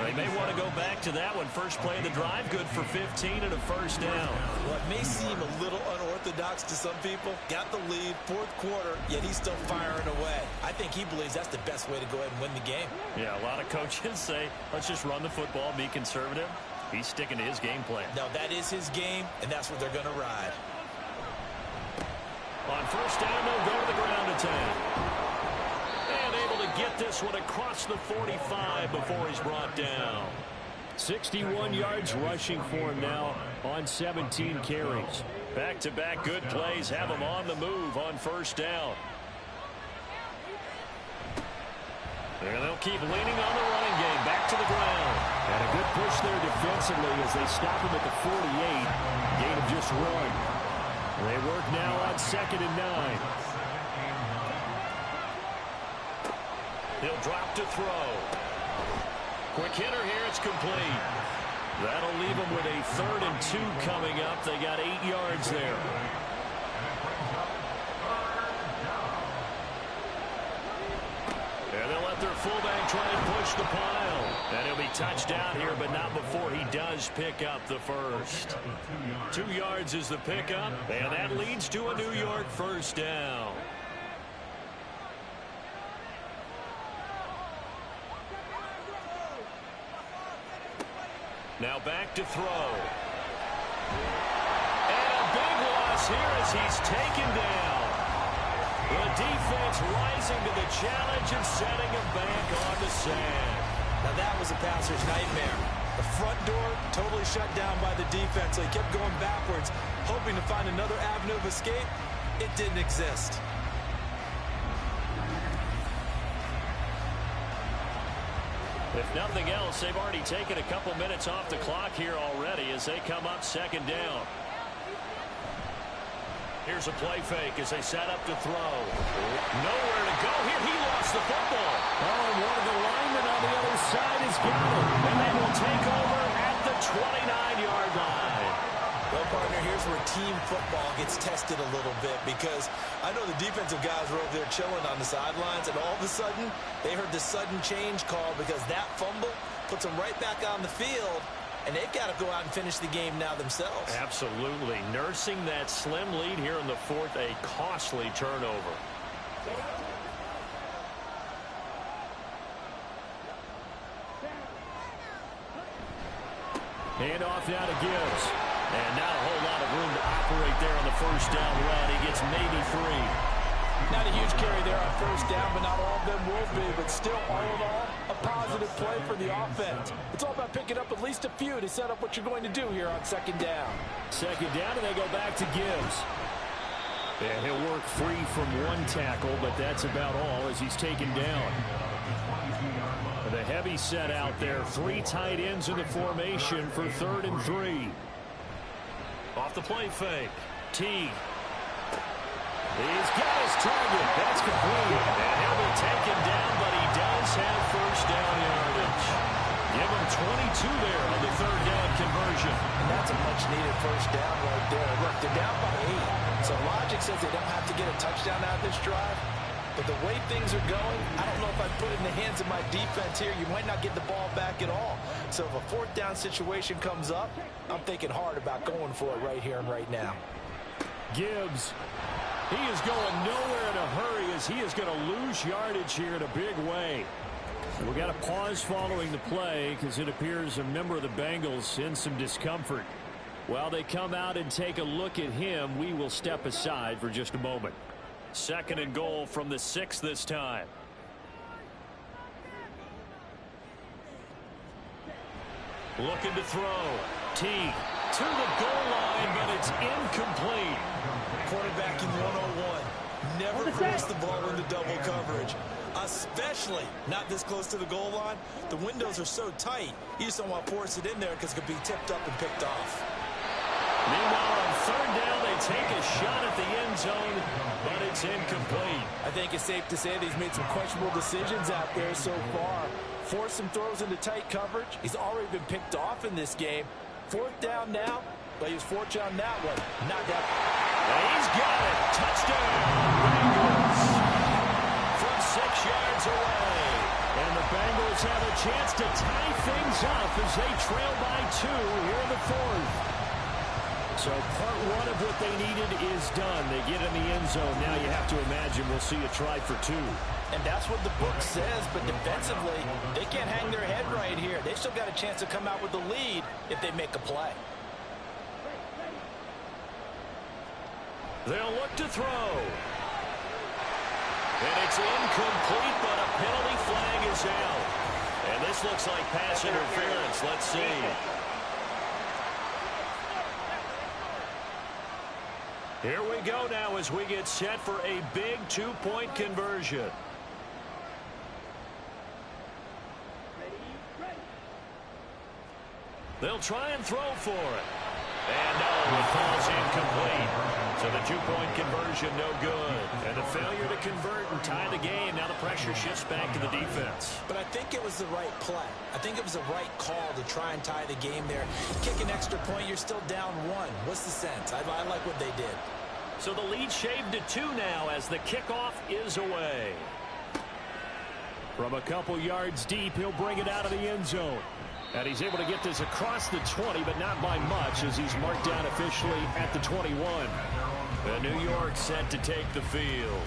They may want to go back to that one. First play of the drive, good for 15 and a first down. Well, it may seem a little unorthodox to some people. Got the lead, 4th quarter, yet he's still firing away. I think he believes that's the best way to go ahead and win the game. Yeah, a lot of coaches say, let's just run the football, be conservative. He's sticking to his game plan. No, that is his game, and that's what they're going to ride. On first down, they'll go to the ground attack. And able to get this one across the 45 before he's brought down. 61 yards rushing for him now on 17 carries. Back-to-back good plays have him on the move on first down. And they'll keep leaning on the running game. Back to the ground. And a good push there defensively as they stop him at the 48. Gain of just 1. They work now on 2nd and 9. He'll drop to throw. Quick hitter here, it's complete. That'll leave him with a 3rd and 2 coming up. They got 8 yards there. And they'll let their fullback try and push the pile. And he'll be touched down here, but not before he does pick up the first. 2 yards is the pickup, and that leads to a New York first down. Now back to throw. And a big loss here as he's taken down. The defense rising to the challenge and setting him back on the sand. Now that was a passer's nightmare. The front door totally shut down by the defense, so he kept going backwards, hoping to find another avenue of escape. It didn't exist. If nothing else, they've already taken a couple minutes off the clock here already as they come up second down. Here's a play fake as they set up to throw. Nowhere to go here. He lost the football. Oh, and one of the linemen on the other side has got it. And they will take over at the 29-yard line. Well, partner, here's where team football gets tested a little bit, because I know the defensive guys were over there chilling on the sidelines, and all of a sudden, they heard the sudden change call because that fumble puts them right back on the field, and they've got to go out and finish the game now themselves. Absolutely. Nursing that slim lead here in the fourth, a costly turnover. Hand off now to Gibbs. And not a whole lot of room to operate there on the first down run. He gets maybe 3. Not a huge carry there on first down, but not all of them will be. But still, all in all, a positive play for the offense. It's all about picking up at least a few to set up what you're going to do here on second down. Second down, and they go back to Gibbs. And he'll work free from one tackle, but that's about all as he's taken down. The heavy set out there. 3 tight ends in the formation for 3rd and 3. Off the play fake. Teague. He's got his target. That's complete. And he'll be taken down, but he does have first down yardage. Give him 22 there on the 3rd down conversion. And that's a much-needed first down right there. Look, they're down by 8. So logic says they don't have to get a touchdown out of this drive. But the way things are going, I don't know if I'd put it in the hands of my defense here. You might not get the ball back at all. So if a 4th down situation comes up, I'm thinking hard about going for it right here and right now. Gibbs. He is going nowhere in a hurry as he is going to lose yardage here in a big way. We got a pause following the play because it appears a member of the Bengals in some discomfort. While they come out and take a look at him, we will step aside for just a moment. 2nd and goal from the 6 this time. Looking to throw. Teague to the goal line, but it's incomplete. Quarterbacking 101. Never force the ball into double coverage, especially not this close to the goal line. The windows are so tight, you just don't want to force it in there because it could be tipped up and picked off. Meanwhile, on 3rd down, they take a shot at the end zone, but it's incomplete. I think it's safe to say that he's made some questionable decisions out there so far. Forced some throws into tight coverage. He's already been picked off in this game. 4th down now, but he was fortunate on that one. Not that. And he's got it. Touchdown, Bengals. From 6 yards away. And the Bengals have a chance to tie things up as they trail by 2 here in the 4th. So part 1 of what they needed is done. They get in the end zone. Now you have to imagine we'll see a try for 2. And that's what the book says, but defensively, they can't hang their head right here. They've still got a chance to come out with the lead if they make a play. They'll look to throw. And it's incomplete, but a penalty flag is out. And this looks like pass interference. Let's see. Here we go now as we get set for a big 2-point conversion. They'll try and throw for it. And no, it falls incomplete. So the 2-point conversion no good. And the failure to convert and tie the game. Now the pressure shifts back to the defense. But I think it was the right play. I think it was the right call to try and tie the game there. Kick an extra point, you're still down 1. What's the sense? I like what they did. So the lead shaved to 2 now as the kickoff is away. From a couple yards deep, he'll bring it out of the end zone. And he's able to get this across the 20, but not by much as he's marked down officially at the 21. And New York set to take the field.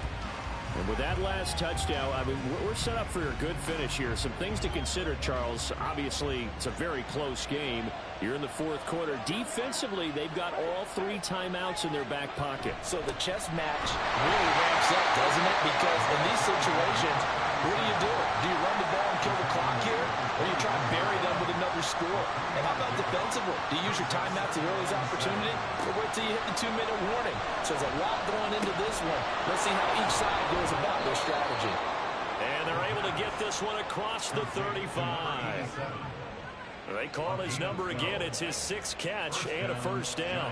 And with that last touchdown, I mean, we're set up for a good finish here. Some things to consider, Charles. Obviously, it's a very close game. You're in the fourth quarter. Defensively, they've got all 3 timeouts in their back pocket. So the chess match really ramps up, doesn't it? Because in these situations, what do? Do you run the ball and kill the clock here? Or do you try and bury them with another score? And how about defensively? Do you use your timeouts at the earliest opportunity? Or wait till you hit the 2-minute warning? So there's a lot going into this one. Let's see how each side goes about their strategy. And they're able to get this one across the 35. They call his number again. It's his 6th catch and a first down.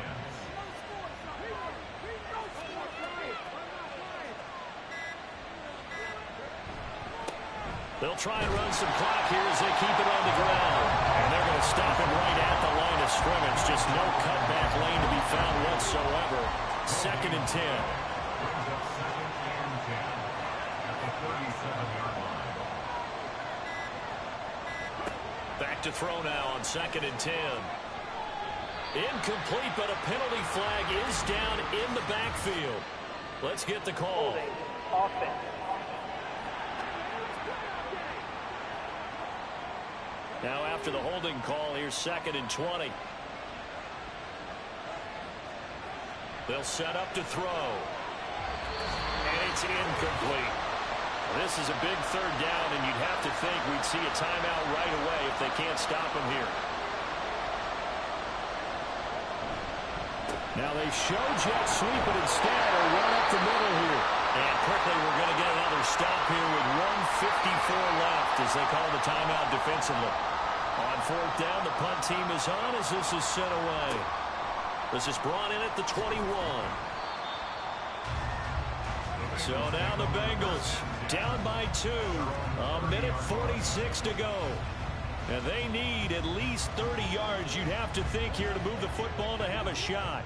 They'll try and run some clock here as they keep it on the ground. And they're going to stop him right at the line of scrimmage. Just no cutback lane to be found whatsoever. 2nd and 10. Back to throw now on 2nd and 10. Incomplete, but a penalty flag is down in the backfield. Let's get the call. Holding. Offense. Now after the holding call, here's 2nd and 20. They'll set up to throw. And it's incomplete. This is a big 3rd down, and you'd have to think we'd see a timeout right away if they can't stop him here. Now they show jet sweep, but instead a run up the middle here. And quickly we're going to get another stop here with 1:54 left as they call the timeout defensively. On 4th down, the punt team is on as this is sent away. This is brought in at the 21. So now the Bengals down by 2. 1:46 to go. And they need at least 30 yards, you'd have to think, here to move the football to have a shot.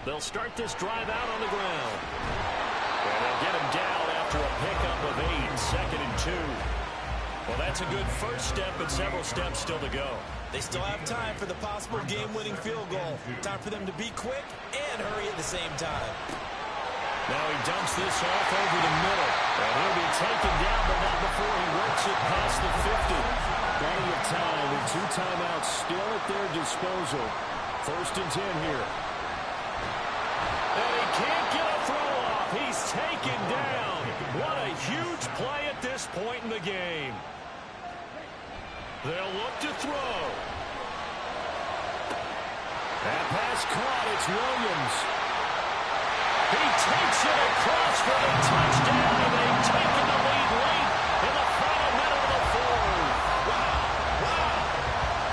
They'll start this drive out on the ground. And they'll get him down after a pickup of 8. 2nd and 2. Well, that's a good first step, but several steps still to go. They still have time for the possible game-winning field goal. Time for them to be quick and hurry at the same time. Now he dumps this off over the middle. And he'll be taken down, but not before he works it past the 50. Plenty of time with 2 timeouts still at their disposal. 1st and 10 here. And he can't get a throw off. He's taken down. What a huge play at this point in the game. They'll look to throw. That pass caught. It's Williams. He takes it across for the touchdown, and they've taken the lead late in the final minute of the 4th. Wow.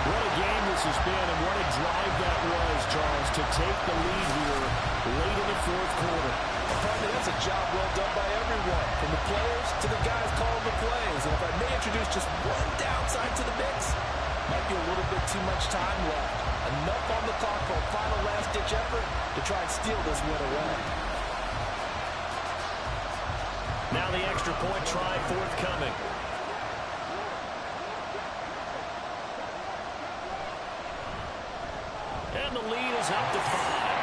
What a game this has been, and what a drive that was, Charles, to take the lead here late in the 4th quarter. Apparently, that's a job well done by everyone, from the players to the guys calling the plays. And if I may introduce just one downside to the mix, might be a little bit too much time left. Enough on the clock for a final last-ditch effort to try and steal this win away. Now the extra point try forthcoming. And the lead is up to 5.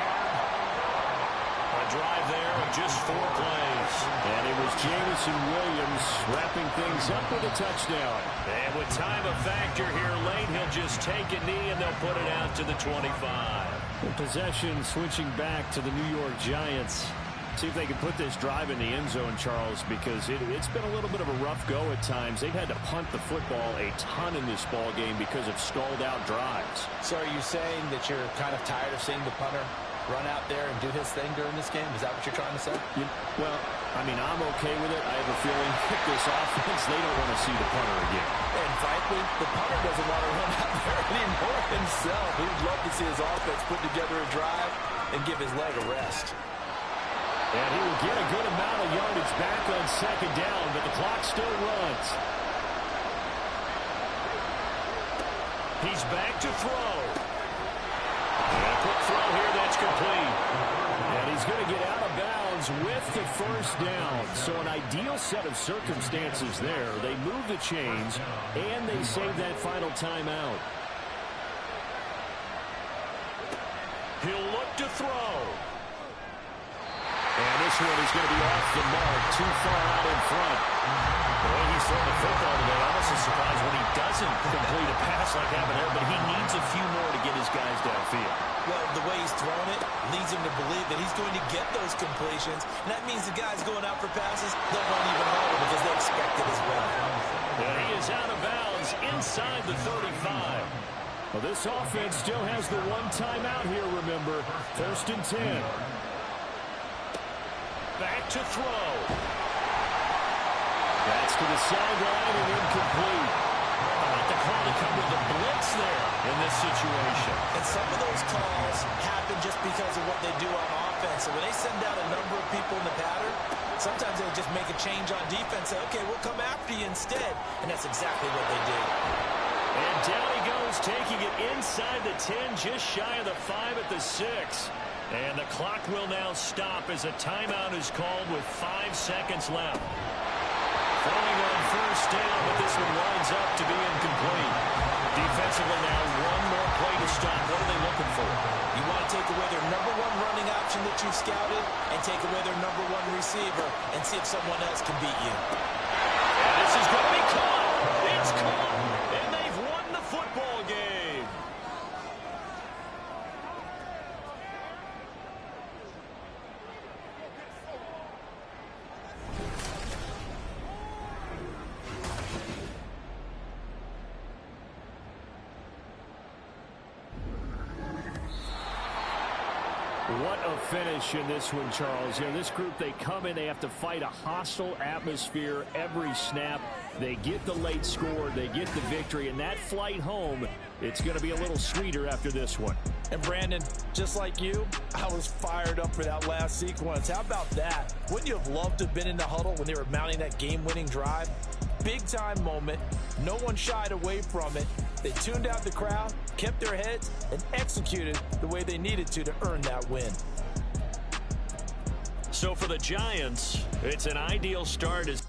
A drive there of just 4 plays. And it was Jamison Williams wrapping things up with a touchdown. And with time a factor here late, he'll just take a knee and they'll put it out to the 25. The possession switching back to the New York Giants. See if they can put this drive in the end zone, Charles, because it's been a little bit of a rough go at times. They've had to punt the football a ton in this ball game because of stalled-out drives. So are you saying that you're kind of tired of seeing the punter run out there and do his thing during this game? Is that what you're trying to say? Well, I mean, I'm okay with it. I have a feeling with this offense, they don't want to see the punter again. And frankly, the punter doesn't want to run out there anymore himself. He'd love to see his offense put together a drive and give his leg a rest. And he will get a good amount of yardage back on 2nd down, but the clock still runs. He's back to throw. And a quick throw here that's complete. And he's going to get out of bounds with the first down. So an ideal set of circumstances there. They move the chains, and they save that final timeout. this one is going to be off the mark, too far out in front. The way he's throwing the football today, almost a surprise when he doesn't complete a pass like that there, but he needs a few more to get his guys downfield. Well, the way he's throwing it leads him to believe that he's going to get those completions. And that means the guys going out for passes, they'll run even harder because they expect it as well. And he is out of bounds inside the 35. Well, this offense still has the one timeout here, remember. 1st and 10. Back to throw. That's to the sideline and incomplete. How about the call to come with a blitz there in this situation? And some of those calls happen just because of what they do on offense. So when they send out a number of people in the pattern, sometimes they just make a change on defense. Say, okay, we'll come after you instead. And that's exactly what they did. And down he goes, taking it inside the 10, just shy of the 5 at the 6. And the clock will now stop as a timeout is called with 5 seconds left. Throwing on 1st down, but this one winds up to be incomplete. Defensively now, one more play to stop. What are they looking for? You want to take away their number 1 running option that you've scouted and take away their number 1 receiver and see if someone else can beat you. And this is going to be caught. It's caught. And they've won the football game. What a finish in this one, Charles. You know, this group, they come in, they have to fight a hostile atmosphere every snap. They get the late score, they get the victory, and that flight home, it's going to be a little sweeter after this one. And Brandon, just like you, I was fired up for that last sequence. How about that? Wouldn't you have loved to have been in the huddle when they were mounting that game-winning drive? Big-time moment. No one shied away from it. They tuned out the crowd, kept their heads, and executed the way they needed to earn that win. So for the Giants, it's an ideal start as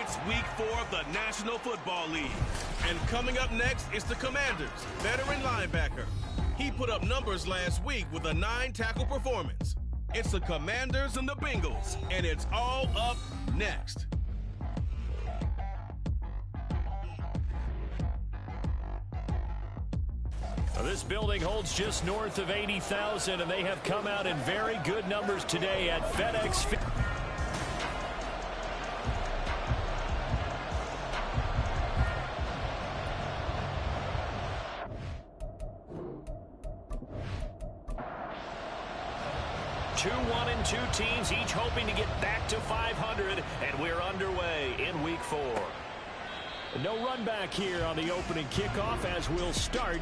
It's week 4 of the National Football League. And coming up next is the Commanders' veteran linebacker. He put up numbers last week with a 9-tackle performance. It's the Commanders and the Bengals, and it's all up next. This building holds just north of 80,000, and they have come out in very good numbers today at FedEx. Two 1-2 teams, each hoping to get back to 500, and we're underway in week 4. No run back here on the opening kickoff as we'll start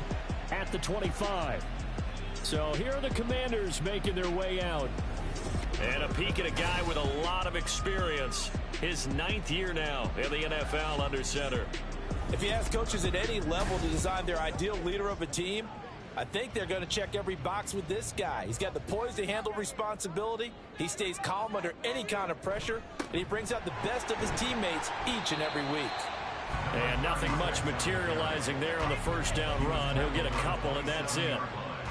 at the 25. So here are the Commanders making their way out. And a peek at a guy with a lot of experience. His 9th year now in the NFL under center. If you ask coaches at any level to design their ideal leader of a team, I think they're going to check every box with this guy. He's got the poise to handle responsibility. He stays calm under any kind of pressure, and he brings out the best of his teammates each and every week. And nothing much materializing there on the first down run. He'll get a couple, and that's it.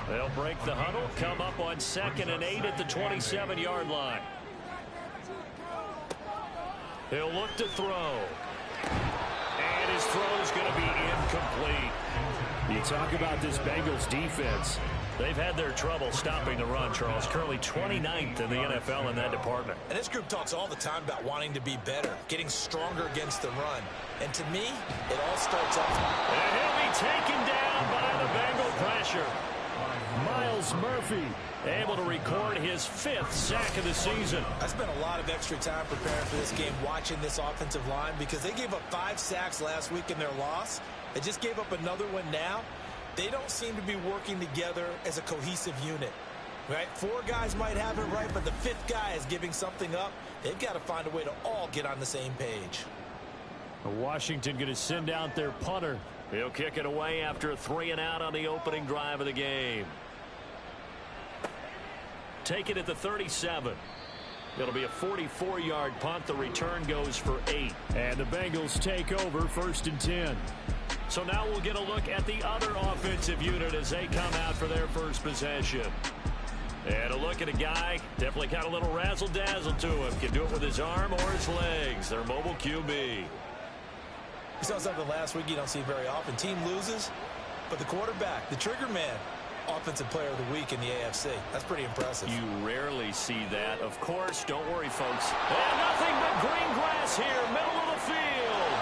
They'll break the huddle, come up on 2nd and 8 at the 27-yard line. He'll look to throw. And his throw is going to be incomplete. You talk about this Bengals defense. They've had their trouble stopping the run, Charles. Currently 29th in the NFL in that department. And this group talks all the time about wanting to be better, getting stronger against the run. And to me, it all starts off. And he'll be taken down by the Bengal pressure. Miles Murphy able to record his 5th sack of the season. I spent a lot of extra time preparing for this game, watching this offensive line, because they gave up 5 sacks last week in their loss. They just gave up another one now. They don't seem to be working together as a cohesive unit, right? 4 guys might have it right, but the 5th guy is giving something up. They've got to find a way to all get on the same page. Washington going to send out their punter. He'll kick it away after a 3-and-out on the opening drive of the game. Take it at the 37. It'll be a 44-yard punt. The return goes for 8. And the Bengals take over 1st and 10. So now we'll get a look at the other offensive unit as they come out for their first possession. And a look at a guy, definitely got a little razzle-dazzle to him. Can do it with his arm or his legs. Their mobile QB. We saw something last week you don't see very often. Team loses, but the quarterback, the trigger man, offensive player of the week in the AFC. That's pretty impressive. You rarely see that. Of course, don't worry, folks. And nothing but green grass here, middle of the field.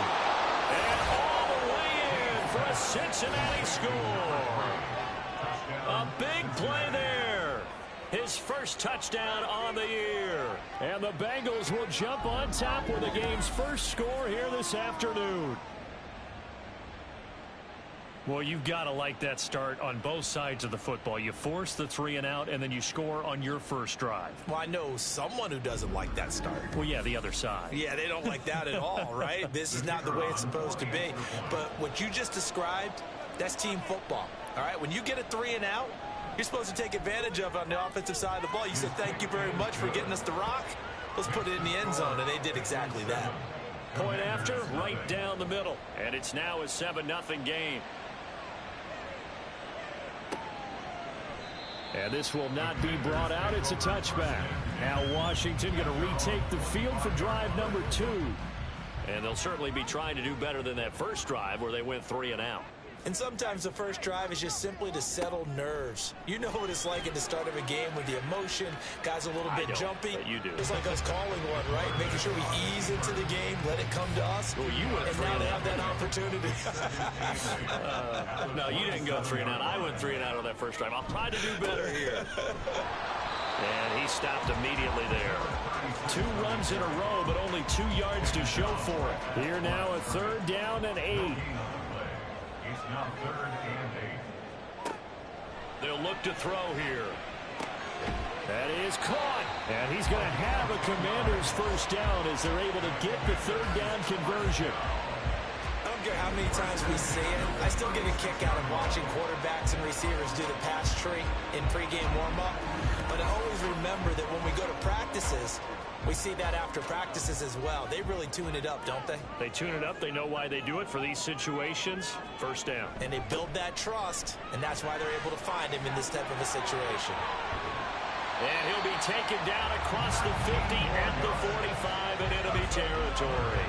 And all the way in for a Cincinnati score. A big play there. His first touchdown on the year. And the Bengals will jump on top with the game's first score here this afternoon. Well, you've got to like that start on both sides of the football. You force the 3-and-out, and then you score on your first drive. Well, I know someone who doesn't like that start. Well, yeah, the other side. Yeah, they don't like that at all, right? This is not the way it's supposed to be. But what you just described, that's team football, all right? When you get a 3-and-out, you're supposed to take advantage of it on the offensive side of the ball. You said, thank you very much for getting us the rock. Let's put it in the end zone, and they did exactly that. Point after, right down the middle. And it's now a 7-0 game. And this will not be brought out. It's a touchback. Now Washington going to retake the field for drive number 2. And they'll certainly be trying to do better than that first drive where they went 3-and-out. And sometimes the first drive is just simply to settle nerves. You know what it's like at the start of a game with the emotion. Guys a little bit jumpy. You do. It's like us calling one, right? Making sure we ease into the game, let it come to us. Well, you went and now they have that opportunity. No, you didn't go 3-and-out. I went 3-and-out on that first drive. I'll try to do better here. And he stopped immediately there. 2 runs in a row, but only 2 yards to show for it. Here now a 3rd down and 8. Now 3rd and 8. They'll look to throw here. That is caught. And he's going to have a Commander's first down as they're able to get the 3rd down conversion. I don't don't care how many times we see it, I still get a kick out of watching quarterbacks and receivers do the pass tree in pregame warm-up. But I always remember that when we go to practices, we see that after practices as well. They really tune it up, don't they? They tune it up. They know why they do it for these situations. First down. And they build that trust, and that's why they're able to find him in this type of a situation. And he'll be taken down across the 50 at the 45 in enemy territory.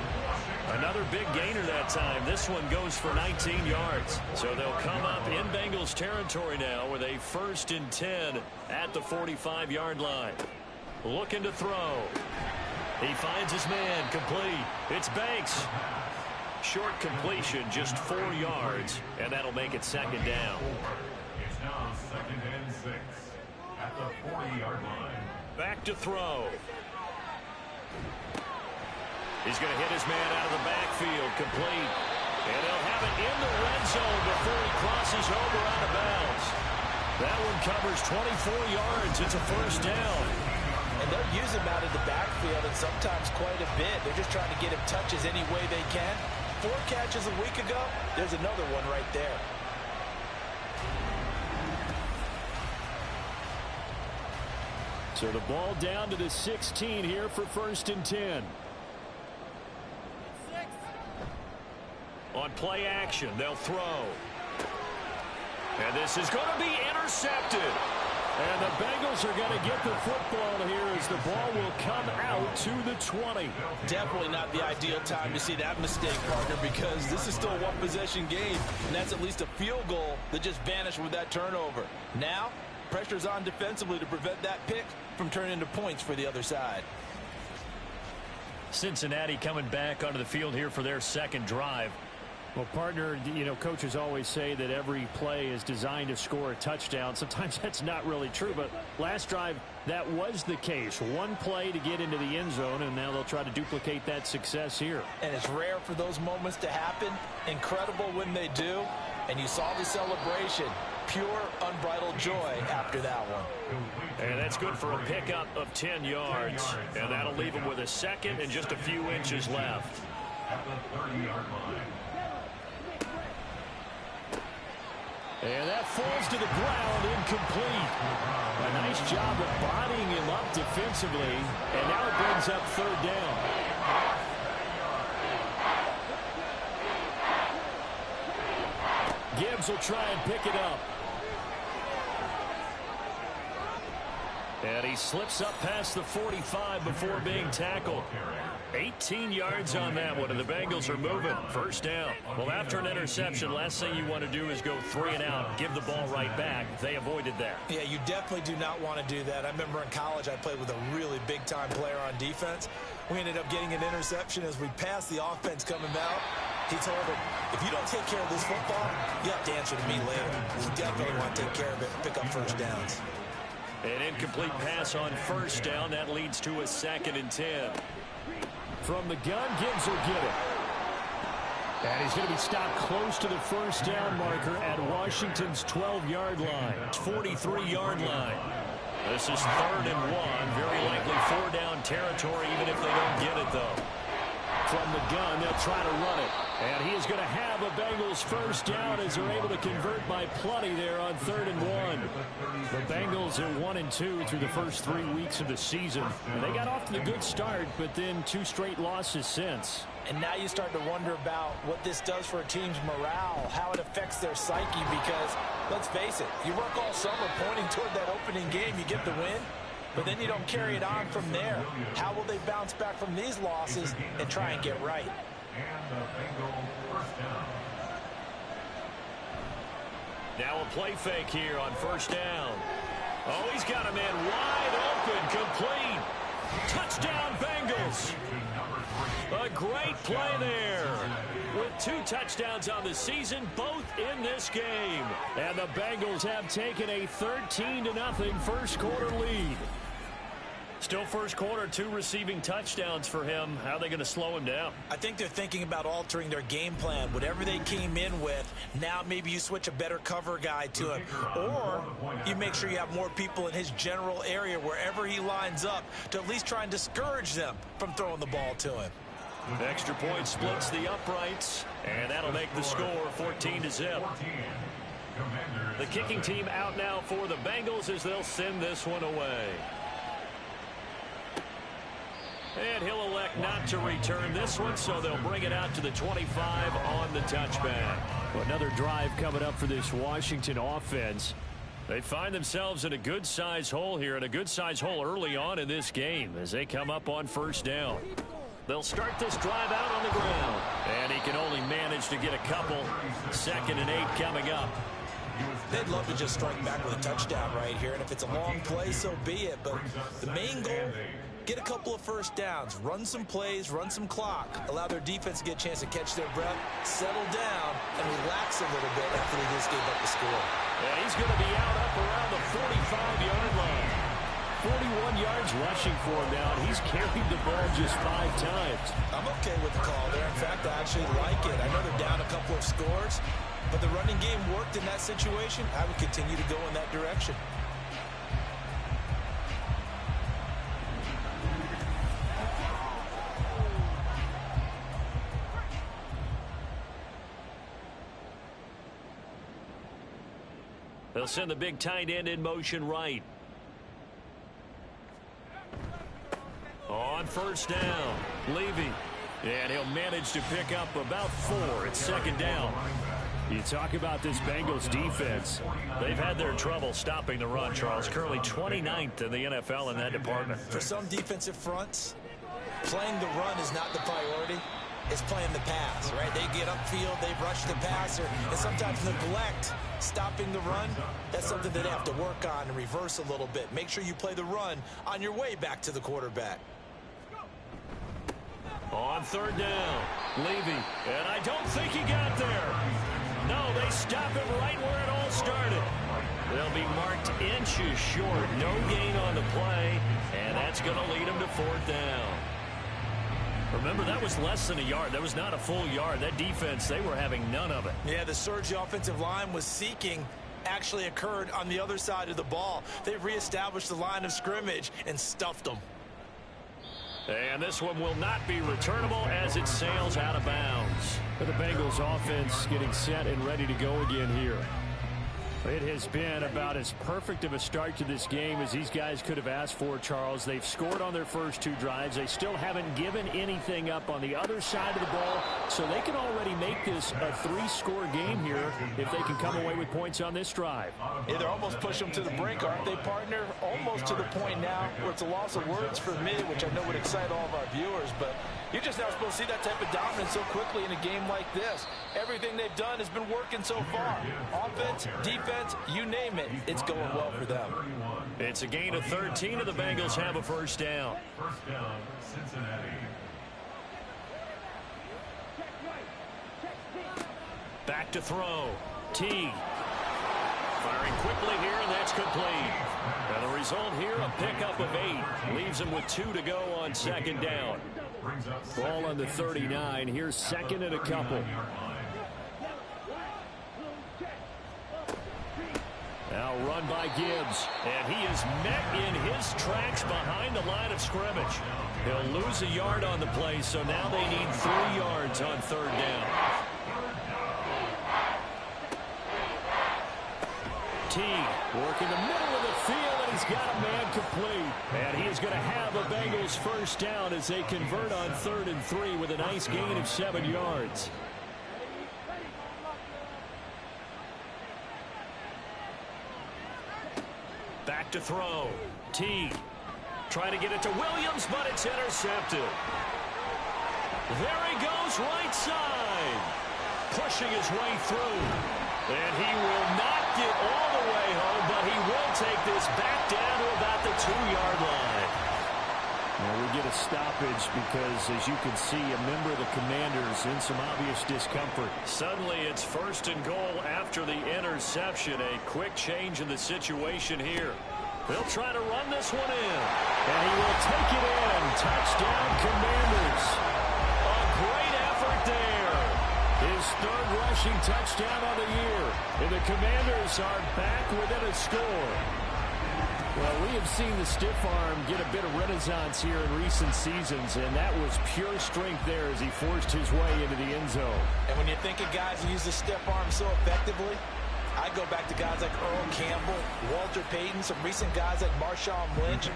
Another big gainer that time. This one goes for 19 yards. So they'll come up in Bengals territory now with a 1st and 10 at the 45-yard line. Looking to throw. He finds his man, complete. It's Banks. Short completion, just 4 yards, and that'll make it 2nd down. It's now 2nd and 6 at the 40-yard line. Back to throw. He's going to hit his man out of the backfield, complete. And he'll have it in the red zone before he crosses over out of bounds. That one covers 24 yards. It's a 1st down. And they'll use him out of the backfield, and sometimes quite a bit. They're just trying to get him touches any way they can. 4 catches a week ago, there's another one right there. So the ball down to the 16 here for 1st and 10. On play action, they'll throw. And this is going to be intercepted. And the Bengals are going to get the football here as the ball will come out to the 20. Definitely not the ideal time to see that mistake, partner, because this is still a one-possession game, and that's at least a field goal that just vanished with that turnover. Now, pressure's on defensively to prevent that pick from turning into points for the other side. Cincinnati coming back onto the field here for their 2nd drive. Well, partner, you know, coaches always say that every play is designed to score a touchdown. Sometimes that's not really true, but last drive, that was the case. One play to get into the end zone, and now they'll try to duplicate that success here. And it's rare for those moments to happen. Incredible when they do. And you saw the celebration. Pure, unbridled joy after that one. And that's good for a pickup of 10 yards. And that'll leave him with a 2nd and just a few inches left. At the 30-yard line. And that falls to the ground, incomplete. A nice job of bodying him up defensively, and now it brings up 3rd down. Gibbs will try and pick it up. And he slips up past the 45 before being tackled. 18 yards on that one, and the Bengals are moving. 1st down. Well, after an interception, last thing you want to do is go 3 and out, give the ball right back. They avoided that. Yeah, you definitely do not want to do that. I remember in college I played with a really big-time player on defense. We ended up getting an interception as we passed the offense coming out. He told him, if you don't take care of this football, you have to answer to me later. You definitely want to take care of it and pick up 1st downs. An incomplete pass on 1st down. That leads to a 2nd and 10. From the gun, Gibbs will get it. And he's going to be stopped close to the 1st down marker at Washington's 12-yard line. 43-yard line. This is 3rd and 1. Very likely 4-down territory, even if they don't get it, though. From the gun, they'll try to run it. And he is going to have a Bengals 1st down as they're able to convert by plenty there on 3rd and 1. The Bengals are 1-2 through the first 3 weeks of the season. And they got off to the good start, but then 2 straight losses since. And now you start to wonder about what this does for a team's morale, how it affects their psyche, because, let's face it, you work all summer pointing toward that opening game, you get the win, but then you don't carry it on from there. How will they bounce back from these losses and try and get right? And the Bengal 1st down. Now a play fake here on 1st down. Oh, he's got a man wide open, complete. Touchdown, Bengals. A great play there. With 2 touchdowns on the season, both in this game. And the Bengals have taken a 13-0 first quarter lead. Still first quarter, 2 receiving touchdowns for him. How are they going to slow him down? I think they're thinking about altering their game plan. Whatever they came in with, now maybe you switch a better cover guy to him. Or you make sure you have more people in his general area wherever he lines up to at least try and discourage them from throwing the ball to him. Extra point splits the uprights, and that'll make the score 14-0. The kicking team out now for the Bengals as they'll send this one away. And he'll elect not to return this one, so they'll bring it out to the 25 on the touchback. Well, another drive coming up for this Washington offense. They find themselves in a good-sized hole here, and a good-sized hole early on in this game as they come up on first down. They'll start this drive out on the ground, and he can only manage to get a couple. 2nd and 8 coming up. They'd love to just strike back with a touchdown right here, and if it's a long play, so be it. But the main goal, get a couple of first downs, run some plays, run some clock, allow their defense to get a chance to catch their breath, settle down, and relax a little bit after they just gave up the score. And he's going to be out up around the 45-yard line. 41 yards rushing for him now, and he's carried the ball just 5 times. I'm okay with the call there. In fact, I actually like it. I know they're down a couple of scores, but the running game worked in that situation. I would continue to go in that direction. They'll send the big tight end in motion right. On first down, Levy. And he'll manage to pick up about 4 at 2nd down. You talk about this Bengals defense. They've had their trouble stopping the run, Charles. Currently 29th in the NFL in that department. For some defensive fronts, playing the run is not the priority. It's playing the pass, right? They get upfield, they rush the passer, and sometimes neglect stopping the run. That's something that they have to work on and reverse a little bit. Make sure you play the run on your way back to the quarterback. On 3rd down, Levy. And I don't think he got there. No, they stop him right where it all started. They'll be marked inches short. No gain on the play, and that's going to lead them to 4th down. Remember, that was less than a yard. That was not a full yard. That defense, they were having none of it. Yeah, the surge the offensive line was seeking actually occurred on the other side of the ball. They reestablished the line of scrimmage and stuffed them. And this one will not be returnable as it sails out of bounds. For the Bengals offense getting set and ready to go again here. It has been about as perfect of a start to this game as these guys could have asked for, Charles. They've scored on their first 2 drives. They still haven't given anything up on the other side of the ball, so they can already make this a 3-score game here if they can come away with points on this drive. Yeah, they're almost pushing them to the brink, aren't they, partner? Almost to the point now where it's a loss of words for me, which I know would excite all of our viewers, but you're just not supposed to see that type of dominance so quickly in a game like this. Everything they've done has been working so far. Offense, defense, you name it, it's going well for them. It's a gain of 13, and the Bengals have a first down. First down, Cincinnati. Back to throw. T. Firing quickly here, and that's complete. And the result here, a pickup of 8. Leaves him with 2 to go on 2nd down. Ball on the 39. Here's 2nd and a couple. Now run by Gibbs, and he is met in his tracks behind the line of scrimmage. He'll lose a yard on the play, so now they need 3 yards on 3rd down. T working the middle of the field, and he's got a man complete. And he is going to have a Bengals first down as they convert on 3rd and 3 with a nice gain of 7 yards. Back to throw. T. Trying to get it to Williams, but it's intercepted. There he goes, right side. Pushing his way through. And he will not get all the way home, but he will take this back down to about the 2-yard line. Well, we get a stoppage because, as you can see, a member of the Commanders in some obvious discomfort. Suddenly, it's 1st and goal after the interception. A quick change in the situation here. They'll try to run this one in. And he will take it in. Touchdown, Commanders. A great effort there. His 3rd rushing touchdown of the year. And the Commanders are back within a score. Well, we have seen the stiff arm get a bit of renaissance here in recent seasons, and that was pure strength there as he forced his way into the end zone. And when you think of guys who use the stiff arm so effectively, I go back to guys like Earl Campbell, Walter Payton, some recent guys like Marshawn Lynch.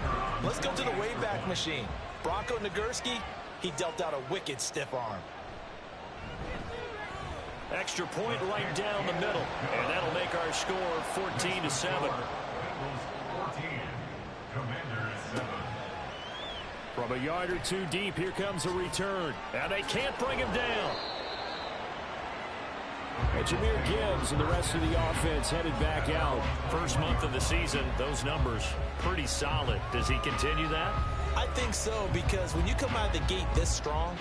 Let's go to the Wayback Machine. Bronco Nagurski, he dealt out a wicked stiff arm. Extra point right down the middle, and that'll make our score 14-7. From a yard or two deep, here comes a return. And they can't bring him down. And Jahmyr Gibbs and the rest of the offense headed back out. First month of the season, those numbers pretty solid. Does he continue that? I think so, because when you come out of the gate this strong,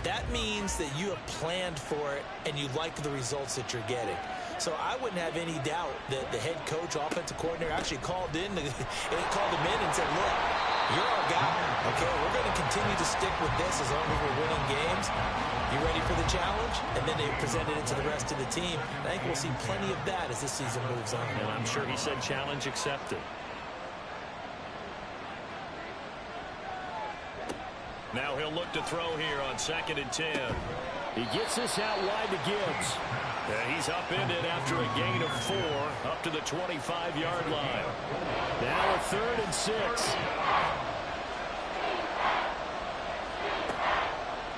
that means that you have planned for it and you like the results that you're getting. So I wouldn't have any doubt that the head coach, offensive coordinator, actually called him in and said, look, you're our guy. Okay, we're going to continue to stick with this as long as we're winning games. You ready for the challenge? And then they presented it to the rest of the team. I think we'll see plenty of that as this season moves on. And I'm sure he said challenge accepted. Now he'll look to throw here on 2nd and 10. He gets this out wide to Gibbs. He's upended after a gain of 4 up to the 25-yard line. Now a 3rd and 6.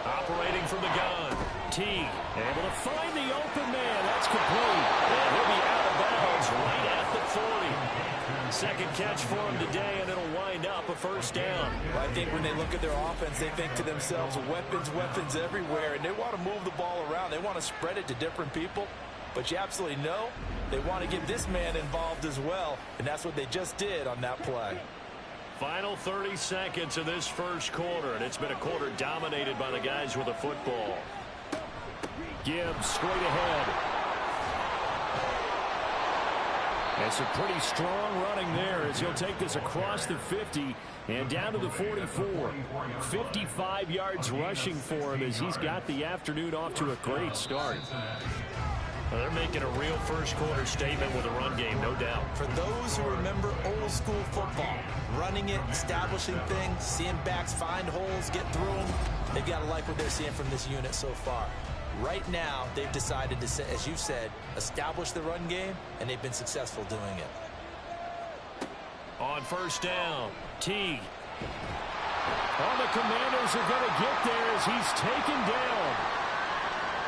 Operating from the gun. Teague able to find the open man. That's complete. And he'll be out of bounds right at the 40. Second catch for him today, and it'll wind up a first down. Well, I think when they look at their offense, they think to themselves, weapons, weapons everywhere, and they want to move the ball around. They want to spread it to different people, but you absolutely know they want to get this man involved as well, and that's what they just did on that play. Final 30 seconds of this first quarter, and it's been a quarter dominated by the guys with the football. Gibbs straight ahead. And some pretty strong running there as he'll take this across the 50 and down to the 44. 55 yards rushing for him as he's got the afternoon off to a great start. Well, they're making a real first quarter statement with a run game, no doubt. For those who remember old school football, running it, establishing things, seeing backs find holes, get through them, they've got to like what they're seeing from this unit so far. Right now, they've decided to, as you said, establish the run game, and they've been successful doing it. On first down, Teague. All the Commanders are going to get there as he's taken down.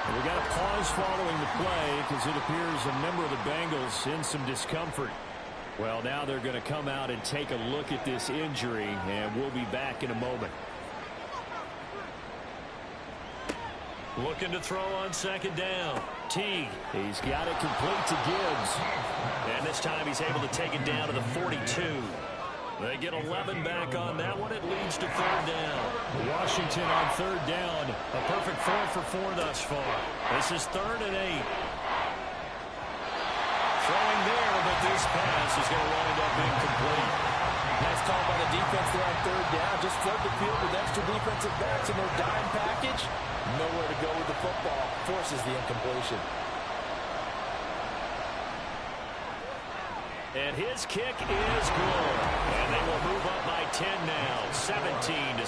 And we got a pause following the play because it appears a member of the Bengals in some discomfort. Well, now they're going to come out and take a look at this injury, and we'll be back in a moment. Looking to throw on 2nd down. Teague. He's got it complete to Gibbs. And this time he's able to take it down to the 42. They get 11 back on that one. It leads to 3rd down. Washington on 3rd down. A perfect 4 for 4 thus far. This is 3rd and 8. Throwing there, but this pass is going to wind up incomplete. Nice call by the defense there on 3rd down. Just flood the field with extra defensive backs in their dime package. Nowhere to go with the football. Forces the incompletion. And his kick is good. And they will move up by 10 now. 17-7.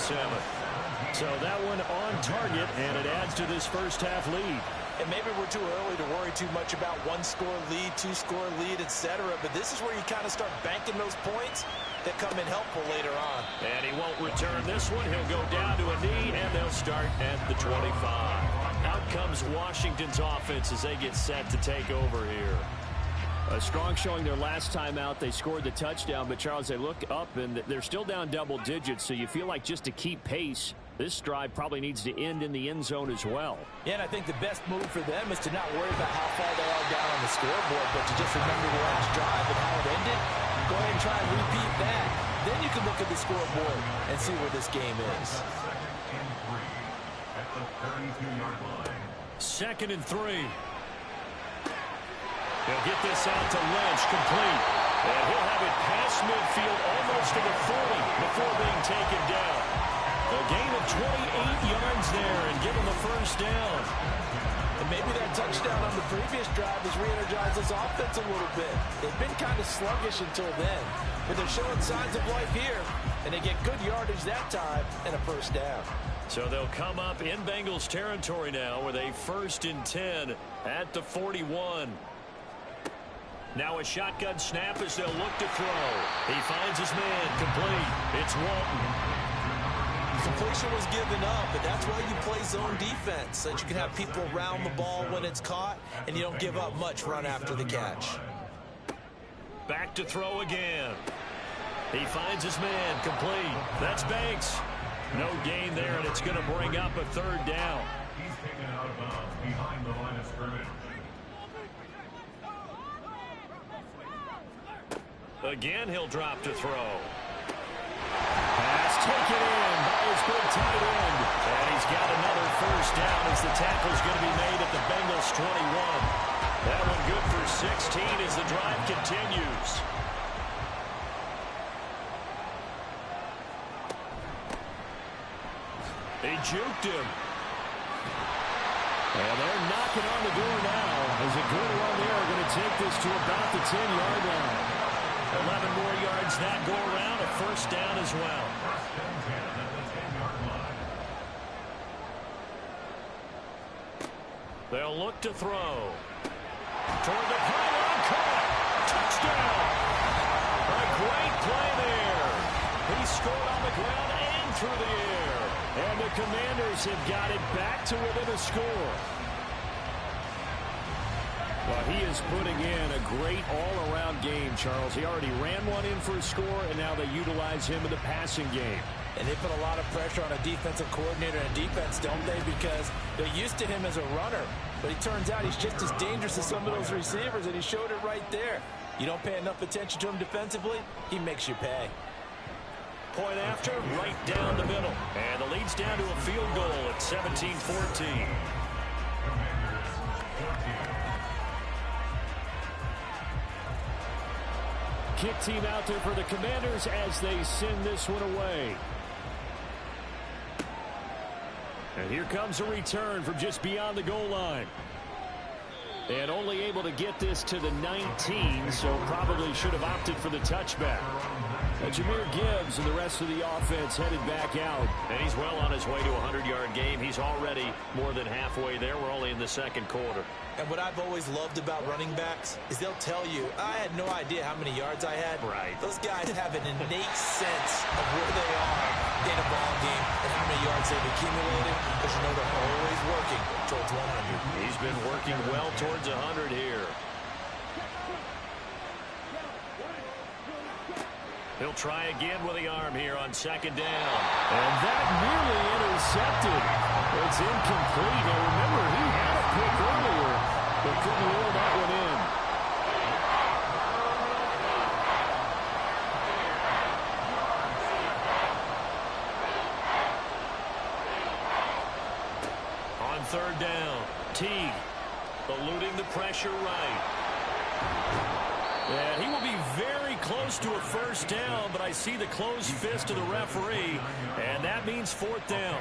So that one on target, and it adds to this first half lead. And maybe we're too early to worry too much about 1-score lead, 2-score lead, etc. But this is where you kind of start banking those points that come in helpful later on. And he won't return this one. He'll go down to a knee, and they'll start at the 25. Out comes Washington's offense as they get set to take over here. A strong showing their last time out. They scored the touchdown, but Charles, they look up, and they're still down double digits, so you feel like just to keep pace, this drive probably needs to end in the end zone as well. Yeah, and I think the best move for them is to not worry about how far they are down on the scoreboard, but to just remember the last drive and how it ended. Go ahead and try and repeat that. Then you can look at the scoreboard and see where this game is. 2nd and 3. He'll get this out to Lynch, complete. And he'll have it past midfield almost to the 40 before being taken down. A gain of 28 yards there and given the first down. And maybe that touchdown on the previous drive has re-energized this offense a little bit. They've been kind of sluggish until then, but they're showing signs of life here, and they get good yardage that time and a first down. So they'll come up in Bengals territory now with a 1st and 10 at the 41. Now a shotgun snap as they'll look to throw. He finds his man complete. It's Walton. Completion was given up, but that's why you play zone defense, so that you can have people around the ball when it's caught, and you don't give up much run after the catch. Back to throw again. He finds his man complete. That's Banks. No gain there, and it's going to bring up a 3rd down. He's taken out of bounds behind the line of scrimmage. Again, he'll drop to throw. Pass taken in by his good tight end. And he's got another first down as the tackle's going to be made at the Bengals 21. That one good for 16 as the drive continues. They juked him. And they're knocking on the door now. As a good run there, going to take this to about the 10-yard line. 11 more yards that go around, a first down as well. They'll look to throw. Toward the pylon, caught. Touchdown. A great play there. He scored on the ground and through the air. And the Commanders have got it back to within a score. Well, he is putting in a great all-around game, Charles. He already ran one in for a score, and now they utilize him in the passing game. And they put a lot of pressure on a defensive coordinator and defense, don't they? Because they're used to him as a runner. But it turns out he's just as dangerous as some of those receivers, and he showed it right there. You don't pay enough attention to him defensively, he makes you pay. Point after, right down the middle. And the lead's down to a field goal at 17-14. Kick team out there for the Commanders as they send this one away. And here comes a return from just beyond the goal line. And only able to get this to the 19, so probably should have opted for the touchback. Jameer Gibbs and the rest of the offense headed back out. And he's well on his way to a 100-yard game. He's already more than halfway there. We're only in the 2nd quarter. And what I've always loved about running backs is they'll tell you, I had no idea how many yards I had. Right. Those guys have an innate sense of where they are in a ball game and how many yards they've accumulated, because you know they're always working towards 100. He's been working well towards 100 here. He'll try again with the arm here on 2nd down. And that nearly intercepted. It's incomplete. Now remember, he had a pick earlier, but couldn't reel that one in. On 3rd down, Teague eluding the pressure right. And he will be very close to a first down, but I see the closed fist of the referee, and that means 4th down.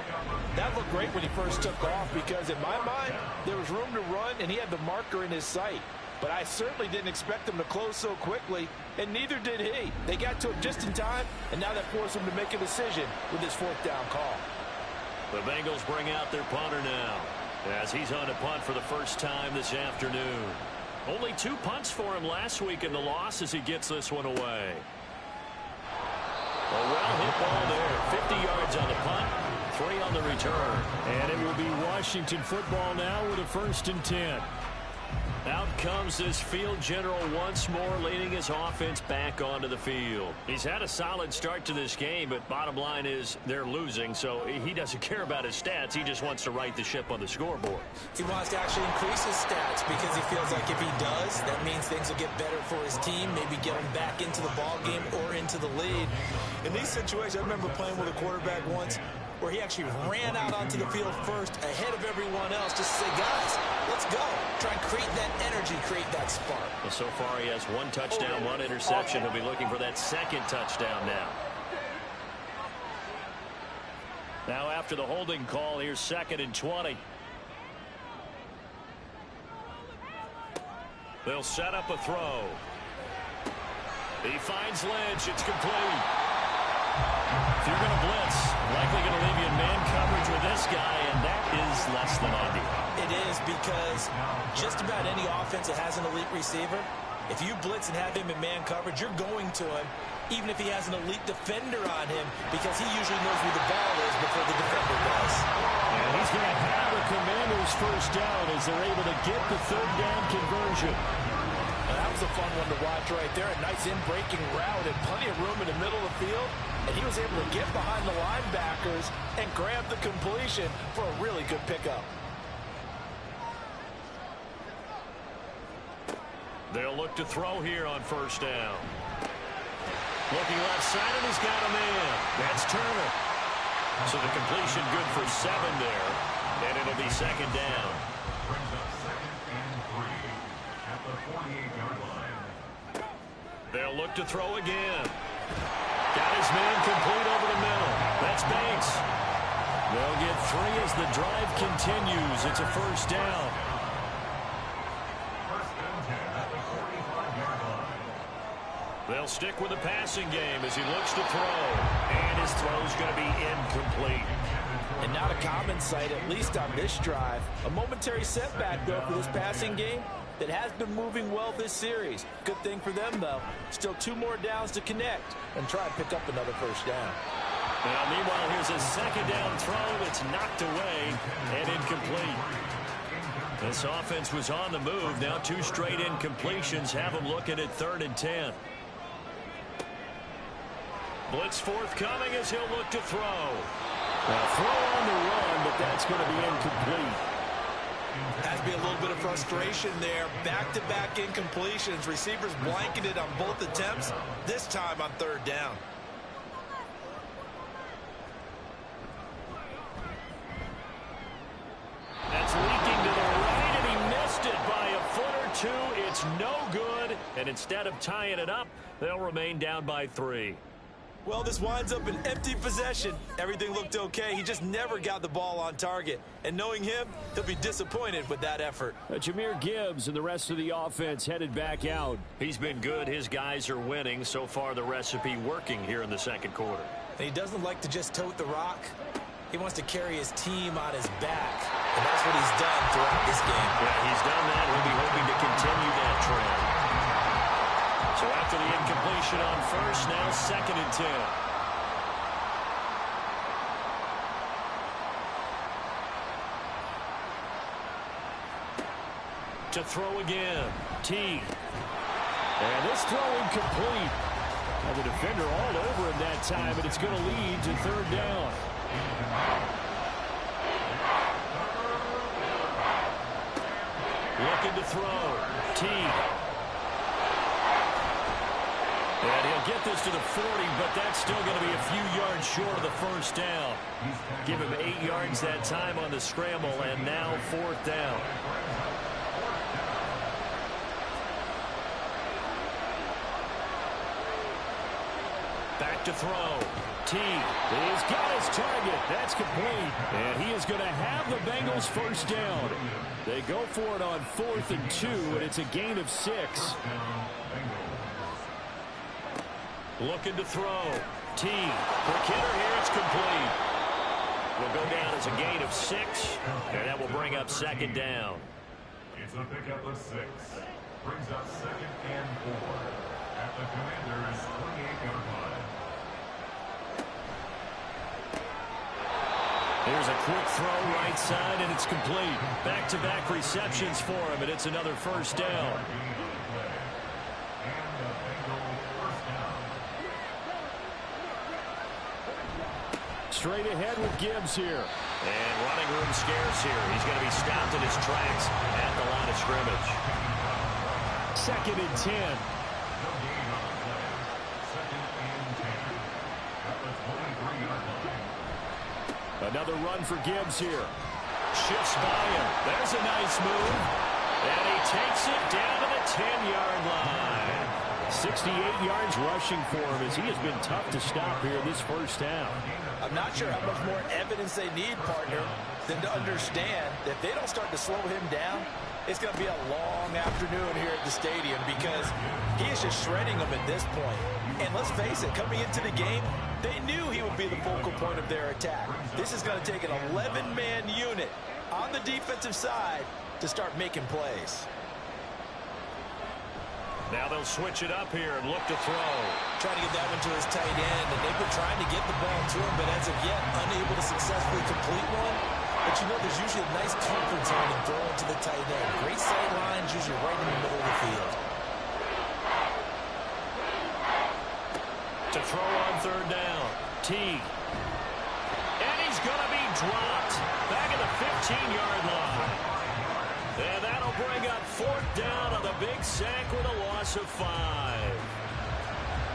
That looked great when he first took off, because in my mind, there was room to run, and he had the marker in his sight. But I certainly didn't expect him to close so quickly, and neither did he. They got to him just in time, and now that forced him to make a decision with his 4th down call. The Bengals bring out their punter now, as he's on to punt for the first time this afternoon. Only 2 punts for him last week in the loss as he gets this one away. A well-hit ball there. 50 yards on the punt, 3 on the return. And it will be Washington football now with a 1st and 10. Out comes this field general once more, leading his offense back onto the field. He's had a solid start to this game, but bottom line is they're losing, so he doesn't care about his stats. He just wants to right the ship on the scoreboard. He wants to actually increase his stats, because he feels like if he does, that means things will get better for his team, maybe get him back into the ball game or into the lead. In these situations, I remember playing with a quarterback once where he actually ran out onto the field first ahead of everyone else just to say, guys, let's go. Try and create that energy, create that spark. Well, so far he has 1 touchdown, 1 interception. He'll be looking for that 2nd touchdown now. Now after the holding call, here's 2nd and 20. They'll set up a throw. He finds Lynch. It's complete. If you're going to blitz, likely going to leave you in man coverage with this guy, and that is less than ideal. It is, because just about any offense that has an elite receiver, if you blitz and have him in man coverage, you're going to him, even if he has an elite defender on him, because he usually knows where the ball is before the defender does. And he's going to have the Commanders first down as they're able to get the third down conversion. And that was a fun one to watch right there. A nice in-breaking route and plenty of room in the middle of the field. And he was able to get behind the linebackers and grab the completion for a really good pickup. They'll look to throw here on first down. Looking left side, and he's got a man. That's Turner. So the completion good for 7 there. And it'll be second down. Brings up 2nd and 3 at the 48-yard line. They'll look to throw again. Got his man complete over the middle. That's Banks. They'll get 3 as the drive continues. It's a first down. First and 10 at the 45-yard line. They'll stick with the passing game as he looks to throw. And his throw's going to be incomplete. And not a common sight, at least on this drive. A momentary setback, though, for this passing game that has been moving well this series. Good thing for them, though. Still 2 more downs to connect and try and pick up another first down. Now, meanwhile, here's a second down throw that's knocked away and incomplete. This offense was on the move. Now 2 straight incompletions have them looking at 3rd and 10. Blitz forthcoming as he'll look to throw. Well, throw on the run, but that's going to be incomplete. Has to be a little bit of frustration there. Back-to-back incompletions. Receivers blanketed on both attempts, this time on 3rd down. That's leaking to the right, and he missed it by a foot or 2. It's no good, and instead of tying it up, they'll remain down by 3. Well, this winds up an empty possession. Everything looked okay. He just never got the ball on target. And knowing him, he'll be disappointed with that effort. Jahmyr Gibbs and the rest of the offense headed back out. He's been good. His guys are winning. So far, the recipe working here in the second quarter. And he doesn't like to just tote the rock. He wants to carry his team on his back. And that's what he's done throughout this game. Yeah, he's done that. He'll be hoping to continue that trend. So after the incompletion on first, now 2nd and 10. To throw again. T. And this throw incomplete. And the defender all over him that time, and it's going to lead to 3rd down. Looking to throw. T. And he'll get this to the 40, but that's still going to be a few yards short of the first down. Give him 8 yards that time on the scramble, and now 4th down. Back to throw. T. He's got his target. That's complete. And he is going to have the Bengals first down. They go for it on 4th and 2, and it's a gain of 6. Looking to throw. T. For Kidder here, it's complete. Will go down as a gain of 6, and that will bring up 2nd down. It's a pickup of 6. Brings up 2nd and 4 at the Commanders' 28-yard line. Here's a quick throw right side, and it's complete. Back-to-back receptions for him, and it's another first down. Straight ahead with Gibbs here. And running room scarce here. He's going to be stopped in his tracks at the line of scrimmage. 2nd and 10. Another run for Gibbs here. Shifts by him. There's a nice move. And he takes it down to the 10-yard line. 68 yards rushing for him as he has been tough to stop here this first down. I'm not sure how much more evidence they need, partner, than to understand that if they don't start to slow him down, It's going to be a long afternoon here at the stadium because he is just shredding them at this point. And let's face it, coming into the game, they knew he would be the focal point of their attack. This is going to take an 11-man unit on the defensive side to start making plays. Now they'll switch it up here and look to throw. Trying to get that one to his tight end, and they've been trying to get the ball to him, but as of yet, unable to successfully complete one. But you know, there's usually a nice comfort zone in throwing to the tight end. Great sight lines, usually right in the middle of the field. To throw on third down. Teague. And he's going to be dropped back at the 15-yard line. And that'll bring up fourth down on the big sack with a loss of 5.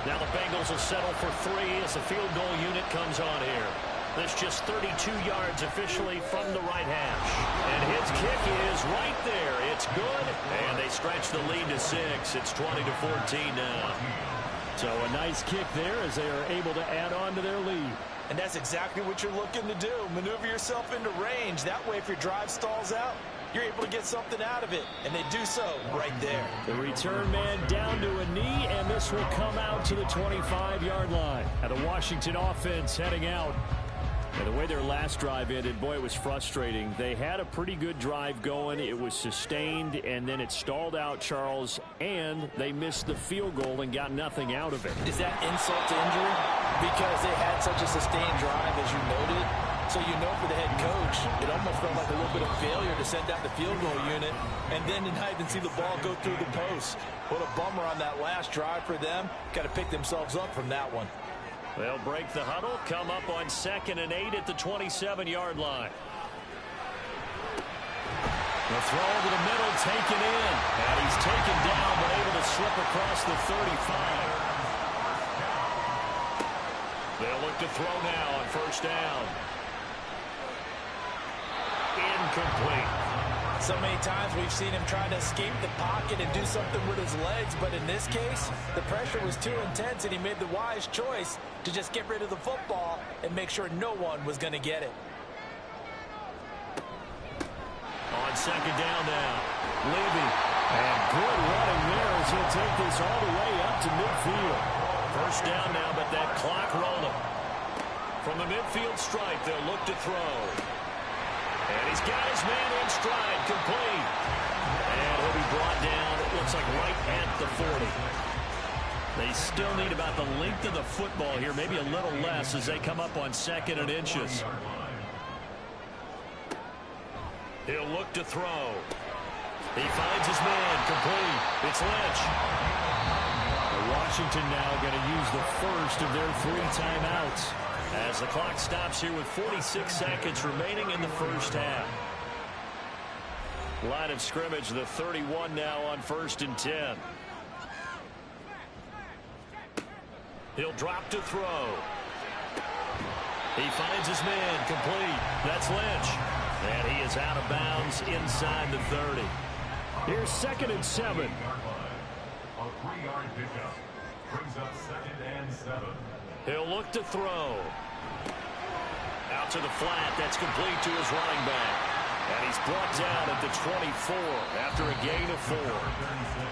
Now the Bengals will settle for 3 as the field goal unit comes on here. That's just 32 yards officially from the right hash. And his kick is right there. It's good. And they stretch the lead to 6. It's 20-14 now. So a nice kick there as they are able to add on to their lead. And that's exactly what you're looking to do. Maneuver yourself into range. That way, if your drive stalls out, you're able to get something out of it. And they do so right there. The return man down to a knee, and this will come out to the 25-yard line. Now the Washington offense heading out. And the way their last drive ended, boy, it was frustrating. They had a pretty good drive going. It was sustained, and then it stalled out, Charles, and they missed the field goal and got nothing out of it. Is that insult to injury? Because they had such a sustained drive, as you noted. So you know for the head coach, it almost felt like a little bit of failure to send out the field goal unit, and then to not even see the ball go through the post. What a bummer on that last drive for them. Got to pick themselves up from that one. They'll break the huddle, come up on 2nd and 8 at the 27-yard line. The throw to the middle, taken in. And he's taken down, but able to slip across the 35. They'll look to throw now on first down. Incomplete. So many times we've seen him try to escape the pocket and do something with his legs, but in this case, the pressure was too intense and he made the wise choice to just get rid of the football and make sure no one was going to get it. On second down now, Levy. And good running there as he'll take this all the way up to midfield. First down now, but that clock rolling. From the midfield stripe, they'll look to throw. And he's got his man in stride, complete. And he'll be brought down, it looks like right at the 40. They still need about the length of the football here, maybe a little less as they come up on 2nd and inches. He'll look to throw. He finds his man, complete. It's Lynch. Washington now going to use the first of their 3 timeouts. As the clock stops here with 46 seconds remaining in the first half. Line of scrimmage, the 31 now on 1st and 10. He'll drop to throw. He finds his man, complete. That's Lynch. And he is out of bounds inside the 30. Here's 2nd and 7. A 3-yard pickup brings up 2nd and 7. He'll look to throw. Out to the flat. That's complete to his running back. And he's brought down at the 24 after a gain of 4.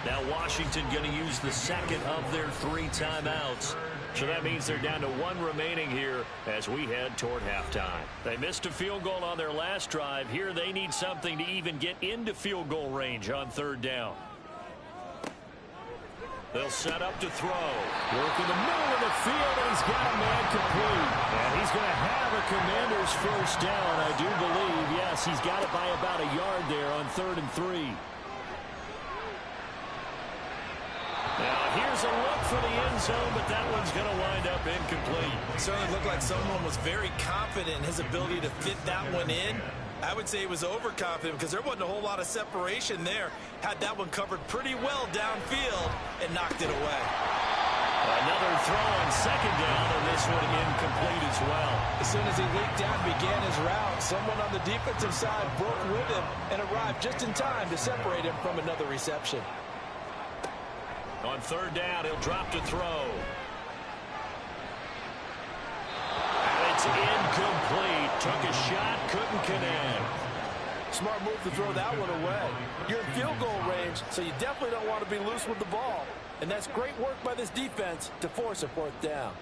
Now Washington going to use the second of their 3 timeouts. So that means they're down to 1 remaining here as we head toward halftime. They missed a field goal on their last drive. Here they need something to even get into field goal range on 3rd down. They'll set up to throw. Work in the middle of the field, and he's got a man complete. And he's going to have a Commander's first down, I do believe. Yes, he's got it by about a yard there on 3rd and 3. Now, here's a look for the end zone, but that one's going to wind up incomplete. It certainly looked like someone was very confident in his ability to fit that one in. I would say he was overconfident because there wasn't a whole lot of separation there. Had that one covered pretty well downfield and knocked it away. Another throw on 2nd down, and this one incomplete as well. As soon as he leaped down and began his route, someone on the defensive side broke with him and arrived just in time to separate him from another reception. On 3rd down, he'll drop to throw. And it's incomplete. Took a shot, couldn't connect. Smart move to throw that one away. You're in field goal range, so you definitely don't want to be loose with the ball. And that's great work by this defense to force a fourth down.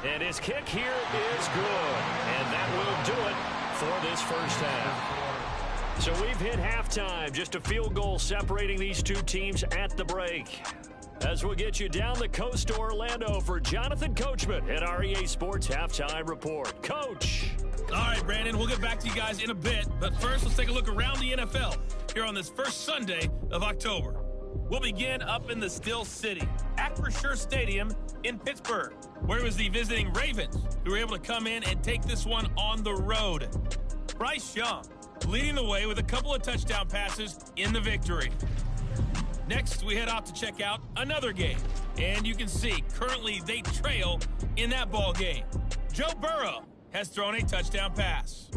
And his kick here is good. And that will do it for this first half. So we've hit halftime. Just a field goal separating these two teams at the break. As we'll get you down the coast to Orlando for Jonathan Coachman at our EA Sports Halftime Report. Coach. All right, Brandon, we'll get back to you guys in a bit. But first, let's take a look around the NFL here on this first Sunday of October. We'll begin up in the Steel City, Acrisure Stadium in Pittsburgh, where it was the visiting Ravens who were able to come in and take this one on the road. Bryce Young leading the way with a couple of touchdown passes in the victory. Next, we head out to check out another game. And you can see, currently they trail in that ball game. Joe Burrow has thrown a touchdown pass.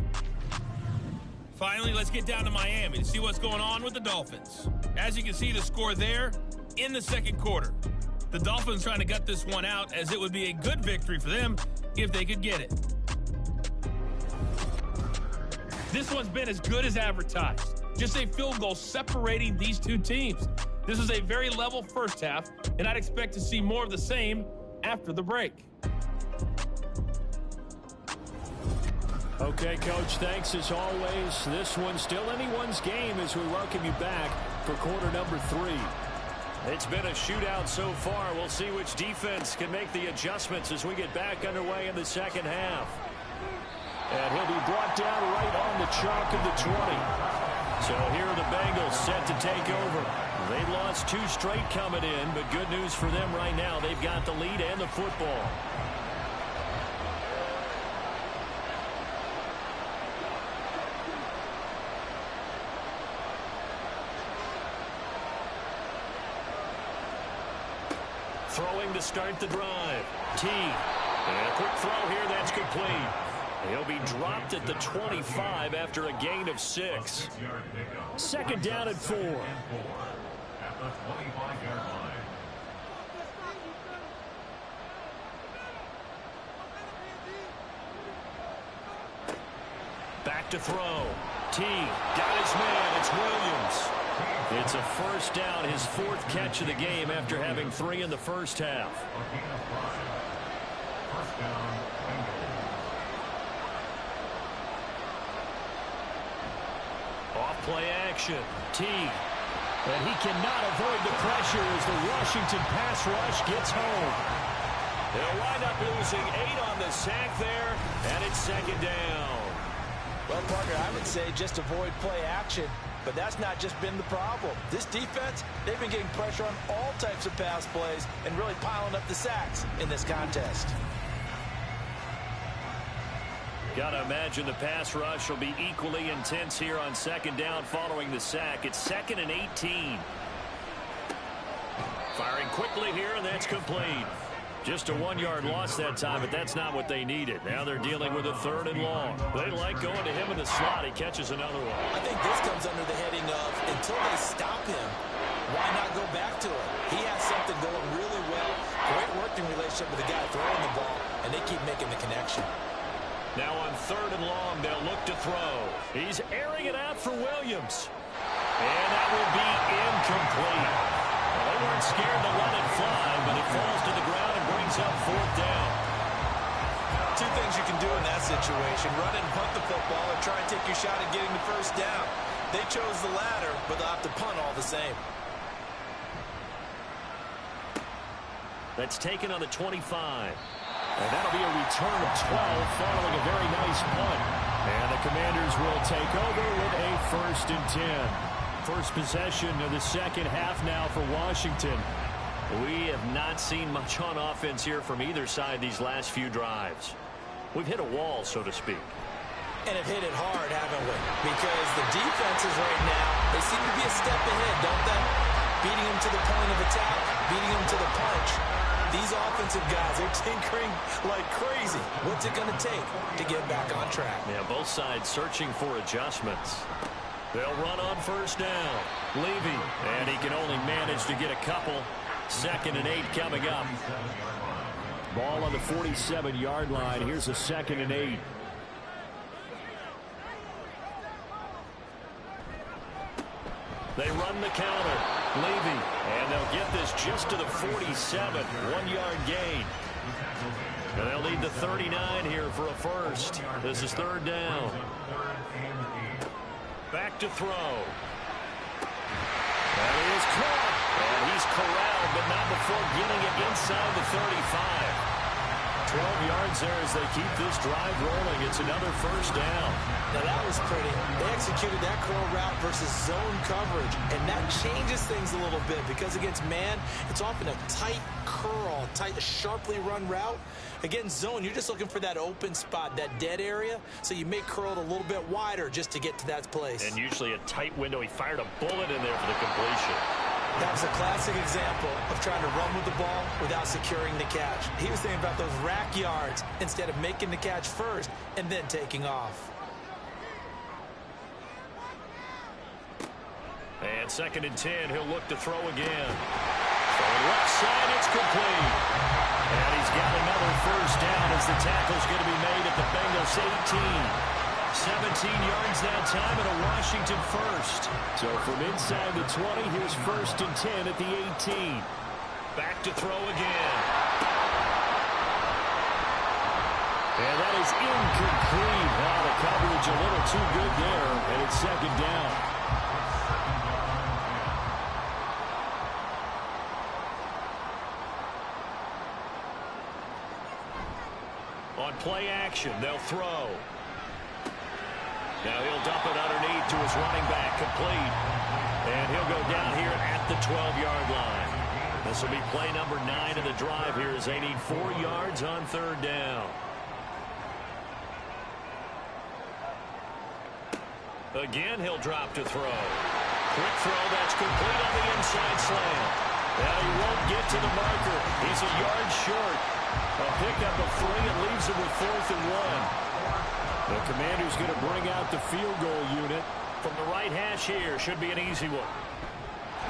Finally, let's get down to Miami to see what's going on with the Dolphins. As you can see, the score there in the second quarter. The Dolphins trying to gut this one out, as it would be a good victory for them if they could get it. This one's been as good as advertised. Just a field goal separating these two teams. This is a very level first half, and I'd expect to see more of the same after the break. Okay, Coach, thanks as always. This one's still anyone's game as we welcome you back for quarter number 3. It's been a shootout so far. We'll see which defense can make the adjustments as we get back underway in the second half. And he'll be brought down right on the chalk of the 20. So here are the Bengals set to take over. They lost 2 straight coming in, but good news for them right now. They've got the lead and the football. Throwing to start the drive. T. And a quick throw here. That's complete. He'll be dropped at the 25 after a gain of 6. Second down and 4. At the 25-yard line. Back to throw. T. Got his man. It's Williams. It's a first down, his 4th catch of the game after having 3 in the first half. First down, Bengals. Off play action. T. And he cannot avoid the pressure as the Washington pass rush gets home. They'll wind up losing 8 on the sack there, and it's second down. Well, partner, I would say just avoid play action, but that's not just been the problem. This defense, they've been getting pressure on all types of pass plays and really piling up the sacks in this contest. Got to imagine the pass rush will be equally intense here on second down following the sack. It's 2nd and 18. Firing quickly here, and that's complete. Just a 1-yard loss that time, but that's not what they needed. Now they're dealing with a 3rd and long. They like going to him in the slot. He catches another one. I think this comes under the heading of, until they stop him, why not go back to him? He has something going really well. Great working relationship with the guy throwing the ball, and they keep making the connection. Now on 3rd and long, they'll look to throw. He's airing it out for Williams. And that will be incomplete. Well, they weren't scared to let it fly, but it falls to the ground and brings up 4th down. 2 things you can do in that situation: run and punt the football, or try and take your shot at getting the first down. They chose the latter, but they'll have to punt all the same. That's taken on the 25. And that'll be a return of 12 following a very nice punt. And the Commanders will take over with a 1st and 10. First possession of the second half now for Washington. We have not seen much on offense here from either side these last few drives. We've hit a wall, so to speak. And have hit it hard, haven't we? Because the defenses right now, they seem to be a step ahead, don't they? Beating them to the point of attack, beating them to the punch. These offensive guys are tinkering like crazy. What's it going to take to get back on track? Yeah, both sides searching for adjustments. They'll run on first down. Levy, and he can only manage to get a couple. 2nd and 8 coming up. Ball on the 47-yard line. Here's a 2nd and 8. They run the counter. Levy. And they'll get this just to the 47. 1-yard gain. And they'll need the 39 here for a first. This is 3rd down. Back to throw. That is caught. And he's corralled, but not before getting it inside the 35. 12 yards there as they keep this drive rolling. It's another first down. Now that was pretty. They executed that curl route versus zone coverage, and that changes things a little bit because against man, it's often a tight curl, tight, sharply run route. Against zone, you're just looking for that open spot, that dead area, so you may curl it a little bit wider just to get to that place. And usually a tight window. He fired a bullet in there for the completion. That was a classic example of trying to run with the ball without securing the catch. He was thinking about those rack yards instead of making the catch first and then taking off. And 2nd and 10, he'll look to throw again. From left side, it's complete. And he's got another first down as the tackle's going to be made at the Bengals 18. 17 yards that time and a Washington first. So from inside the 20, here's 1st and 10 at the 18. Back to throw again. And that is incomplete. Wow, the coverage a little too good there, and it's 2nd down. On play action, they'll throw. Now he'll dump it underneath to his running back, complete. And he'll go down here at the 12-yard line. This will be play number 9 of the drive here as they need 4 yards on 3rd down. Again, he'll drop to throw. Quick throw, that's complete on the inside slant. And he won't get to the marker. He's a yard short. A pickup of 3 and leaves him with 4th and 1. The Commander's going to bring out the field goal unit. From the right hash here, should be an easy one.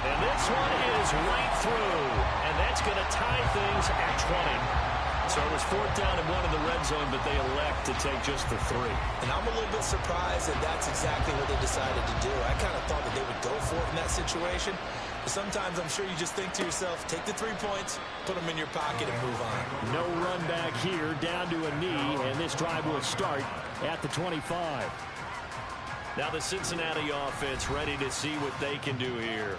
And this one is right through. And that's going to tie things at 20. So it was 4th down and 1 in the red zone, but they elect to take just the 3. And I'm a little bit surprised that that's exactly what they decided to do. I kind of thought that they would go for it in that situation. But sometimes I'm sure you just think to yourself, take the 3 points, put them in your pocket, and move on. No run back here, down to a knee, and this drive will start at the 25. Now the Cincinnati offense ready to see what they can do here.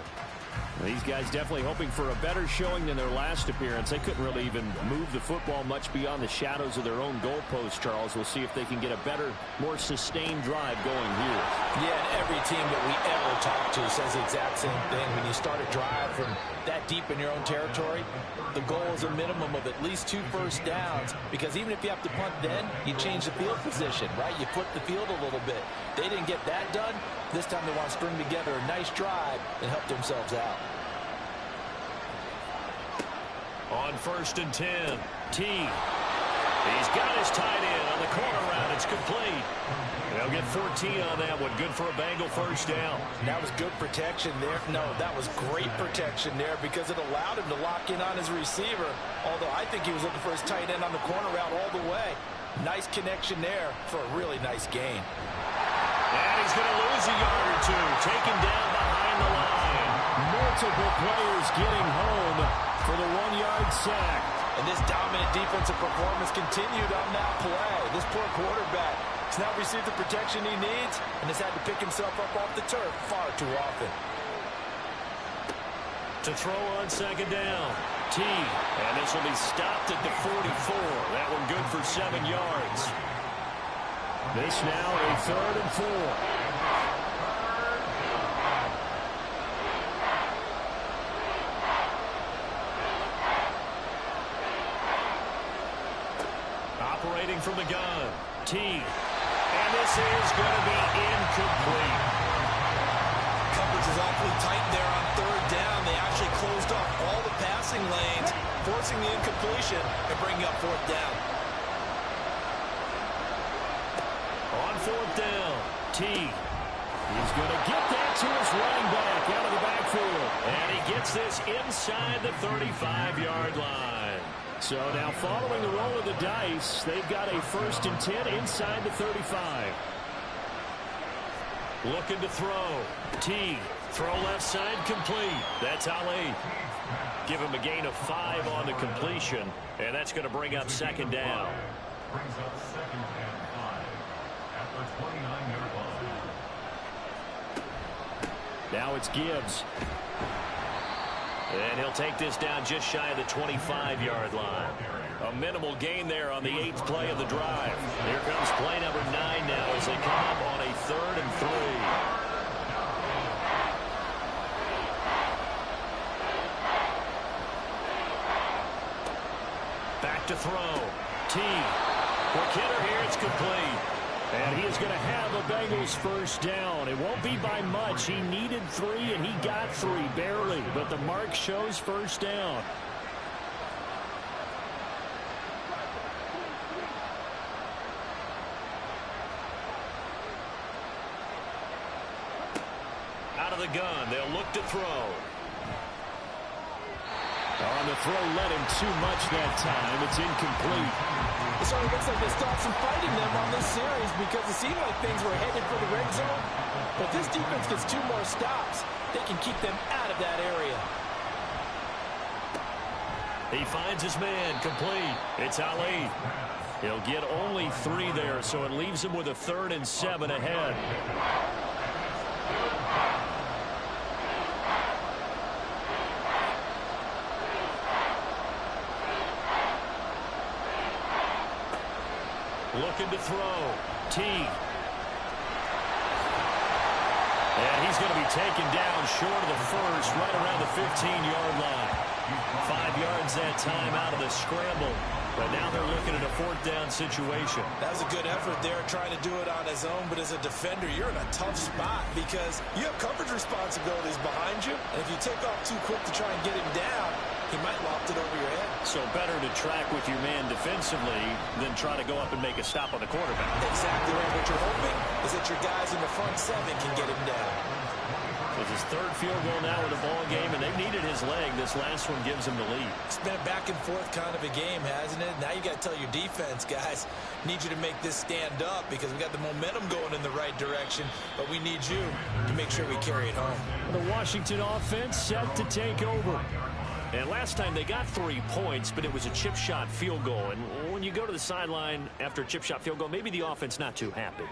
These guys definitely hoping for a better showing than their last appearance. They couldn't really even move the football much beyond the shadows of their own goalpost, Charles. We'll see if they can get a better, more sustained drive going here. Yeah, and every team that we ever talk to says the exact same thing. When you start a drive from that deep in your own territory, the goal is a minimum of at least 2 first downs, because even if you have to punt then, you change the field position, right? You flip the field a little bit. They didn't get that done. This time they want to string together a nice drive and help themselves out. On 1st and 10, T. He's got his tight end on the corner route. It's complete. They'll get 14 on that one. Good for a Bengal first down. That was good protection there. No, that was great protection there because it allowed him to lock in on his receiver, although I think he was looking for his tight end on the corner route all the way. Nice connection there for a really nice gain. And he's going to lose a yard or 2. Taken down behind the line. Multiple players getting home for the 1-yard sack. And this dominant defensive performance continued on that play. This poor quarterback has now received the protection he needs and has had to pick himself up off the turf far too often. To throw on 2nd down, T. And this will be stopped at the 44. That one good for 7 yards. This now a 3rd and 4. Operating from the gun, T. And this is going to be incomplete. Coverage is awfully tight there on 3rd down. They actually closed off all the passing lanes, forcing the incompletion and bringing up 4th down. On 4th down, T. He's going to get that to his running back out of the backfield. And he gets this inside the 35-yard line. So now following the roll of the dice, they've got a 1st and 10 inside the 35. Looking to throw. T. Throw left side complete. That's Ali. Give him a gain of 5 on the completion, and that's going to bring up 2nd down. Brings up 2nd and 5 at the 29-yard line. Now it's Gibbs. And he'll take this down just shy of the 25-yard line. A minimal gain there on the 8th play of the drive. Here comes play number 9 now as they come up on a 3rd and 3. Back to throw. T. Quick hitter here. It's complete. And he is going to have a Bengals 1st down. It won't be by much. He needed 3, and he got 3, barely. But the mark shows 1st down. Out of the gun. They'll look to throw. On the throw, led him too much that time. It's incomplete. It certainly looks like they stopped some fighting them on this series because it seemed like things were headed for the red zone. But this defense gets 2 more stops. They can keep them out of that area. He finds his man. Complete. It's Ali. He'll get only 3 there, so it leaves him with a 3rd and 7 ahead. Looking to throw. T. And he's going to be taken down short of the 1st, right around the 15-yard line. 5 yards that time out of the scramble. But now they're looking at a 4th down situation. That was a good effort there, trying to do it on his own. But as a defender, you're in a tough spot because you have coverage responsibilities behind you. And if you take off too quick to try and get him down, he might loft it over your head. So better to track with your man defensively than try to go up and make a stop on the quarterback. Exactly right. What you're hoping is that your guys in the front 7 can get him down. It's his 3rd field goal now in the ball game, and they've needed his leg. This last one gives him the lead. It's been a back and forth kind of a game, hasn't it? Now you got to tell your defense, guys, need you to make this stand up because we got the momentum going in the right direction, but we need you to make sure we carry it home. The Washington offense set to take over. And last time they got 3 points, but it was a chip shot field goal. And when you go to the sideline after a chip shot field goal, maybe the offense not too happy.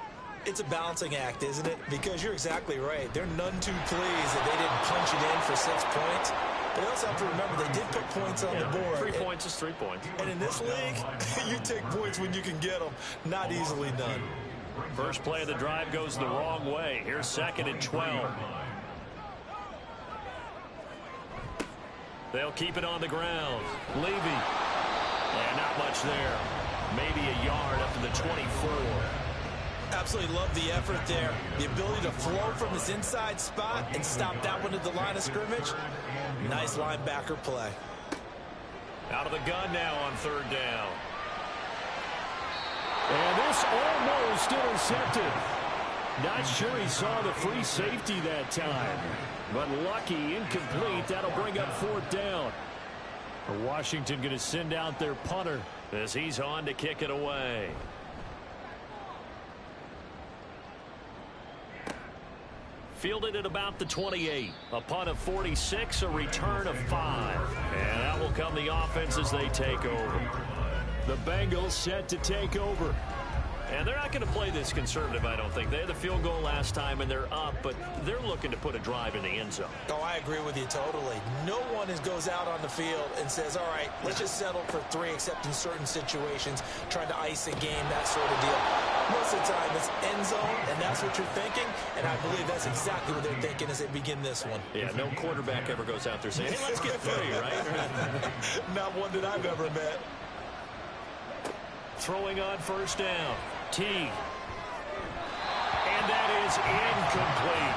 It's a balancing act, isn't it? Because you're exactly right. They're none too pleased that they didn't punch it in for 6 points. But they also have to remember they did put points on the board. 3 points is 3 points. And in this league, you take points when you can get them. Not easily done. First play of the drive goes the wrong way. Here's 2nd and 12. They'll keep it on the ground. Levy. And not much there. Maybe a yard up to the 24. Absolutely love the effort there. The ability to flow from his inside spot and stop that one at the line of scrimmage. Nice linebacker play. Out of the gun now on 3rd down. And this almost intercepted. Not sure he saw the free safety that time. But lucky, incomplete. That'll bring up 4th down. Washington going to send out their punter as he's on to kick it away. Fielded at about the 28. A punt of 46, a return of 5. And that will come the offense as they take over. The Bengals set to take over. And they're not going to play this conservative, I don't think. They had the field goal last time, and they're up, but they're looking to put a drive in the end zone. Oh, I agree with you totally. No one goes out on the field and says, all right, let's just settle for 3, except in certain situations, trying to ice a game, that sort of deal. Most of the time, it's end zone, and that's what you're thinking, and I believe that's exactly what they're thinking as they begin this one. Yeah, no quarterback ever goes out there saying, hey, let's get 3, right? Not one that I've ever met. Throwing on 1st down. T. And that is incomplete.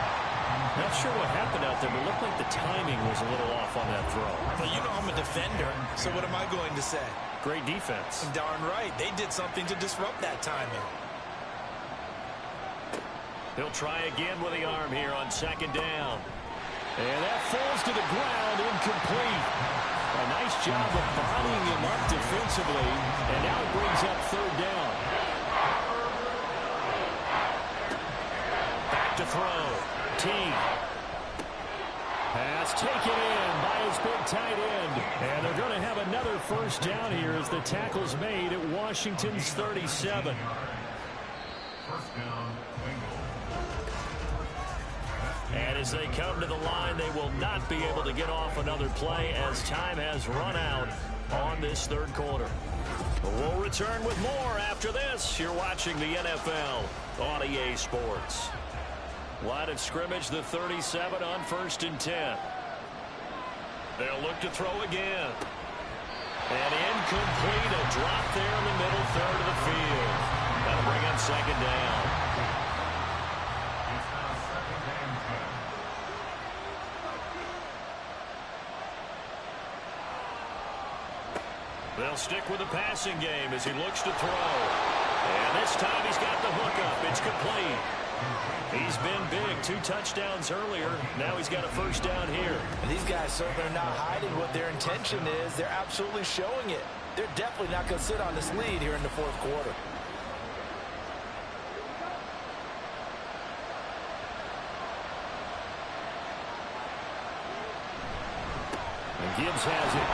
Not sure what happened out there, but it looked like the timing was a little off on that throw. But you know I'm a defender, so what am I going to say? Great defense. Darn right. They did something to disrupt that timing. He'll try again with the arm here on 2nd down. And that falls to the ground, incomplete. A nice job of bodying him up defensively, and now it brings up third down. Back to throw. T. Pass taken in by his big tight end. And they're going to have another first down here as the tackle's made at Washington's 37. First down, Bengals. And as they come to the line, they will not be able to get off another play as time has run out on this third quarter. We'll return with more after this. You're watching the NFL on EA Sports. Line of scrimmage, the 37 on 1st and 10. They'll look to throw again. And incomplete, a drop there in the middle third of the field. That'll bring up second down. It's now second and 10. They'll stick with the passing game as he looks to throw. And this time he's got the hook up. It's complete. He's been big. 2 touchdowns earlier. Now he's got a first down here. And these guys certainly are not hiding what their intention is. They're absolutely showing it. They're definitely not going to sit on this lead here in the fourth quarter. And Gibbs has it.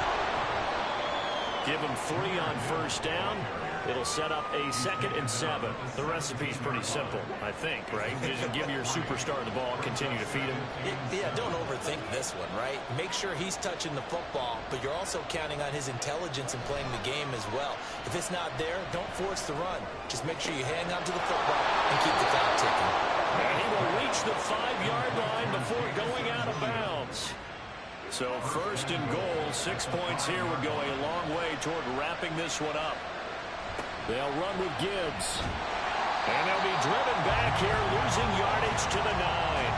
Give him 3 on first down. It'll set up a 2nd and 7. The recipe's pretty simple, I think, right? Just give your superstar the ball, continue to feed him. Yeah, don't overthink this one, right? Make sure he's touching the football, but you're also counting on his intelligence in playing the game as well. If it's not there, don't force the run. Just make sure you hang on to the football and keep the clock ticking. And he will reach the 5-yard line before going out of bounds. So 1st and goal, 6 points here would go a long way toward wrapping this one up. They'll run with Gibbs. And they'll be driven back here, losing yardage to the 9.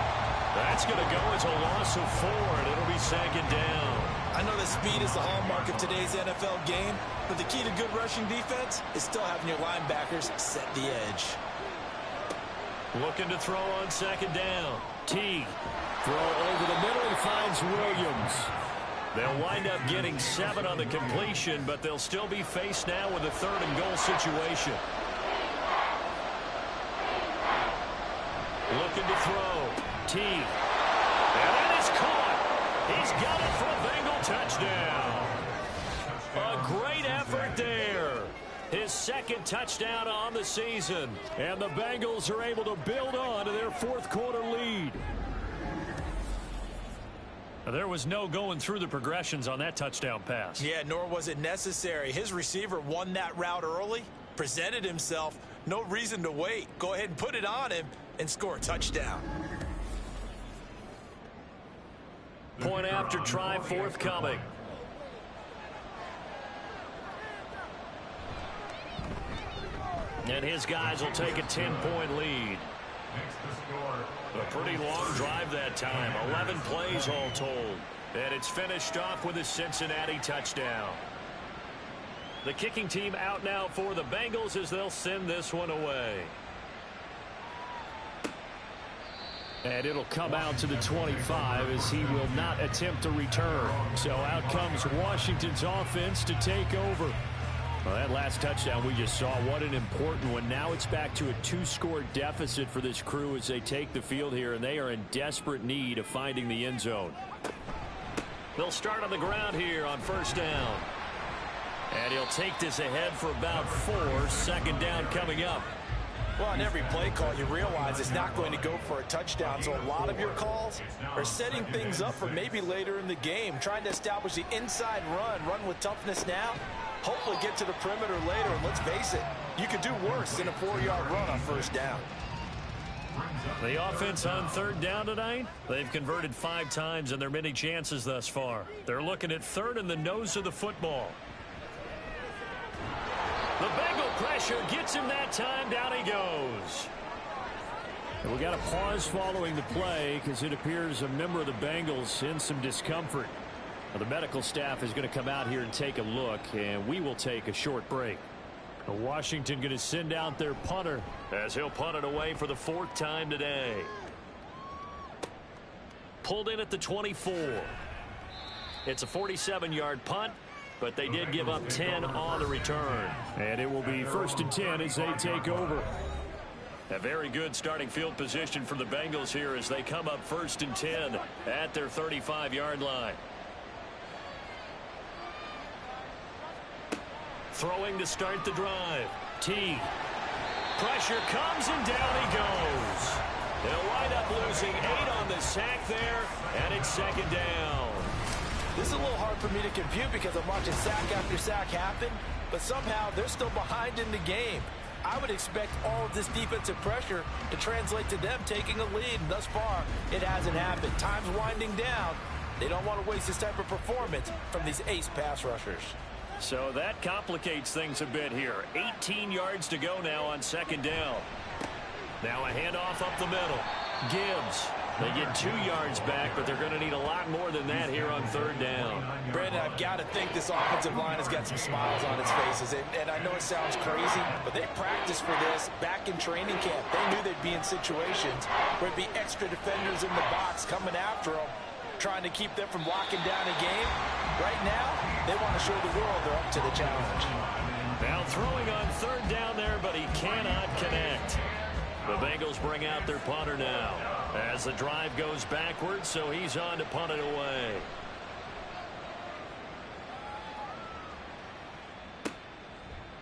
That's going to go as a loss of 4, and it'll be 2nd down. I know that speed is the hallmark of today's NFL game, but the key to good rushing defense is still having your linebackers set the edge. Looking to throw on 2nd down. T. Throw over the middle. He finds Williams. They'll wind up getting 7 on the completion, but they'll still be faced now with a 3rd and goal situation. Looking to throw. T. And that is caught. He's got it for a Bengal touchdown. A great effort there. His 2nd touchdown on the season. And the Bengals are able to build on to their 4th quarter lead. There was no going through the progressions on that touchdown pass. Yeah, nor was it necessary. His receiver won that route early, presented himself. No reason to wait. Go ahead and put it on him and score a touchdown. Point after try forthcoming. And his guys will take a 10-point lead. A pretty long drive that time. 11 plays all told. And it's finished off with a Cincinnati touchdown. The kicking team out now for the Bengals as they'll send this one away. And it'll come out to the 25 as he will not attempt to return. So out comes Washington's offense to take over. Well, that last touchdown we just saw, what an important one. Now it's back to a 2-score deficit for this crew as they take the field here, and they are in desperate need of finding the end zone. They'll start on the ground here on 1st down. And he'll take this ahead for about 4. 2nd down coming up. Well, on every play call, you realize it's not going to go for a touchdown, so a lot of your calls are setting things up for maybe later in the game, trying to establish the inside run with toughness now. Hopefully get to the perimeter later, and let's face it, you could do worse than a 4-yard run on 1st down. The offense on 3rd down tonight, they've converted 5 times in their many chances thus far. They're looking at 3rd in the nose of the football. The Bengal pressure gets him that time. Down he goes. And we got a pause following the play because it appears a member of the Bengals in some discomfort. Now, the medical staff is going to come out here and take a look, and we will take a short break. Washington going to send out their punter as he'll punt it away for the 4th time today. Pulled in at the 24. It's a 47-yard punt, but they did give up 10 on the return. And it will be 1st and 10 as they take over. A very good starting field position for the Bengals here as they come up 1st and 10 at their 35-yard line. Throwing to start the drive. T. Pressure comes and down he goes. They'll wind up losing 8 on the sack there, and it's 2nd down. This is a little hard for me to compute because I'm watching sack after sack happen, but somehow they're still behind in the game. I would expect all of this defensive pressure to translate to them taking a lead, and thus far, it hasn't happened. Time's winding down. They don't want to waste this type of performance from these ace pass rushers. So that complicates things a bit here. 18 yards to go now on 2nd down. Now a handoff up the middle. Gibbs. They get 2 yards back, but they're going to need a lot more than that here on 3rd down. Brandon, I've got to think this offensive line has got some smiles on its faces. And I know it sounds crazy, but they practiced for this back in training camp. They knew they'd be in situations where it'd be extra defenders in the box coming after them, trying to keep them from locking down a game. Right now, they want to show the world they're up to the challenge. Now throwing on 3rd down there, but he cannot connect. The Bengals bring out their punter now as the drive goes backwards, so he's on to punt it away.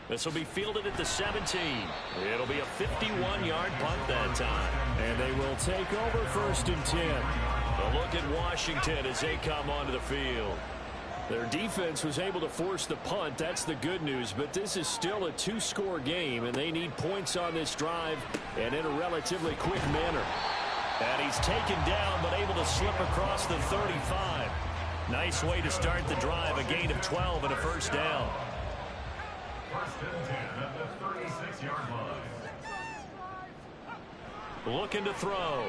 This will be fielded at the 17. It'll be a 51-yard punt that time. And they will take over 1st and 10. A look at Washington as they come onto the field. Their defense was able to force the punt. That's the good news. But this is still a 2-score game, and they need points on this drive and in a relatively quick manner. And he's taken down but able to slip across the 35. Nice way to start the drive. A gain of 12 and a 1st down. 1st and 10 at the 36-yard line. Looking to throw.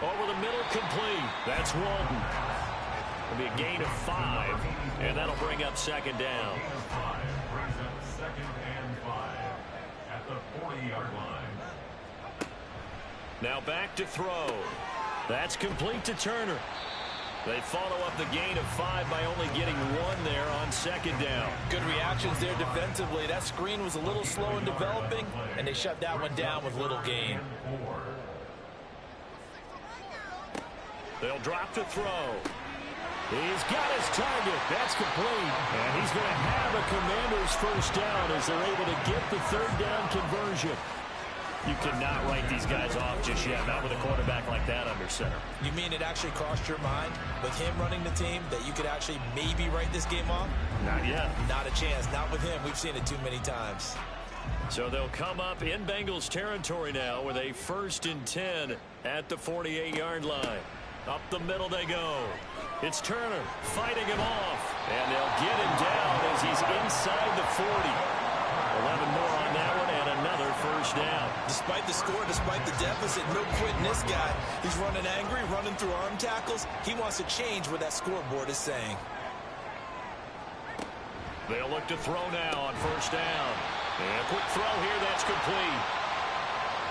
Over the middle, complete. That's Walton. It'll be a gain of 5, and that'll bring up 2nd down. 5 brings up 2nd and 5 at the 40-yard line. Now back to throw. That's complete to Turner. They follow up the gain of 5 by only getting 1 there on 2nd down. Good reactions there defensively. That screen was a little slow in developing, and they shut that one down with little gain. They'll drop to throw. He's got his target. That's complete. And he's going to have a Commanders 1st down as they're able to get the 3rd down conversion. You cannot write these guys off just yet, not with a quarterback like that under center. You mean it actually crossed your mind with him running the team that you could actually maybe write this game off? Not yet. Not a chance. Not with him. We've seen it too many times. So they'll come up in Bengals territory now with a 1st and 10 at the 48-yard line. Up the middle they go. It's Turner fighting him off. And they'll get him down as he's inside the 40. 11 more on that one and another 1st down. Despite the score, despite the deficit, no quitting this guy. He's running angry, running through arm tackles. He wants to change what that scoreboard is saying. They'll look to throw now on 1st down. And a quick throw here, that's complete.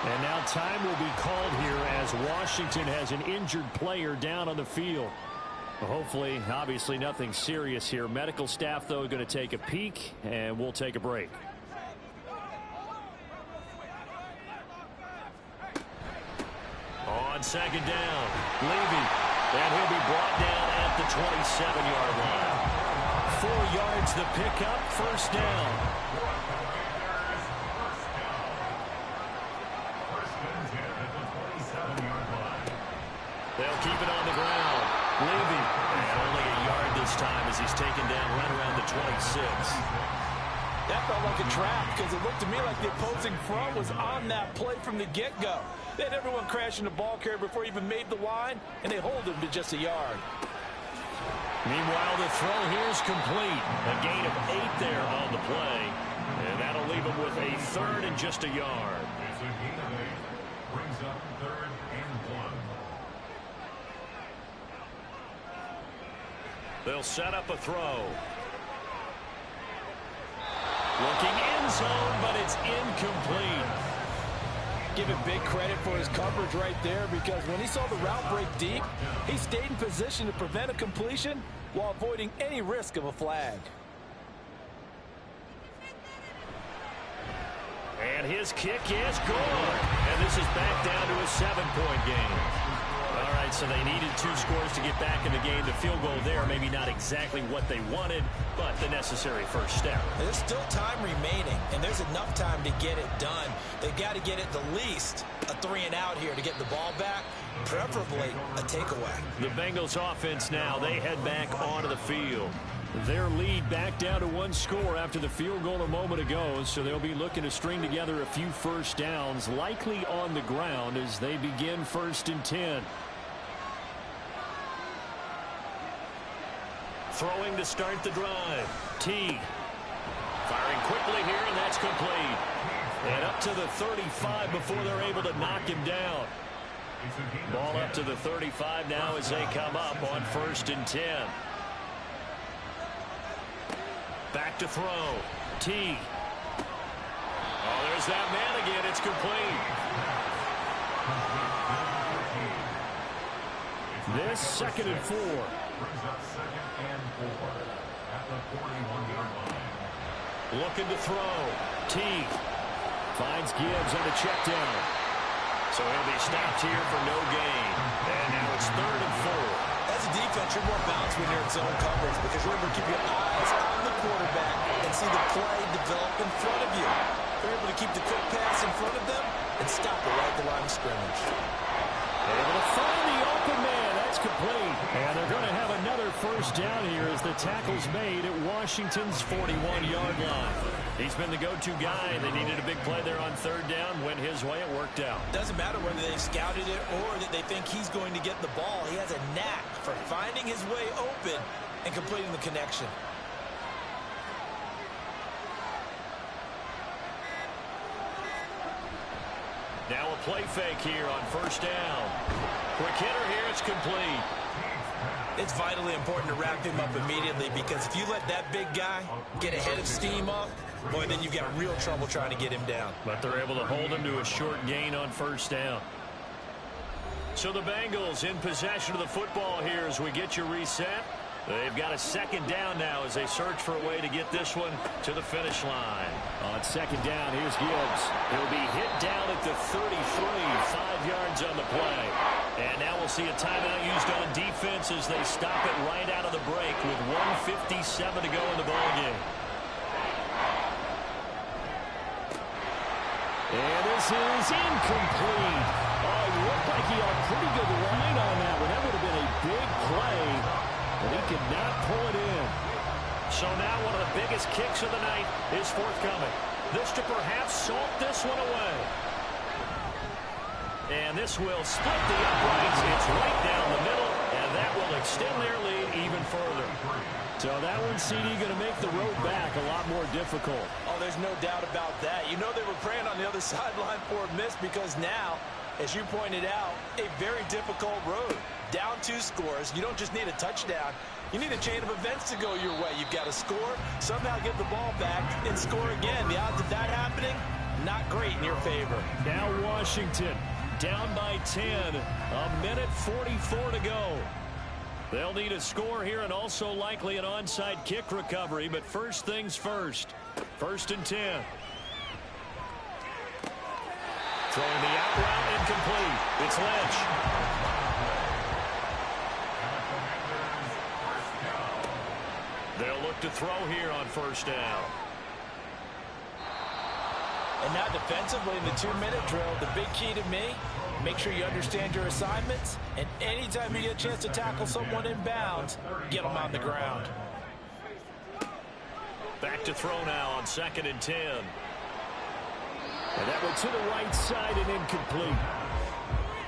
And now time will be called here as Washington has an injured player down on the field. Hopefully, obviously nothing serious here. Medical staff, though, going to take a peek, and we'll take a break. On 2nd down, Levy. And he'll be brought down at the 27-yard line. 4 yards the pickup, 1st down. They'll keep it on the ground. Levy. And only a yard this time as he's taken down right around the 26. That felt like a trap because it looked to me like the opposing front was on that play from the get-go. They had everyone crashing the ball carrier before he even made the line, and they hold him to just a yard. Meanwhile, the throw here is complete. A gain of 8 there on the play. And that'll leave him with a 3rd and just a yard. It's a gain of 8. Brings up 3rd and 1. They'll set up a throw. Looking end zone, but it's incomplete. Give him big credit for his coverage right there because when he saw the route break deep, he stayed in position to prevent a completion, while avoiding any risk of a flag. And his kick is good. And this is back down to a 7-point game. All right, so they needed 2 scores to get back in the game. The field goal there, maybe not exactly what they wanted, but the necessary first step. There's still time remaining, and there's enough time to get it done. They've got to get it the least a 3-and-out here to get the ball back, preferably a takeaway. The Bengals offense now, they head back onto the field. Their lead back down to 1 score after the field goal a moment ago, so they'll be looking to string together a few first downs, likely on the ground as they begin 1st and 10. Throwing to start the drive. T. Firing quickly here, and that's complete. And up to the 35 before they're able to knock him down. Ball up to the 35 now as they come up on 1st and 10. Back to throw. T. Oh, there's that man again. It's complete. This 2nd and 4. Brings up 2nd and 4 at the 41-yard line. Looking to throw. T. Finds Gibbs on the check down. So he'll be stopped here for no gain. And now it's 3rd and 4. As a defense, you're more balanced when you're in zone coverage because you're able to keep your eyes on the quarterback and see the play develop in front of you. You're able to keep the quick pass in front of them and stop it right at the line of scrimmage. Able to find the open man. That's complete. And they're going to have another first down here as the tackle's made at Washington's 41-yard line. He's been the go-to guy. They needed a big play there on 3rd down. Went his way. It worked out. Doesn't matter whether they've scouted it or that they think he's going to get the ball. He has a knack for finding his way open and completing the connection. Now a play fake here on 1st down. Quick hitter here. It's complete. It's vitally important to wrap him up immediately because if you let that big guy get a head of steam up, boy, then you've got real trouble trying to get him down. But they're able to hold him to a short gain on 1st down. So the Bengals in possession of the football here as we get you reset. They've got a 2nd down now as they search for a way to get this one to the finish line. On 2nd down, here's Gibbs. He'll be hit down at the 33, 5 yards on the play. And now we'll see a timeout used on defense as they stop it right out of the break with 1:57 to go in the ballgame. And this is incomplete. Oh, it looked like he had a pretty good line on that one. That would have been a big play, but he could not pull it in. So now one of the biggest kicks of the night is forthcoming. This to perhaps salt this one away. And this will split the uprights. It's right down the middle, and that will extend their lead even further. So that one, CD, going to make the road back a lot more difficult. Oh, there's no doubt about that. You know they were praying on the other sideline for a miss because now, as you pointed out, a very difficult road. Down 2 scores. You don't just need a touchdown. You need a chain of events to go your way. You've got to score, somehow get the ball back, and score again. The odds of that happening, not great in your favor. Now Washington down by 10. 1:44 to go. They'll need a score here and also likely an onside kick recovery. But first things first. 1st and 10. Throwing the out route incomplete. It's Lynch. They'll look to throw here on 1st down. And now defensively in the 2-minute drill, the big key to me, make sure you understand your assignments, and anytime you get a chance to tackle someone in bounds, get them on the ground. Back to throw now on 2nd and 10. And that went to the right side and incomplete.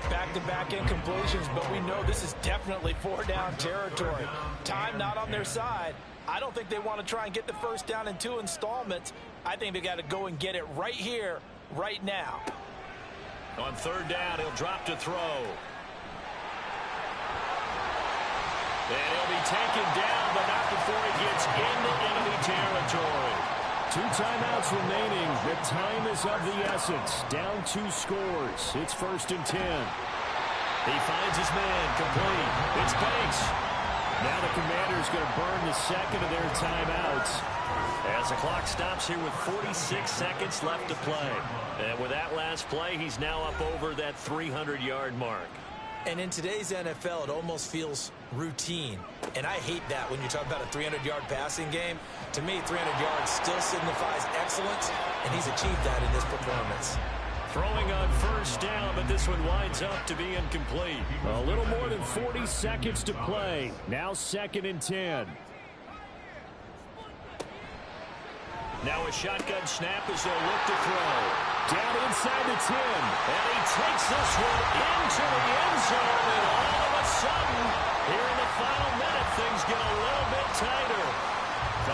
Back-to-back incompletions, but we know this is definitely 4-down territory. Time not on their side. I don't think they want to try and get the first down in 2 installments. I think they got to go and get it right here, right now. On 3rd down, he'll drop to throw. And he'll be taken down, but not before he gets into enemy territory. 2 timeouts remaining. The time is of the essence. Down 2 scores. It's 1st and 10. He finds his man complete. It's Banks. Now the Commanders going to burn the second of their timeouts. As the clock stops here with 46 seconds left to play. And with that last play, he's now up over that 300-yard mark. And in today's NFL, it almost feels routine. And I hate that when you talk about a 300-yard passing game. To me, 300 yards still signifies excellence, and he's achieved that in this performance. Throwing on first down, but this one winds up to be incomplete. A little more than 40 seconds to play. Now 2nd and 10. Now a shotgun snap as they'll look to throw. Down inside the 10. And he takes this one into the end zone. And all of a sudden, here in the final minute, things get a little bit tighter.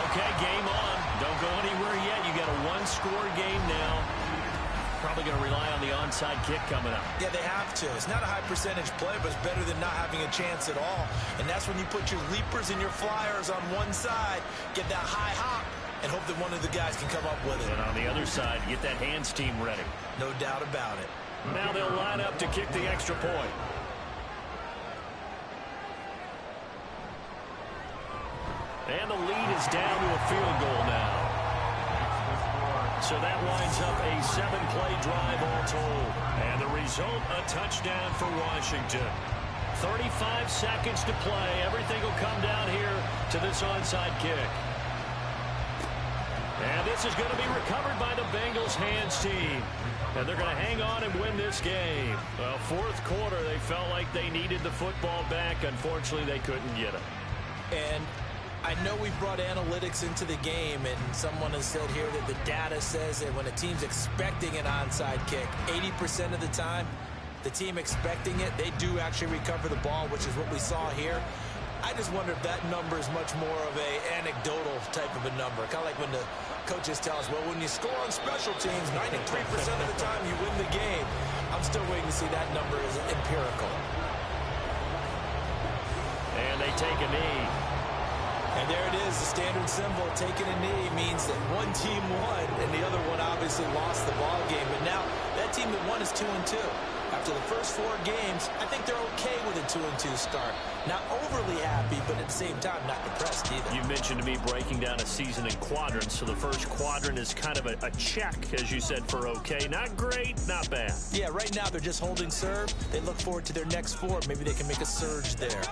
Okay, game on. Don't go anywhere yet. You got a one-score game now. Probably going to rely on the onside kick coming up. Yeah, they have to. It's not a high-percentage play, but it's better than not having a chance at all. And that's when you put your leapers and your flyers on one side, get that high hop, and hope that one of the guys can come up with it. And on the other side, get that hands team ready. No doubt about it. Now they'll line up to kick the extra point. And the lead is down to a field goal now. So that winds up a 7-play drive all told. And the result, a touchdown for Washington. 35 seconds to play. Everything will come down here to this onside kick. And this is going to be recovered by the Bengals hands team. And they're going to hang on and win this game. Well, fourth quarter, they felt like they needed the football back. Unfortunately, they couldn't get it. And I know we brought analytics into the game, and someone has said here that the data says that when a team's expecting an onside kick, 80% of the time, the team expecting it, they do actually recover the ball, which is what we saw here. I just wonder if that number is much more of a anecdotal type of a number. Kind of like when the coaches tell us, well, when you score on special teams, 93% of the time you win the game. I'm still waiting to see that number is empirical. And they take a knee. And there it is, the standard symbol. Taking a knee means that one team won, and the other one obviously lost the ball game. But now that team that won is 2-2. After the first 4 games, I think they're okay with a 2-2 start. Not overly happy, but at the same time, not depressed either. You mentioned to me breaking down a season in quadrants, so the first quadrant is kind of a check, as you said, for okay. Not great, not bad. Yeah, right now they're just holding serve. They look forward to their next 4. Maybe they can make a surge there.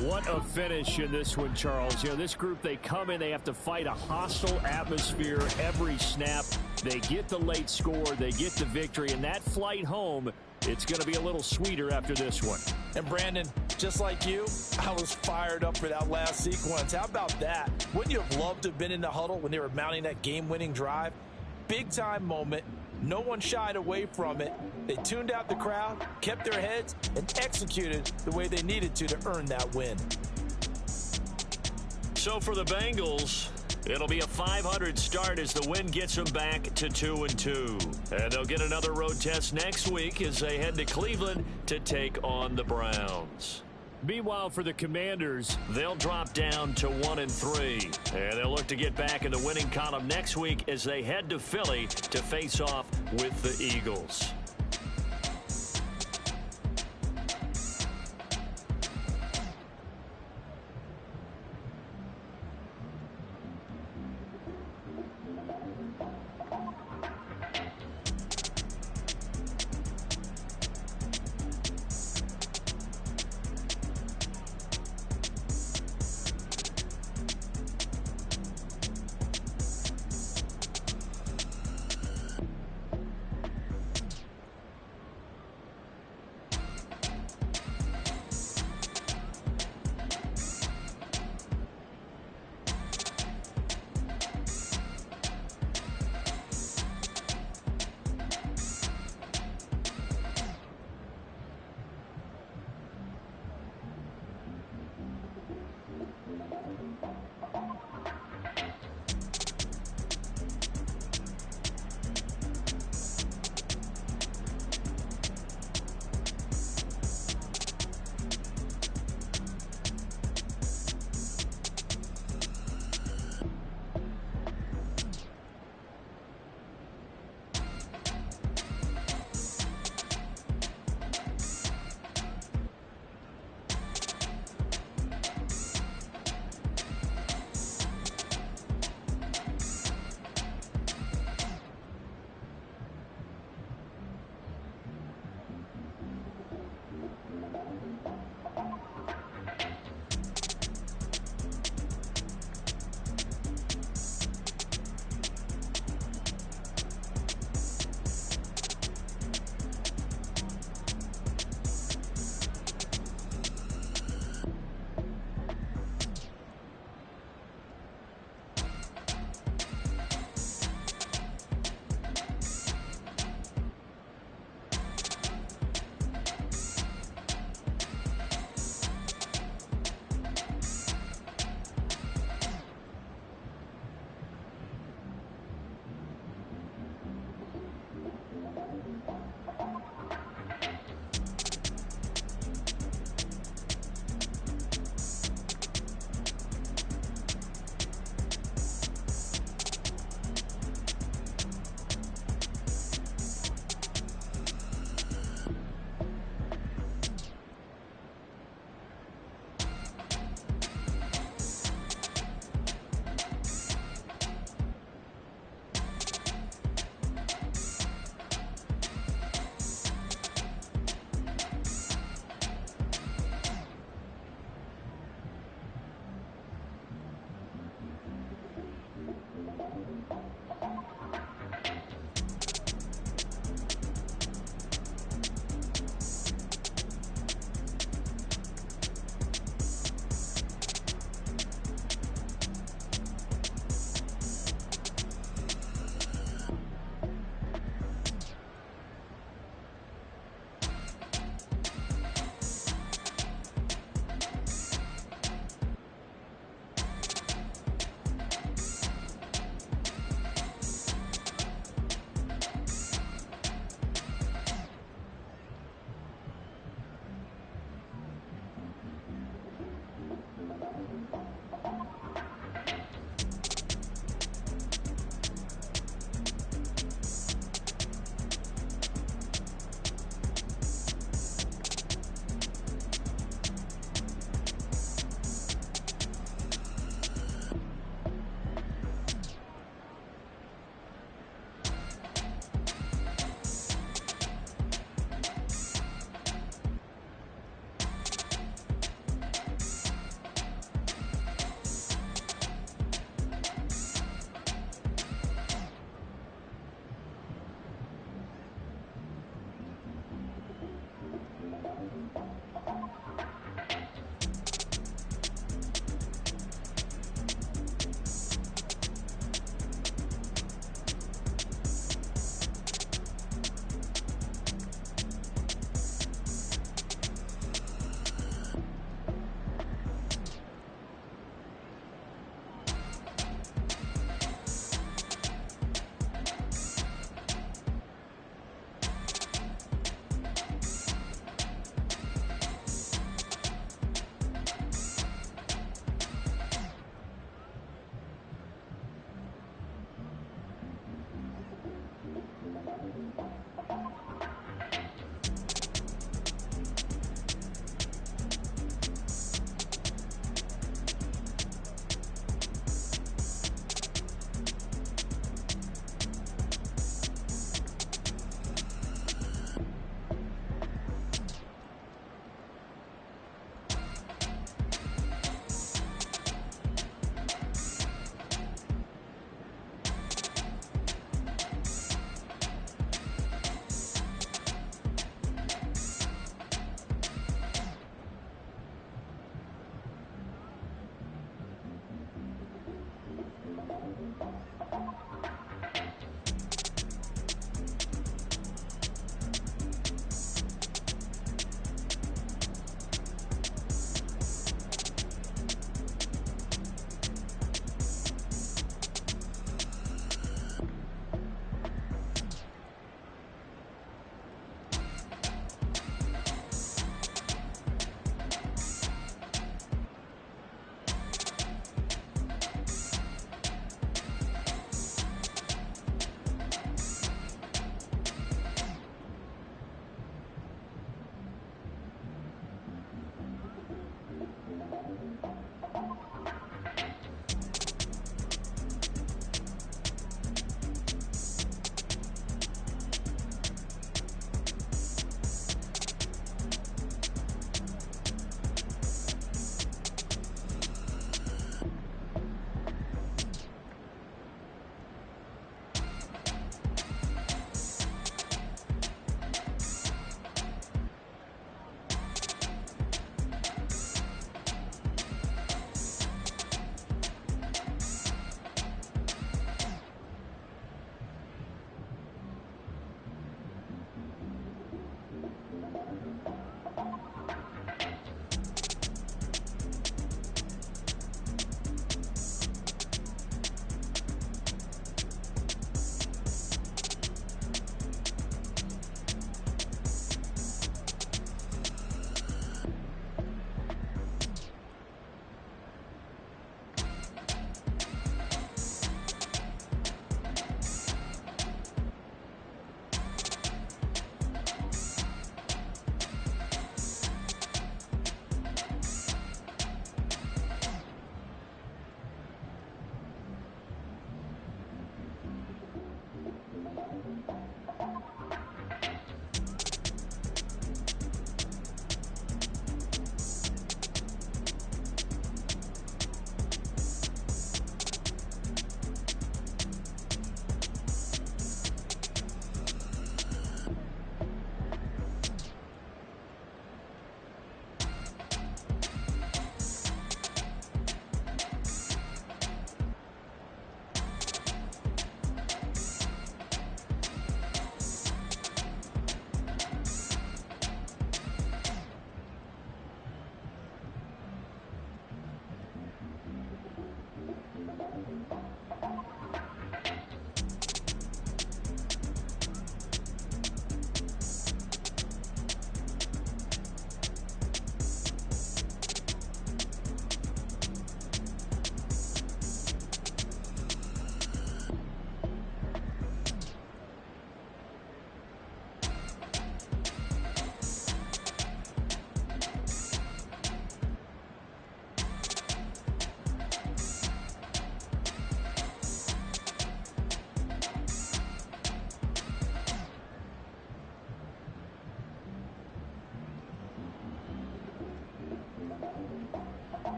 What a finish in this one, Charles. You know, this group, they come in, they have to fight a hostile atmosphere every snap. They get the late score, they get the victory, and that flight home, it's going to be a little sweeter after this one. And Brandon, just like you, I was fired up for that last sequence. How about that? Wouldn't you have loved to have been in the huddle when they were mounting that game-winning drive? Big-time moment. No one shied away from it. They tuned out the crowd, kept their heads, and executed the way they needed to earn that win. So for the Bengals, it'll be a 500 start as the win gets them back to 2-2. And they'll get another road test next week as they head to Cleveland to take on the Browns. Meanwhile, for the Commanders, they'll drop down to 1-3. And they'll look to get back in the winning column next week as they head to Philly to face off with the Eagles.